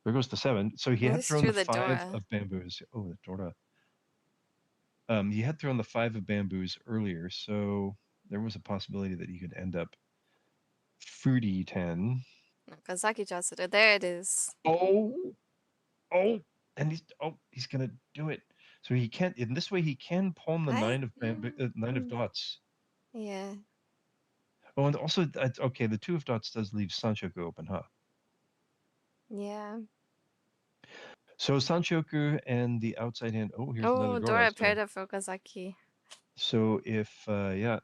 There goes the 7. So he had thrown the 5 of bamboos. Oh, the Dora. He had thrown the 5 of bamboos earlier, so there was a possibility that he could end up 30-10. Okazaki Jasura, there it is. Oh, and he's gonna do it. So he can't. In this way, he can pawn the 9 of 9 of dots. Yeah. Oh, and also, okay, the 2 of dots does leave Sanchoku open, huh? Yeah. So Sanchoku and the outside hand. Oh, here's another Dora. Dora paired up for Okazaki. So if yeah,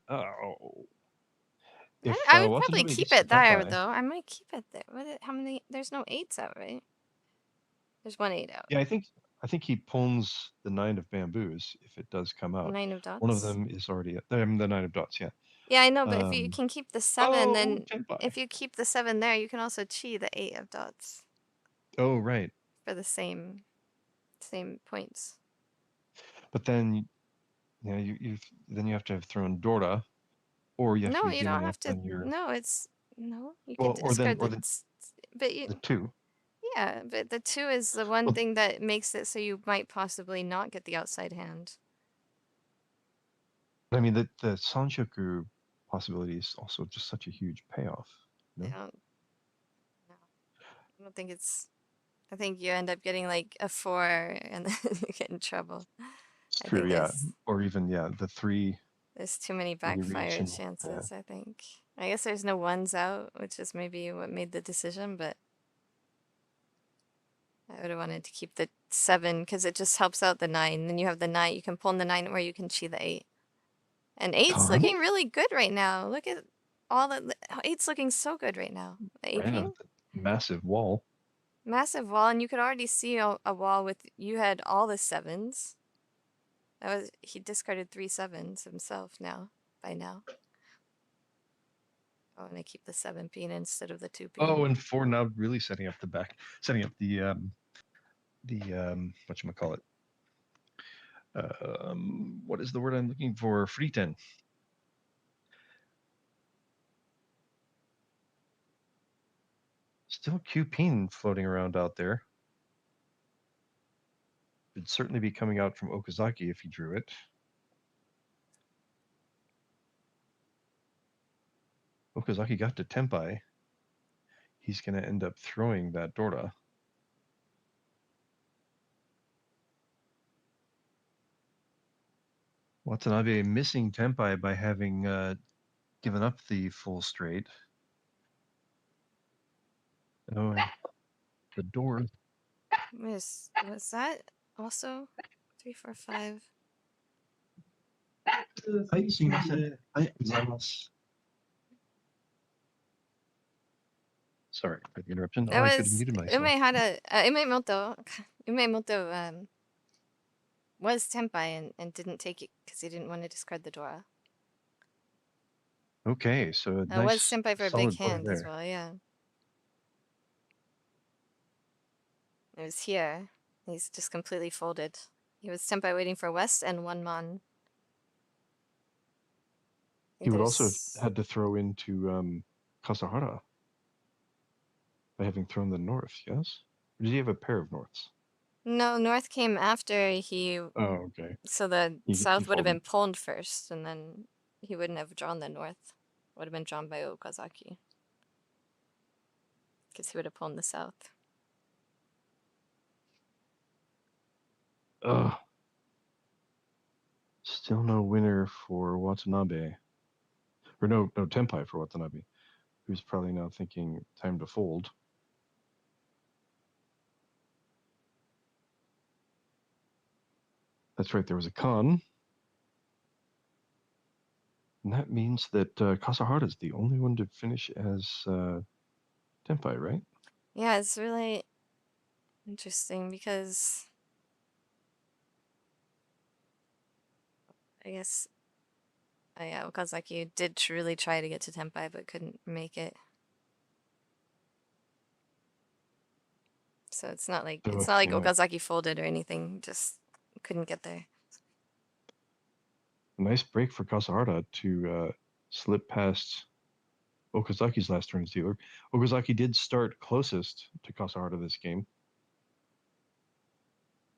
if I would probably keep it there though. I might keep it there. How many? There's no 8s out, right? There's 1 8 out. Yeah, I think he pawns the 9 of bamboos if it does come out. 9 of dots. One of them is already the 9 of dots. Yeah. Yeah, I know, but if you can keep the 7, then if you keep the 7 there, you can also chi the 8 of dots. Oh, right. For the same points. But then, yeah, you have to have thrown Dora, or you have to be you don't have to. No, it's no. You can discard the 2. Yeah, but the 2 is the one thing that makes it so you might possibly not get the outside hand. I mean, the Sanchoku possibility is also just such a huge payoff. No? I don't think it's. I think you end up getting like a 4 and then you get in trouble. It's true, yeah. Or even, the 3. There's too many backfire chances, I think. I guess there's no 1s out, which is maybe what made the decision, but I would have wanted to keep the 7 because it just helps out the 9. Then you have the 9. You can pull in the 9 or you can chi the 8. And 8's looking really good right now. Look at all the 8's looking so good right now. The 8 ping. Massive wall. Massive wall, and you could already see a wall with you had all the 7s. He discarded 3 7s himself by now. I want to keep the 7 pin instead of the 2 pin. Oh, and 4 now really setting up the whatchamacallit. What is the word I'm looking for? Friten. Still Q pin floating around out there. It'd certainly be coming out from Okazaki if he drew it. Okazaki got to Tempai. He's going to end up throwing that Dora. Watanabe missing Tempai by having given up the full straight. Oh, the door. Was that also 3 4 5? Sorry for the interruption. I could have muted myself. Umemoto was Tempai and didn't take it because he didn't want to discard the Dora. Okay, so it was Senpai for a big hand as well, yeah. It was here. He's just completely folded. He was Senpai waiting for West and 1 mon. He would also have had to throw into Kasahara by having thrown the North, yes? Or did he have a pair of Norths? No, North came after he... Oh, okay. So the South would have been pulled first, and then he wouldn't have drawn the North. Would have been drawn by Okazaki. Because he would have pulled the South. Ugh. Still no winner for Watanabe. Or no Tempai for Watanabe, who's probably now thinking time to fold. That's right, there was a con. And that means that Kasahara is the only one to finish as Tempai, right? Yeah, it's really interesting because I guess yeah, Okazaki did really try to get to Tenpai but couldn't make it. So it's not like Okazaki folded or anything, just couldn't get there. Nice break for Kasahara to slip past Okazaki's last turn dealer. Okazaki did start closest to Kasahara this game.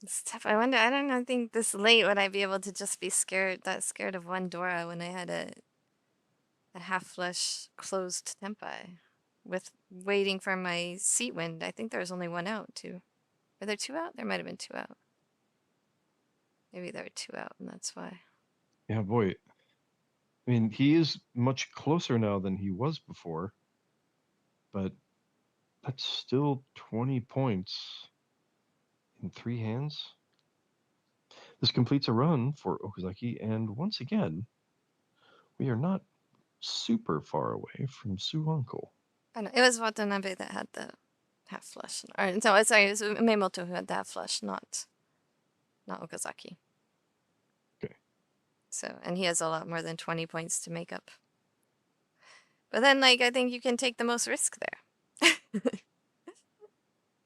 It's tough. I wonder, I don't know, I think this late would I be able to just be scared of one Dora when I had a half flush closed Tenpai with waiting for my seat wind. I think there was only one out too. Were there two out? There might have been two out. Maybe there were two out and that's why. Yeah, boy. I mean, he is much closer now than he was before, but that's still 20 points in 3 hands. This completes a run for Okazaki, and once again, we are not super far away from Suunko. I know, it was Watanabe that had the half flush. Or, no, sorry, it was Umemoto who had the half flush, not Okazaki. Okay. So, and he has a lot more than 20 points to make up. But then, like, I think you can take the most risk there.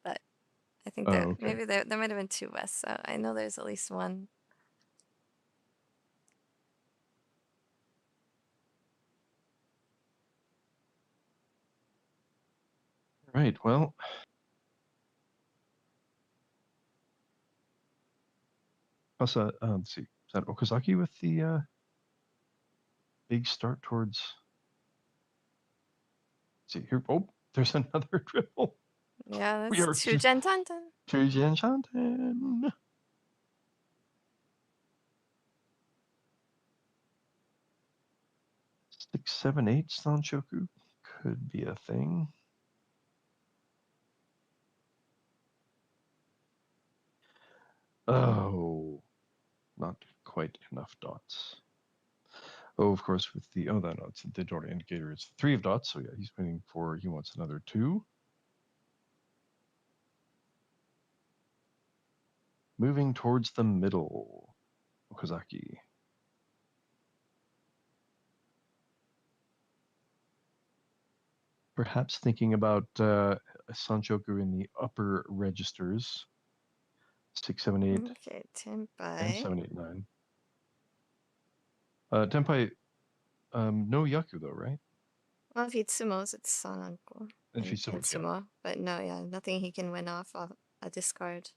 But I think that maybe there might have been two West, so I know there's at least one. Right, well, let's see, is that Okazaki with the big start towards, let's see here, oh, there's another triple. Yeah, that's two Jen Tanten. 6, 7, 8 Sanchoku could be a thing. Oh, not quite enough dots. Oh, of course, with the, no, it's the Dora indicator. It's 3 of dots, so yeah, he's waiting for, he wants another 2. Moving towards the middle, Okazaki. Perhaps thinking about Sanchoku in the upper registers. 6, 7, 8. Okay, Tenpai. And 7, 8, 9. Tenpai, no Yaku though, right? Well, if he tsumos, it's Sananko. If he tsumos, yeah. But no, yeah, nothing he can win off a discard.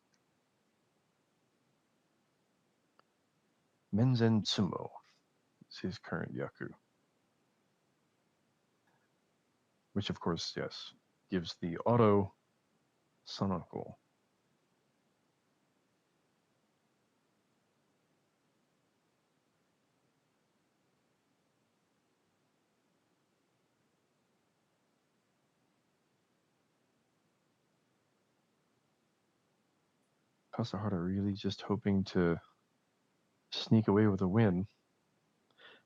Menzen Tsumo is his current Yaku. Which, of course, yes, gives the auto Sananko. Kasahara really just hoping to sneak away with a win.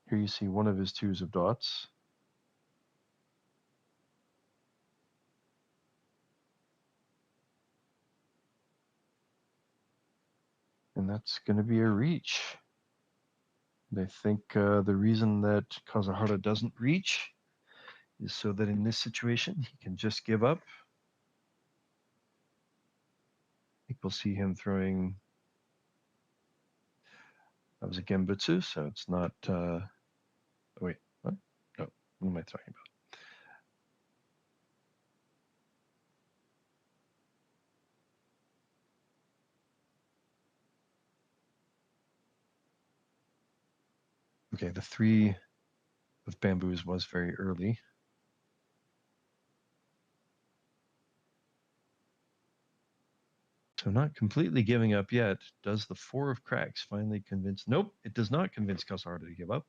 Here you see one of his 2s of dots. And that's going to be a reach. And I think the reason that Kasahara doesn't reach is so that in this situation, he can just give up. I think we'll see him throwing, that was a Gembutsu, so it's not, oh wait, what? No, what am I talking about? Okay, the 3 of bamboos was very early. So not completely giving up yet. Does the 4 of cracks finally convince? Nope, it does not convince Kasahara to give up.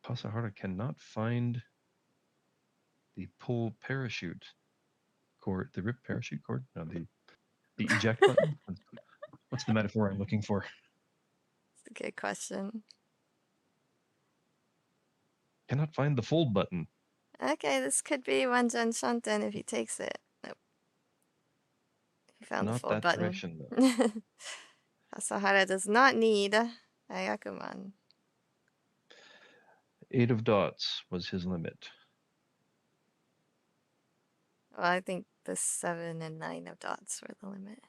Kasahara cannot find the pull parachute cord, the rip parachute cord? No, the eject button. What's the metaphor I'm looking for? It's a good question. Cannot find the fold button. Okay, this could be Wanjan Shanten if he takes it. Nope. He found the Not full that button. direction, though. Kasahara does not need Ayakuman. 8 of dots was his limit. Well, I think the 7 and 9 of dots were the limit.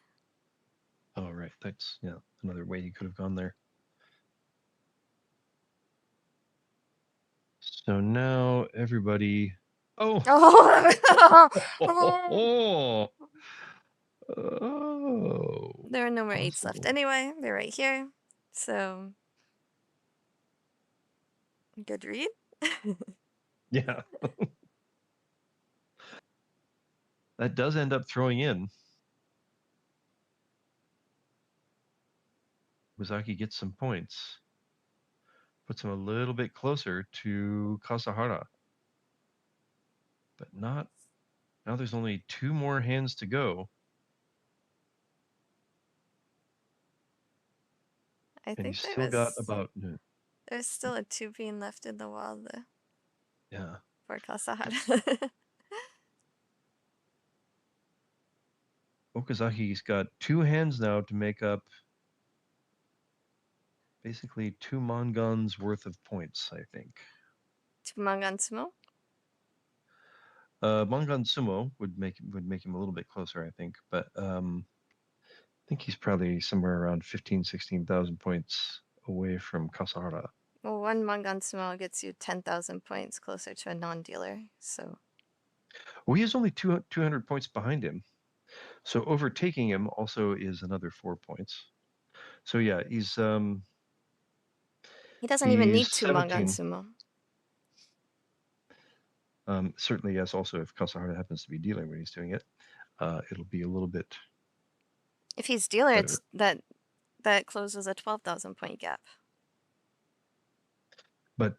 Oh, right. That's, yeah, another way he could have gone there. So now everybody. Oh! Oh! Oh! There are no more 8s left anyway. They're right here. So, good read. Yeah. That does end up throwing in. Ozaki gets some points. Puts him a little bit closer to Kasahara. But not. Now there's only 2 more hands to go. I And think he's still got about. There's still a 2 being left in the wall, though. Yeah. For Kasahara. Okazaki's got 2 hands now to make up basically 2 Mongons worth of points, I think. 2 Mangan Sumo? Mongon Sumo would make him a little bit closer, I think, but I think he's probably somewhere around 16,000 points away from Kasahara. Well, 1 Mangan Sumo gets you 10,000 points closer to a non-dealer, so. Well, he is only 200 points behind him. So overtaking him also is another 4 points. So yeah, he's he doesn't even need 2 Mangan Sumo. Certainly, yes. Also, if Kasahara happens to be dealing when he's doing it, it'll be a little bit. If he's dealer, it's that closes a 12,000 point gap. But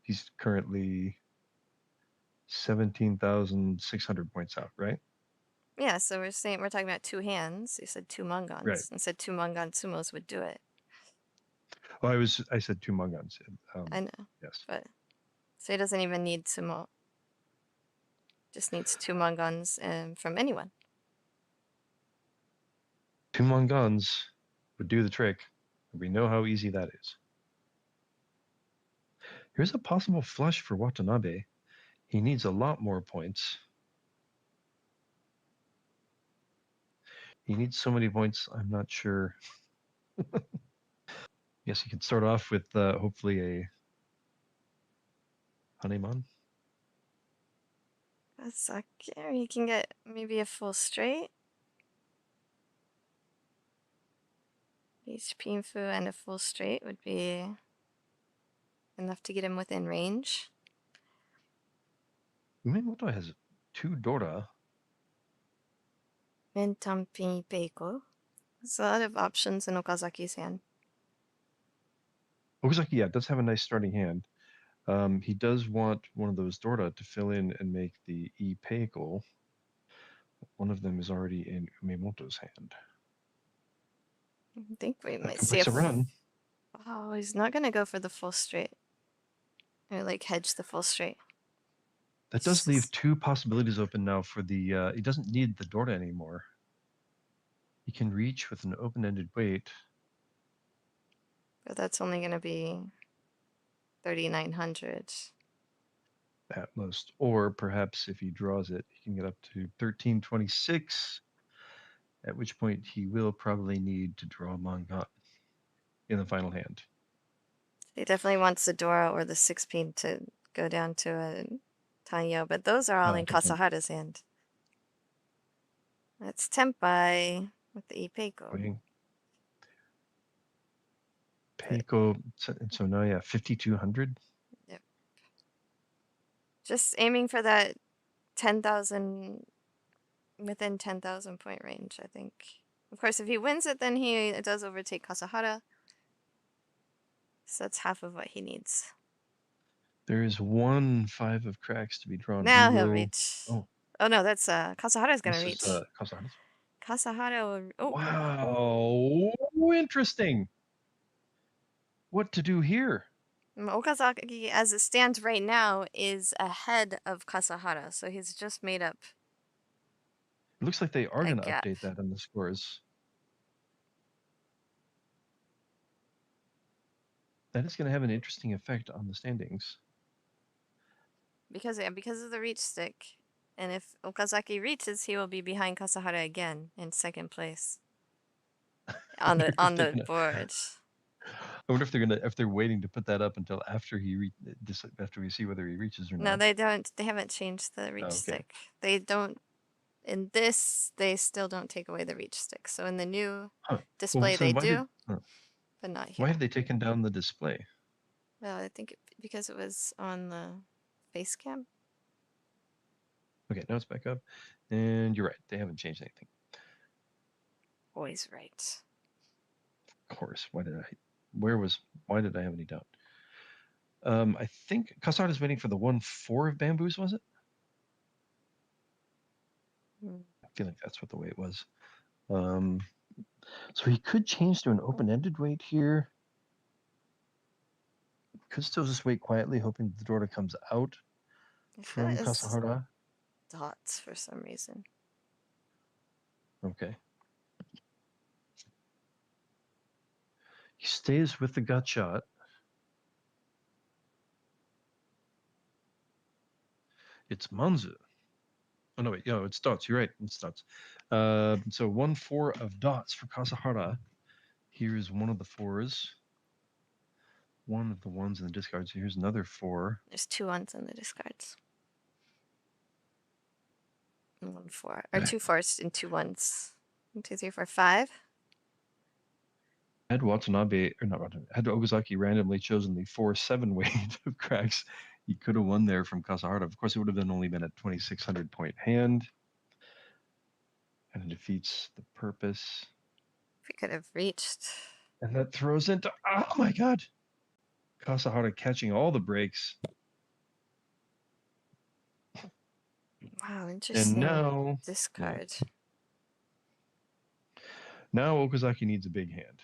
he's currently 17,600 points out, right? Yeah, so we're talking about 2 hands. You said 2 Mongons, right? And said 2 Mangan Sumos would do it. Well, I said 2 Mongons. I know. Yes. But so he doesn't even need Sumo. Just needs 2 Mongons from anyone. 2 Mongons would do the trick. We know how easy that is. Here's a possible flush for Watanabe. He needs a lot more points. He needs so many points, I'm not sure. Yes, he can start off with hopefully a Haneman. That's okay. He can get maybe a full straight. Each Pinfu and a full straight would be enough to get him within range. Umemoto has 2 Dora. Mentampin Peiko. There's a lot of options in Okazaki's hand. Okazaki, yeah, does have a nice starting hand. He does want one of those Dora to fill in and make the Ipeiko. One of them is already in Umemoto's hand. I think we might see a run. Oh, he's not going to go for the full straight. Or like hedge the full straight. That does leave 2 possibilities open now for the, he doesn't need the Dora anymore. He can reach with an open-ended weight. But that's only going to be 3,900. At most. Or perhaps if he draws it, he can get up to 1326, at which point he will probably need to draw Mangan in the final hand. He definitely wants the Dora or the 6-pin to go down to a Tanyo, but those are all in Kasahara's hand. That's Tempai with the Ipeiko. Peiko, so now, yeah, 5,200. Yep. Just aiming for that 10,000, within 10,000 point range, I think. Of course, if he wins it, then he does overtake Kasahara. So that's half of what he needs. There is 1 5 of cracks to be drawn. Now he'll reach. Oh no, that's Kasahara's going to reach. Kasahara will. Oh. Wow, interesting. What to do here? Okazaki, as it stands right now, is ahead of Kasahara, so he's just made up. It looks like they are going to update that in the scores. That is going to have an interesting effect on the standings. Because of the reach stick. And if Okazaki reaches, he will be behind Kasahara again in second place on the board. I wonder if they're waiting to put that up until after after we see whether he reaches or not. No, they don't. They haven't changed the reach stick. They don't. In this, they still don't take away the reach stick. So in the new display, they do, but not here. Why have they taken down the display? Well, I think because it was on the face cam. Okay, now it's back up, and you're right. They haven't changed anything. Always right. Of course. Why did I have any doubt? I think Kasahara is waiting for the 1-4 of bamboos, was it? I feel like that's what the way it was. So he could change to an open-ended wait here. Could still just wait quietly, hoping the daughter comes out from Kasahara. Dots for some reason. Okay. He stays with the gut shot. It's Manzu. Oh, no, wait. No, it's dots. You're right. It's dots. So 1-4 of dots for Kasahara. Here's one of the 4s. One of the 1s in the discards. So here's another 4. There's 2 1s in the discards. 1 4. Or 2 4s and 2 1s. 1, 2, 3, 4, 5. Had Watanabe, or not Watanabe, had Okazaki randomly chosen the 4-7 weight of cracks, he could have won there from Kasahara. Of course, it would have only been a 2,600 point hand. And it defeats the purpose. We could have reached. And that throws into, oh my God. Kasahara catching all the breaks. Wow, interesting. And now, discard. Yeah. Now Okazaki needs a big hand.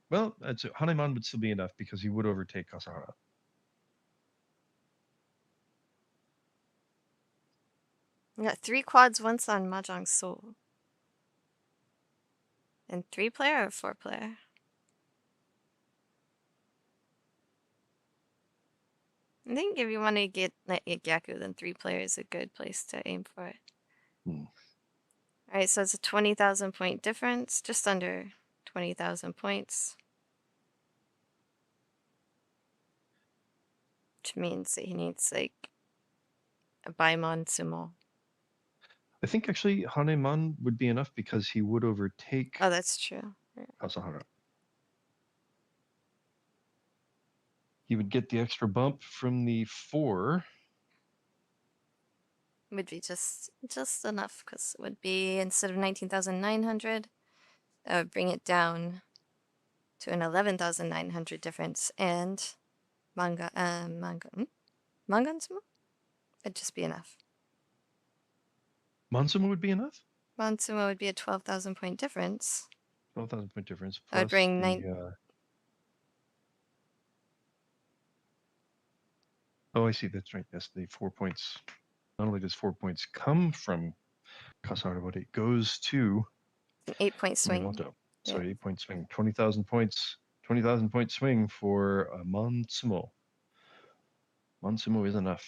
Well, Haneman would still be enough because he would overtake Kasahara. We got 3 quads once on Mahjong Soul. And 3-player or 4-player? I think if you want to get Yaku, then 3-player is a good place to aim for it. Alright, so it's a 20,000 point difference, just under 20,000 points. Which means that he needs like a Baimon Sumo. I think actually Haneman would be enough because he would overtake. Oh, that's true. Kasahara. He would get the extra bump from the 4. Would be just enough because it would be, instead of 19,900, that would bring it down to an 11,900 difference. And Mangan Sumo? It'd just be enough. Mansumo would be enough? Mansumo would be a 12,000 point difference. 12,000 point difference. Plus I would bring Oh, I see. That's right. That's the 4 points. Not only does 4 points come from Kasahara, but it goes to an 8-point swing. So 8-point swing. 20,000 points. 20,000 point swing for Mansumo. Mansumo is enough.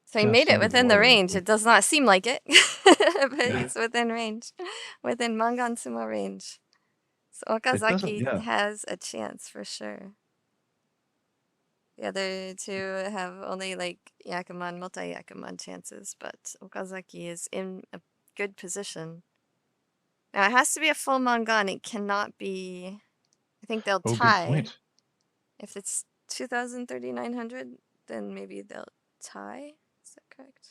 So he made it within the range. It does not seem like it, but he's within range, within Mangan Sumo range. So Okazaki has a chance for sure. The other 2 have only like Yakuman, multi-Yakuman chances, but Okazaki is in a good position. Now it has to be a full Mangan. It cannot be. I think they'll tie. Good point. If it's 2,900, then maybe they'll tie. Is that correct?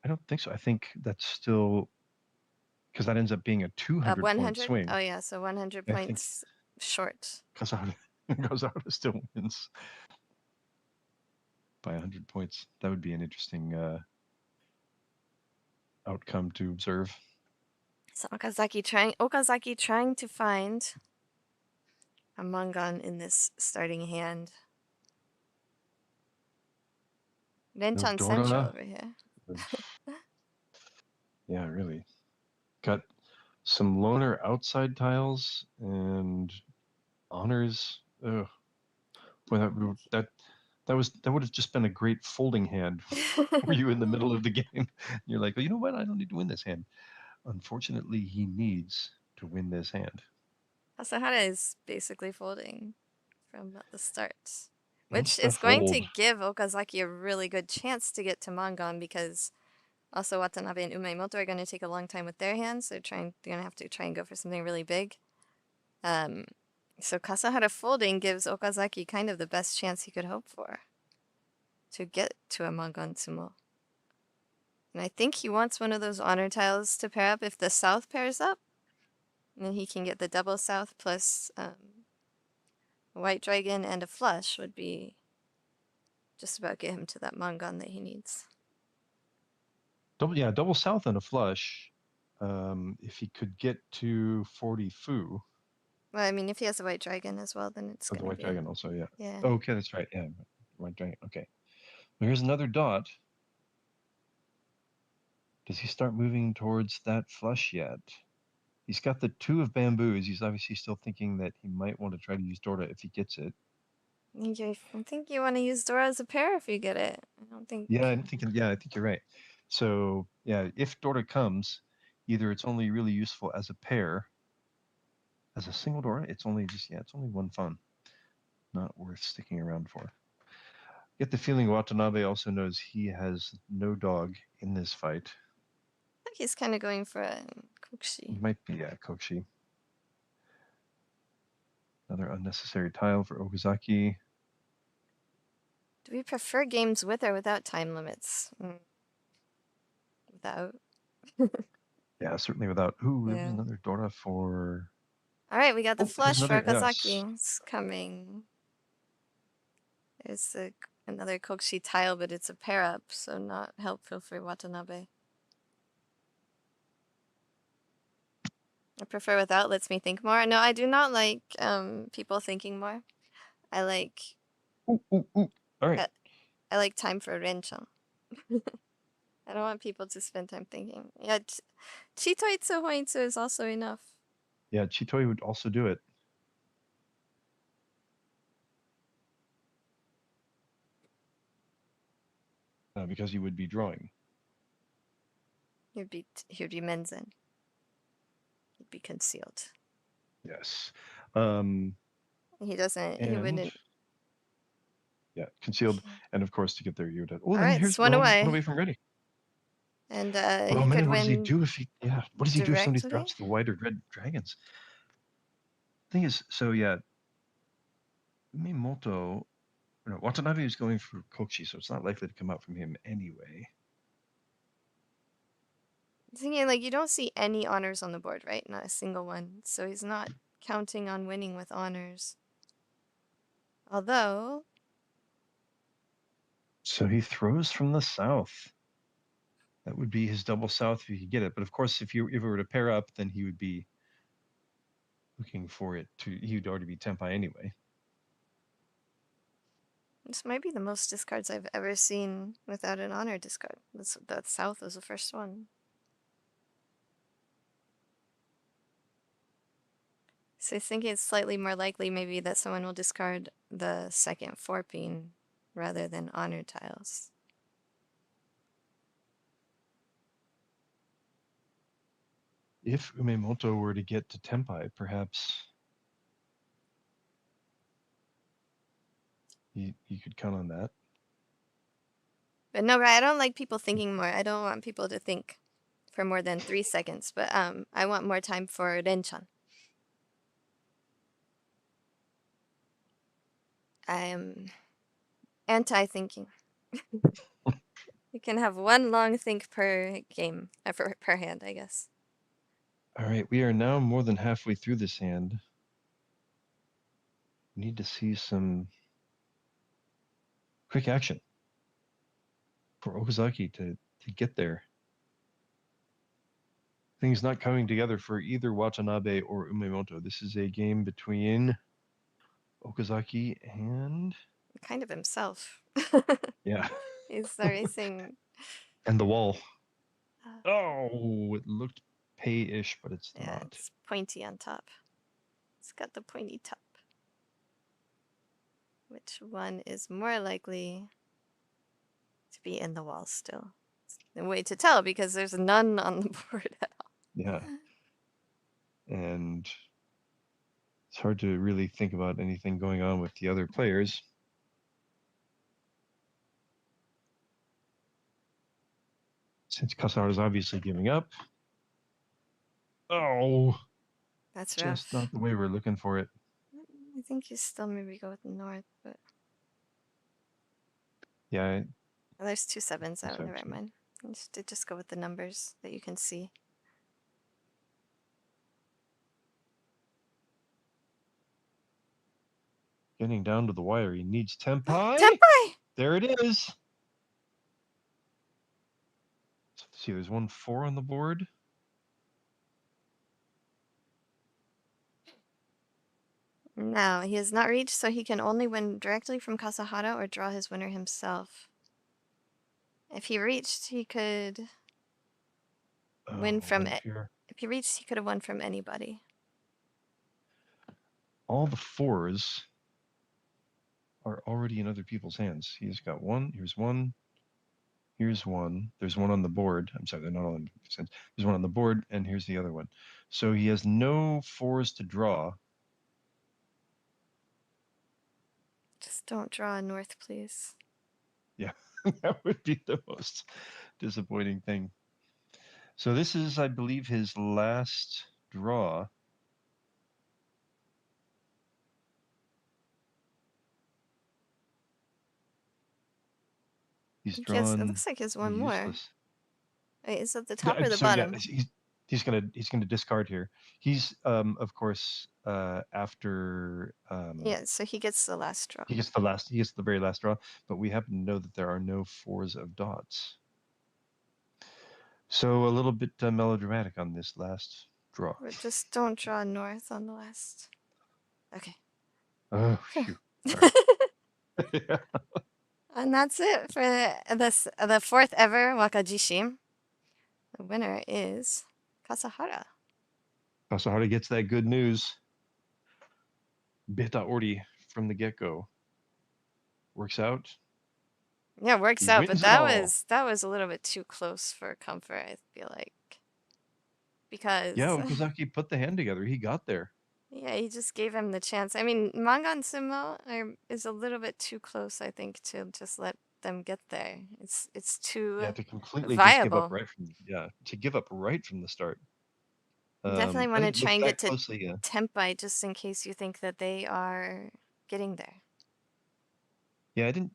I don't think so. I think that's still, because that ends up being a 200 point swing. Oh yeah, so 100 points short. Kasahara still wins by 100 points. That would be an interesting outcome to observe. So Okazaki trying to find a mangan in this starting hand. Renchan Central over here. Yeah, really. Got some loner outside tiles and honors. Ugh. Boy, that would have just been a great folding hand for you in the middle of the game. You're like, well, you know what? I don't need to win this hand. Unfortunately, he needs to win this hand. Asahara is basically folding from the start, which is going to give Okazaki a really good chance to get to mangan, because also Watanabe and Umeimoto are going to take a long time with their hands. They're going to have to try and go for something really big. So Kasahara folding gives Okazaki kind of the best chance he could hope for to get to a mangan tsumo. And I think he wants one of those honor tiles to pair up if the south pairs up. And then he can get the double south plus a white dragon and a flush would be just about get him to that mangan that he needs. Double south and a flush. If he could get to 40 fu. Well, I mean, if he has a white dragon as well, then it's going to be... the white dragon also, yeah. Yeah. Oh, okay, that's right. Yeah, white dragon. Okay. Well, here's another dot. Does he start moving towards that flush yet? He's got the 2 of bamboos. He's obviously still thinking that he might want to try to use Dora if he gets it. I think you want to use Dora as a pair if you get it. I don't think... Yeah, I think you're right. So, yeah, if Dora comes, either it's only really useful as a pair. As a single Dora, it's only one fun. Not worth sticking around for. Get the feeling Watanabe also knows he has no dog in this fight. I think he's kind of going for a Kokushi. Might be, yeah, Kokushi. Another unnecessary tile for Okazaki. Do we prefer games with or without time limits? Without. Yeah, certainly without. Ooh, there was another Dora for... All right, we got the flush for Okazaki. Yes. It's coming. There's another Kokushi tile, but it's a pair up, so not helpful for Watanabe. I prefer without, lets me think more. No, I do not like people thinking more. I like... All right. I like time for Renchan. I don't want people to spend time thinking. Yeah, Chitoitsu Hoitsu is also enough. Yeah, Chitoi would also do it. Because he would be drawing. He'd be Menzen. He'd be concealed. Yes. He doesn't. He wouldn't. Yeah, concealed, and of course to get there you would have. Oh, then here's one away. One away from ready. And he could win. What does he do if he? Yeah. What does he do if somebody drops the white or red dragons? Thing is, so yeah. Umeimoto, Watanabe is going for Kokushi, so it's not likely to come out from him anyway. Thinking like you don't see any honors on the board, right? Not a single one. So he's not counting on winning with honors. Although. So he throws from the south. That would be his double south if he could get it. But of course, if it were to pair up, then he would be looking for it to. He would already be Tenpai anyway. This might be the most discards I've ever seen without an honor discard. That south was the first one. So I think it's slightly more likely maybe that someone will discard the second 4-pin rather than honor tiles. If Umeimoto were to get to Tenpai, perhaps you could count on that. But no, I don't like people thinking more. I don't want people to think for more than 3 seconds. But I want more time for Renchan. I am anti-thinking. You can have one long think per game, per hand, I guess. All right, we are now more than halfway through this hand. We need to see some quick action for Okazaki to get there. things not coming together for either Watanabe or Umemoto. This is a game between Okazaki and kind of himself. Yeah. He's erasing. And the wall. Oh, it looked pay-ish, but it's not. It's pointy on top. It's got the pointy top. Which one is more likely to be in the wall still? It's no way to tell because there's none on the board at all. Yeah. And it's hard to really think about anything going on with the other players. Since Kasahara's obviously giving up. Oh, that's just rough. not the way we're looking for it. I think you still maybe go with north, but yeah. Oh, there's 2 sevens. Oh, never mind. Just go with the numbers that you can see. Getting down to the wire, he needs tempai. Tempai! There it is. So, see, there's 1-4 on the board. No, he has not reached, so he can only win directly from Kasahara or draw his winner himself. If he reached, he could win from it. If he reached, he could have won from anybody. All the 4s are already in other people's hands. He's got 1. Here's 1. Here's 1. There's 1 on the board. I'm sorry, they're not all in sense. There's 1 on the board, and here's the other one. So he has no 4s to draw. Just don't draw a north, please. Yeah, that would be the most disappointing thing. So this is, I believe, his last draw. He's drawn. It looks like he has 1 more. Wait, is that the top No, or the so bottom? Yeah, he's gonna discard here. He's of course after yeah, so he gets the last draw. He gets the very last draw, but we happen to know that there are no 4s of dots. So a little bit melodramatic on this last draw. But just don't draw north on the last. Okay. Oh, phew. Yeah. And that's it for the 4th ever Wakajishi. The winner is Kasahara. Kasahara gets that good news. Beta Ordi from the get-go. Works out. Yeah, works out, but that was a little bit too close for comfort, I feel like. Because yeah, Okazaki put the hand together. He got there. Yeah, he just gave him the chance. I mean, manga and sumo is a little bit too close, I think, to just let them get there. It's too to completely viable. To give up right from the start. You definitely want to try and get to tempai just in case you think that they are getting there. Yeah, I didn't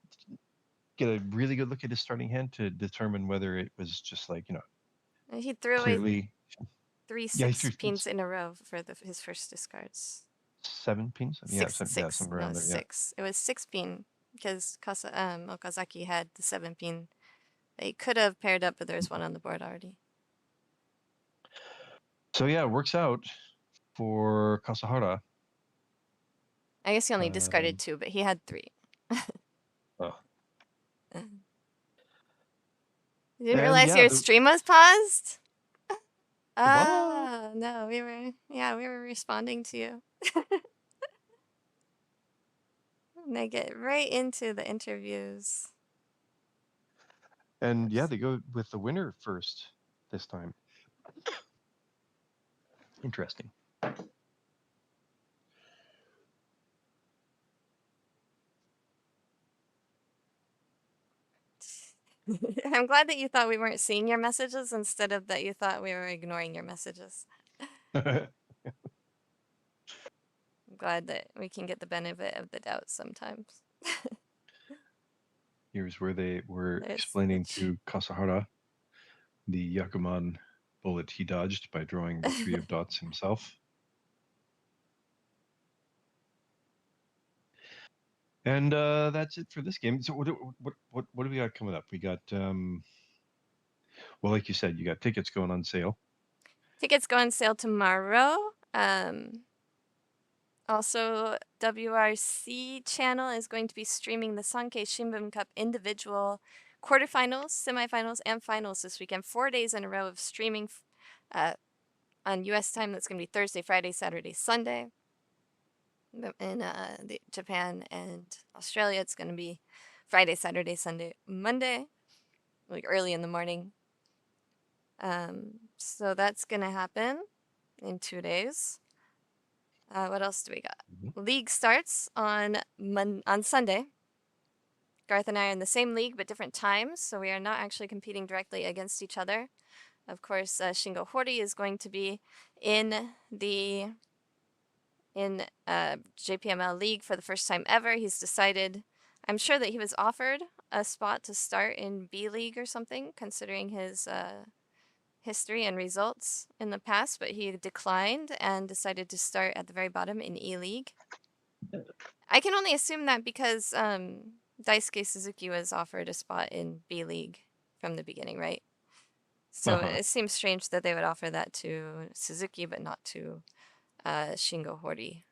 get a really good look at his starting hand to determine whether it was just like, he threw away 3 6-pins in a row for his first discards. 7 pins? Yeah, somewhere around there. 6. It was 6-pin because Okazaki had the 7-pin. They could have paired up, but there's 1 on the board already. So yeah, it works out for Kasahara. I guess he only discarded 2, but he had 3. Oh. You didn't realize your stream was paused? Oh, no, we were responding to you. And they get right into the interviews. And yeah, they go with the winner first this time. Interesting. I'm glad that you thought we weren't seeing your messages instead of that you thought we were ignoring your messages. I'm glad that we can get the benefit of the doubt sometimes. Here's where they were explaining to Kasahara the Yakuman bullet he dodged by drawing the 3 of dots himself. And that's it for this game. So what do we got coming up? We got well, like you said, you got tickets going on sale. Tickets go on sale tomorrow. Also, WRC channel is going to be streaming the Sankei Shimbun Cup individual quarterfinals, semifinals, and finals this weekend. 4 days in a row of streaming on US time. That's going to be Thursday, Friday, Saturday, Sunday. In Japan and Australia, it's going to be Friday, Saturday, Sunday, Monday, like early in the morning. So that's going to happen in 2 days. What else do we got? League starts on Sunday. Garth and I are in the same league, but different times, so we are not actually competing directly against each other. Of course, Shingo Hori is going to be in the JPML league for the first time ever. He's decided, I'm sure that he was offered a spot to start in B League or something, considering his history and results in the past, but he declined and decided to start at the very bottom in E League. I can only assume that because Daisuke Suzuki was offered a spot in B League from the beginning, right? So it seems strange that they would offer that to Suzuki, but not to Shingo Hori.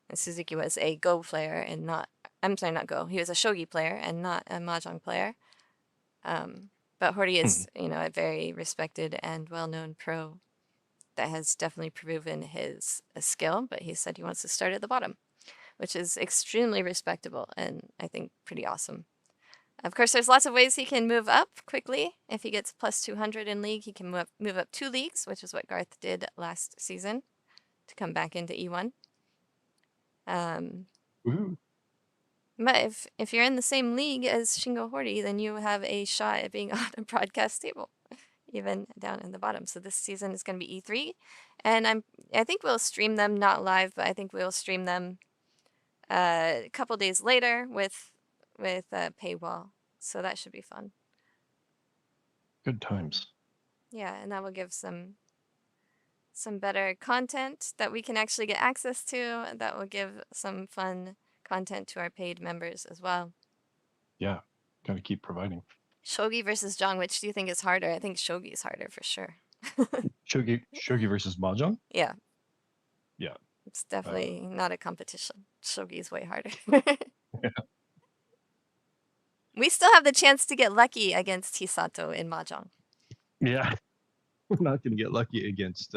And Suzuki was a Go player and not, I'm sorry, not Go. He was a Shogi player and not a Mahjong player. But Hori is, a very respected and well-known pro that has definitely proven his skill, but he said he wants to start at the bottom, which is extremely respectable and I think pretty awesome. Of course, there's lots of ways he can move up quickly. If he gets plus 200 in league, he can move up 2 leagues, which is what Garth did last season to come back into E1. But if you're in the same league as Shingo Hori, then you have a shot at being on a broadcast table, even down in the bottom. So this season is going to be E3, and I think we'll stream them, not live, but I think we'll stream them a couple days later with paywall. So that should be fun. Good times. Yeah, and that will give some better content that we can actually get access to. That will give some fun content to our paid members as well. Yeah, gotta keep providing. Shogi versus Jong, which do you think is harder? I think Shogi is harder for sure. Shogi versus Mahjong? Yeah. Yeah. It's definitely not a competition. Shogi is way harder. Yeah. We still have the chance to get lucky against Hisato in Mahjong. Yeah. We're not going to get lucky against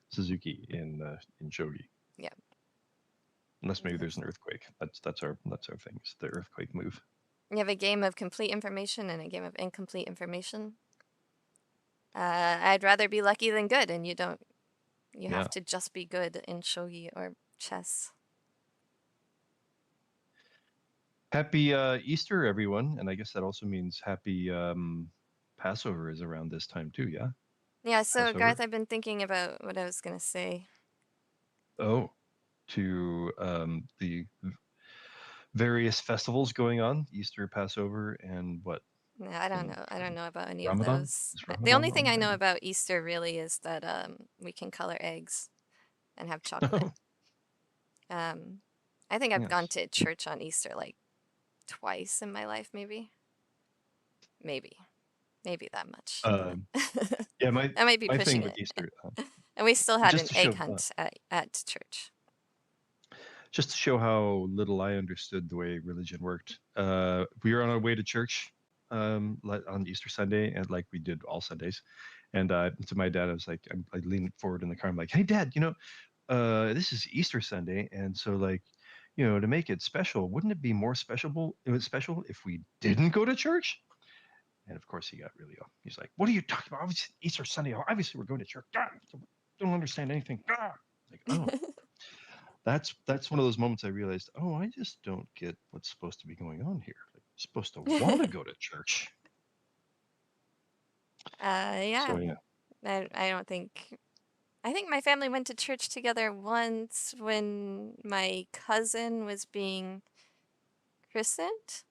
Suzuki in Shogi. Yeah. Unless maybe there's an earthquake. That's our thing. It's the earthquake move. You have a game of complete information and a game of incomplete information. I'd rather be lucky than good, and you have to just be good in shogi or chess. Happy Easter, everyone, and I guess that also means happy Passover is around this time too. Yeah. Yeah. So Passover. Garth, I've been thinking about what I was gonna say. Oh, to the various festivals going on, Easter, Passover, and what? No, I don't know. I don't know about any Ramadan? of those. The only thing I know about Easter really is that we can color eggs and have chocolate. I think I've gone to church on Easter like twice in my life, maybe that much. Yeah, I might be pushing it. Easter, and we still had an egg hunt at church. Just to show how little I understood the way religion worked. We were on our way to church on Easter Sunday, and like we did all Sundays. And to my dad, I was like, I leaned forward in the car. I'm like, hey, Dad, this is Easter Sunday, and so like, to make it special, wouldn't it be more special? It was special if we didn't go to church. And of course, he got really off. He's like, "What are you talking about? Obviously, Easter Sunday. Obviously, we're going to church. Don't understand anything." Like, oh. That's one of those moments I realized, oh, I just don't get what's supposed to be going on here. Like, you're supposed to want to go to church. Yeah. So, yeah. I think my family went to church together once when my cousin was being christened,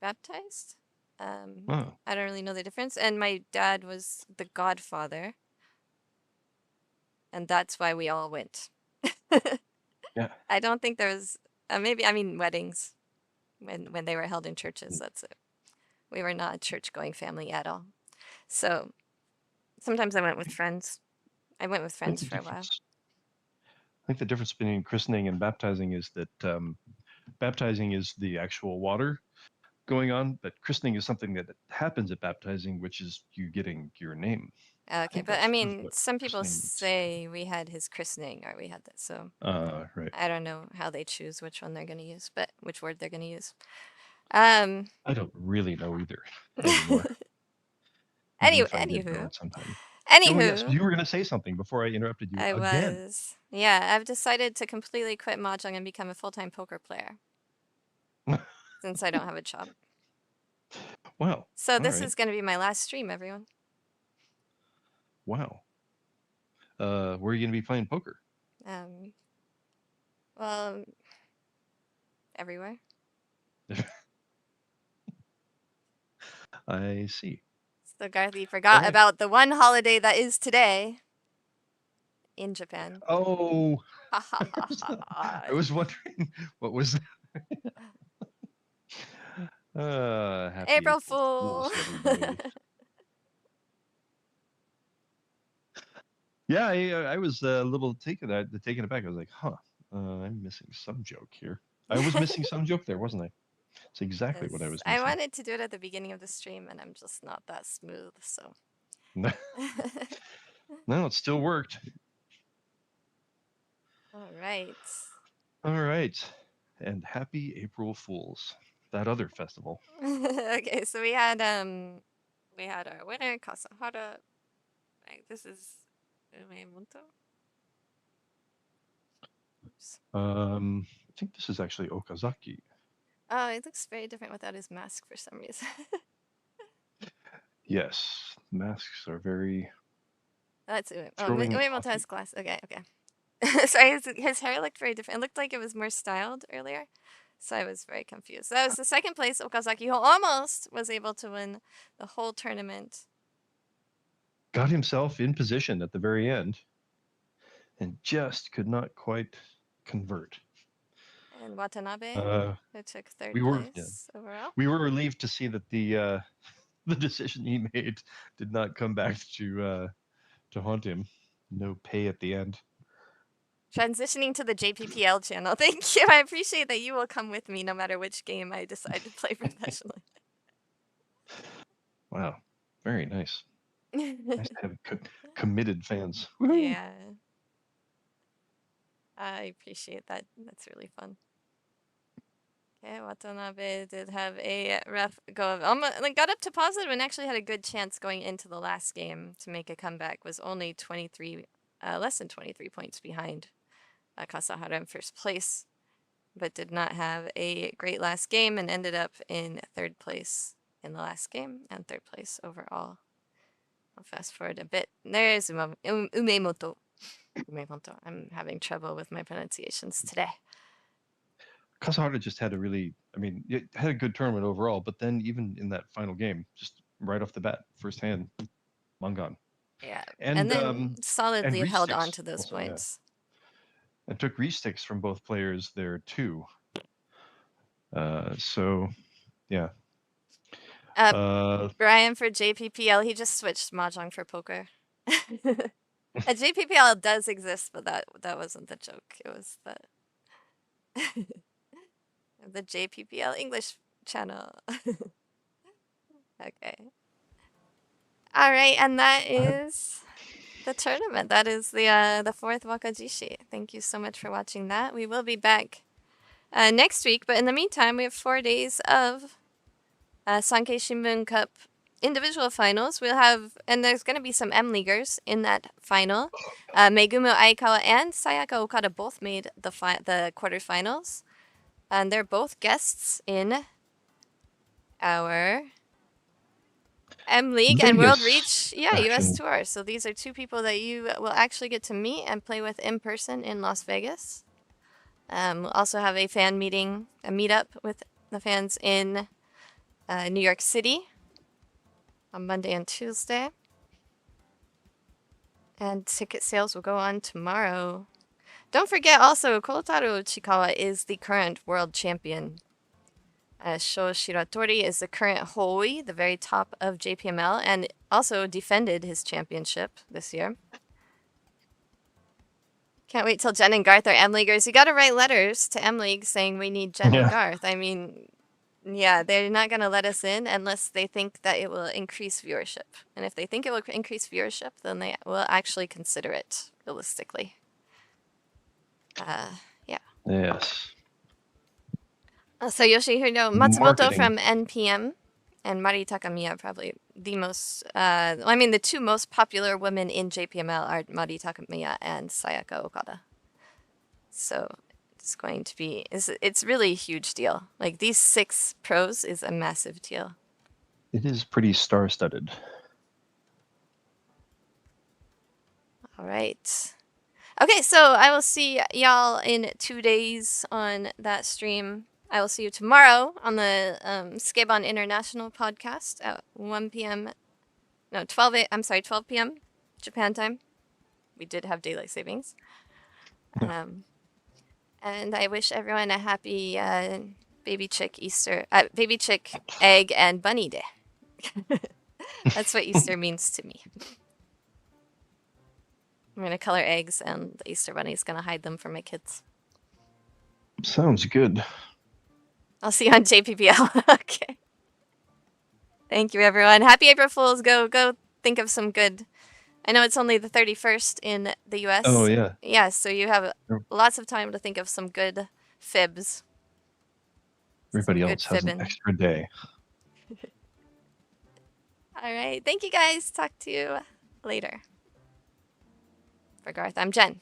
baptized. I don't really know the difference. And my dad was the godfather. And that's why we all went. Yeah. I don't think there was weddings when they were held in churches. That's it. We were not a church-going family at all. So sometimes I went with friends I went with friends for a while. I think the difference between christening and baptizing is that baptizing is the actual water going on, but christening is something that happens at baptizing, which is you getting your name. Okay, but I mean, some people say we had his christening or we had that, so right. I don't know how they choose which one they're going to use, but which word they're going to use. I don't really know either anymore. Anywho. Oh, yes, you were going to say something before I interrupted you again. Was. Yeah, I've decided to completely quit Mahjong and become a full-time poker player. Since I don't have a job. Wow. So this is going to be my last stream, everyone. Wow. Where are you going to be playing poker? Well, everywhere. I see. So Garthe forgot about the one holiday that is today in Japan. Oh. I was wondering what was happy April Fool. Everybody. Yeah, I was a little taken aback. I was like, huh, I'm missing some joke here. I was missing some joke there, wasn't I? It's exactly what I was missing. I wanted to do it at the beginning of the stream, and I'm just not that smooth, so. No, it still worked. All right. All right. And happy April Fools. That other festival. Okay, so we had our winner, Kasahara. This is Umemoto. I think this is actually Okazaki. Oh, it looks very different without his mask for some reason. Yes, masks are very. That's it. Oh, Umemoto has glass. Okay. Sorry, his hair looked very different. It looked like it was more styled earlier, so I was very confused. That was the second place Okazaki, who almost was able to win the whole tournament. Got himself in position at the very end, and just could not quite convert. And Watanabe, who took third place overall. We were relieved to see that the decision he made did not come back to haunt him. No pay at the end. Transitioning to the JPPL channel. Thank you. I appreciate that you will come with me no matter which game I decide to play professionally. Wow. Very nice. Nice to have committed fans. Yeah. I appreciate that. That's really fun. Okay, Watanabe did have a rough go of almost got up to positive and actually had a good chance going into the last game to make a comeback. Was only 23, less than 23 points behind Kasahara in first place, but did not have a great last game and ended up in third place in the last game and third place overall. I'll fast forward a bit. There's Umemoto. Umemoto. I'm having trouble with my pronunciations today. Kasahara just had it had a good tournament overall, but then even in that final game, just right off the bat, first hand, Mangan. Yeah, and then solidly held on to those points. Yeah. And took resticks from both players there too. So, yeah. Brian for JPPL, he just switched Mahjong for poker. A JPPL does exist, but that wasn't the joke. It was the JPPL English channel. Okay. All right, and that is the tournament. That is the fourth Wakajishi. Thank you so much for watching that. We will be back next week, but in the meantime, we have 4 days of Sankei Shimbun Cup individual finals. We'll have, and there's going to be some M-Leaguers in that final. Megumo Aikawa and Sayaka Okada both made the quarterfinals. And they're both guests in our M-League and World Reach US Tour. So these are two people that you will actually get to meet and play with in person in Las Vegas. We'll also have a fan meeting, a meetup with the fans in New York City on Monday and Tuesday. And ticket sales will go on tomorrow. Don't forget also, Kotaro Chikawa is the current world champion. Sho Shiratori is the current Hoi, the very top of JPML, and also defended his championship this year. Can't wait till Jenn and Garthe are M-Leaguers. You got to write letters to M-League saying we need Jenn and Garthe. I mean, yeah, they're not going to let us in unless they think that it will increase viewership. And if they think it will increase viewership, then they will actually consider it realistically. Yeah. Yes. So Yoshihiro Matsumoto from NPM and Mari Takamiya, probably the most, the two most popular women in JPML are Mari Takamiya and Sayaka Okada. So it's going to be, it's really a huge deal. Like these 6 pros is a massive deal. It is pretty star-studded. All right. Okay, so I will see y'all in 2 days on that stream. I will see you tomorrow on the Skebon International podcast at 1 p.m. No, 12 p.m. Japan time. We did have daylight savings. And I wish everyone a happy baby chick Easter, baby chick egg and bunny day. That's what Easter means to me. I'm going to color eggs, and the Easter Bunny's going to hide them for my kids. Sounds good. I'll see you on JPPL. Okay. Thank you, everyone. Happy April Fools. Go think of some good. I know it's only the 31st in the U.S. Oh, yeah. Yeah, so you have lots of time to think of some good fibs. Everybody else has an extra day. All right. Thank you, guys. Talk to you later. For Garthe, I'm Jenn.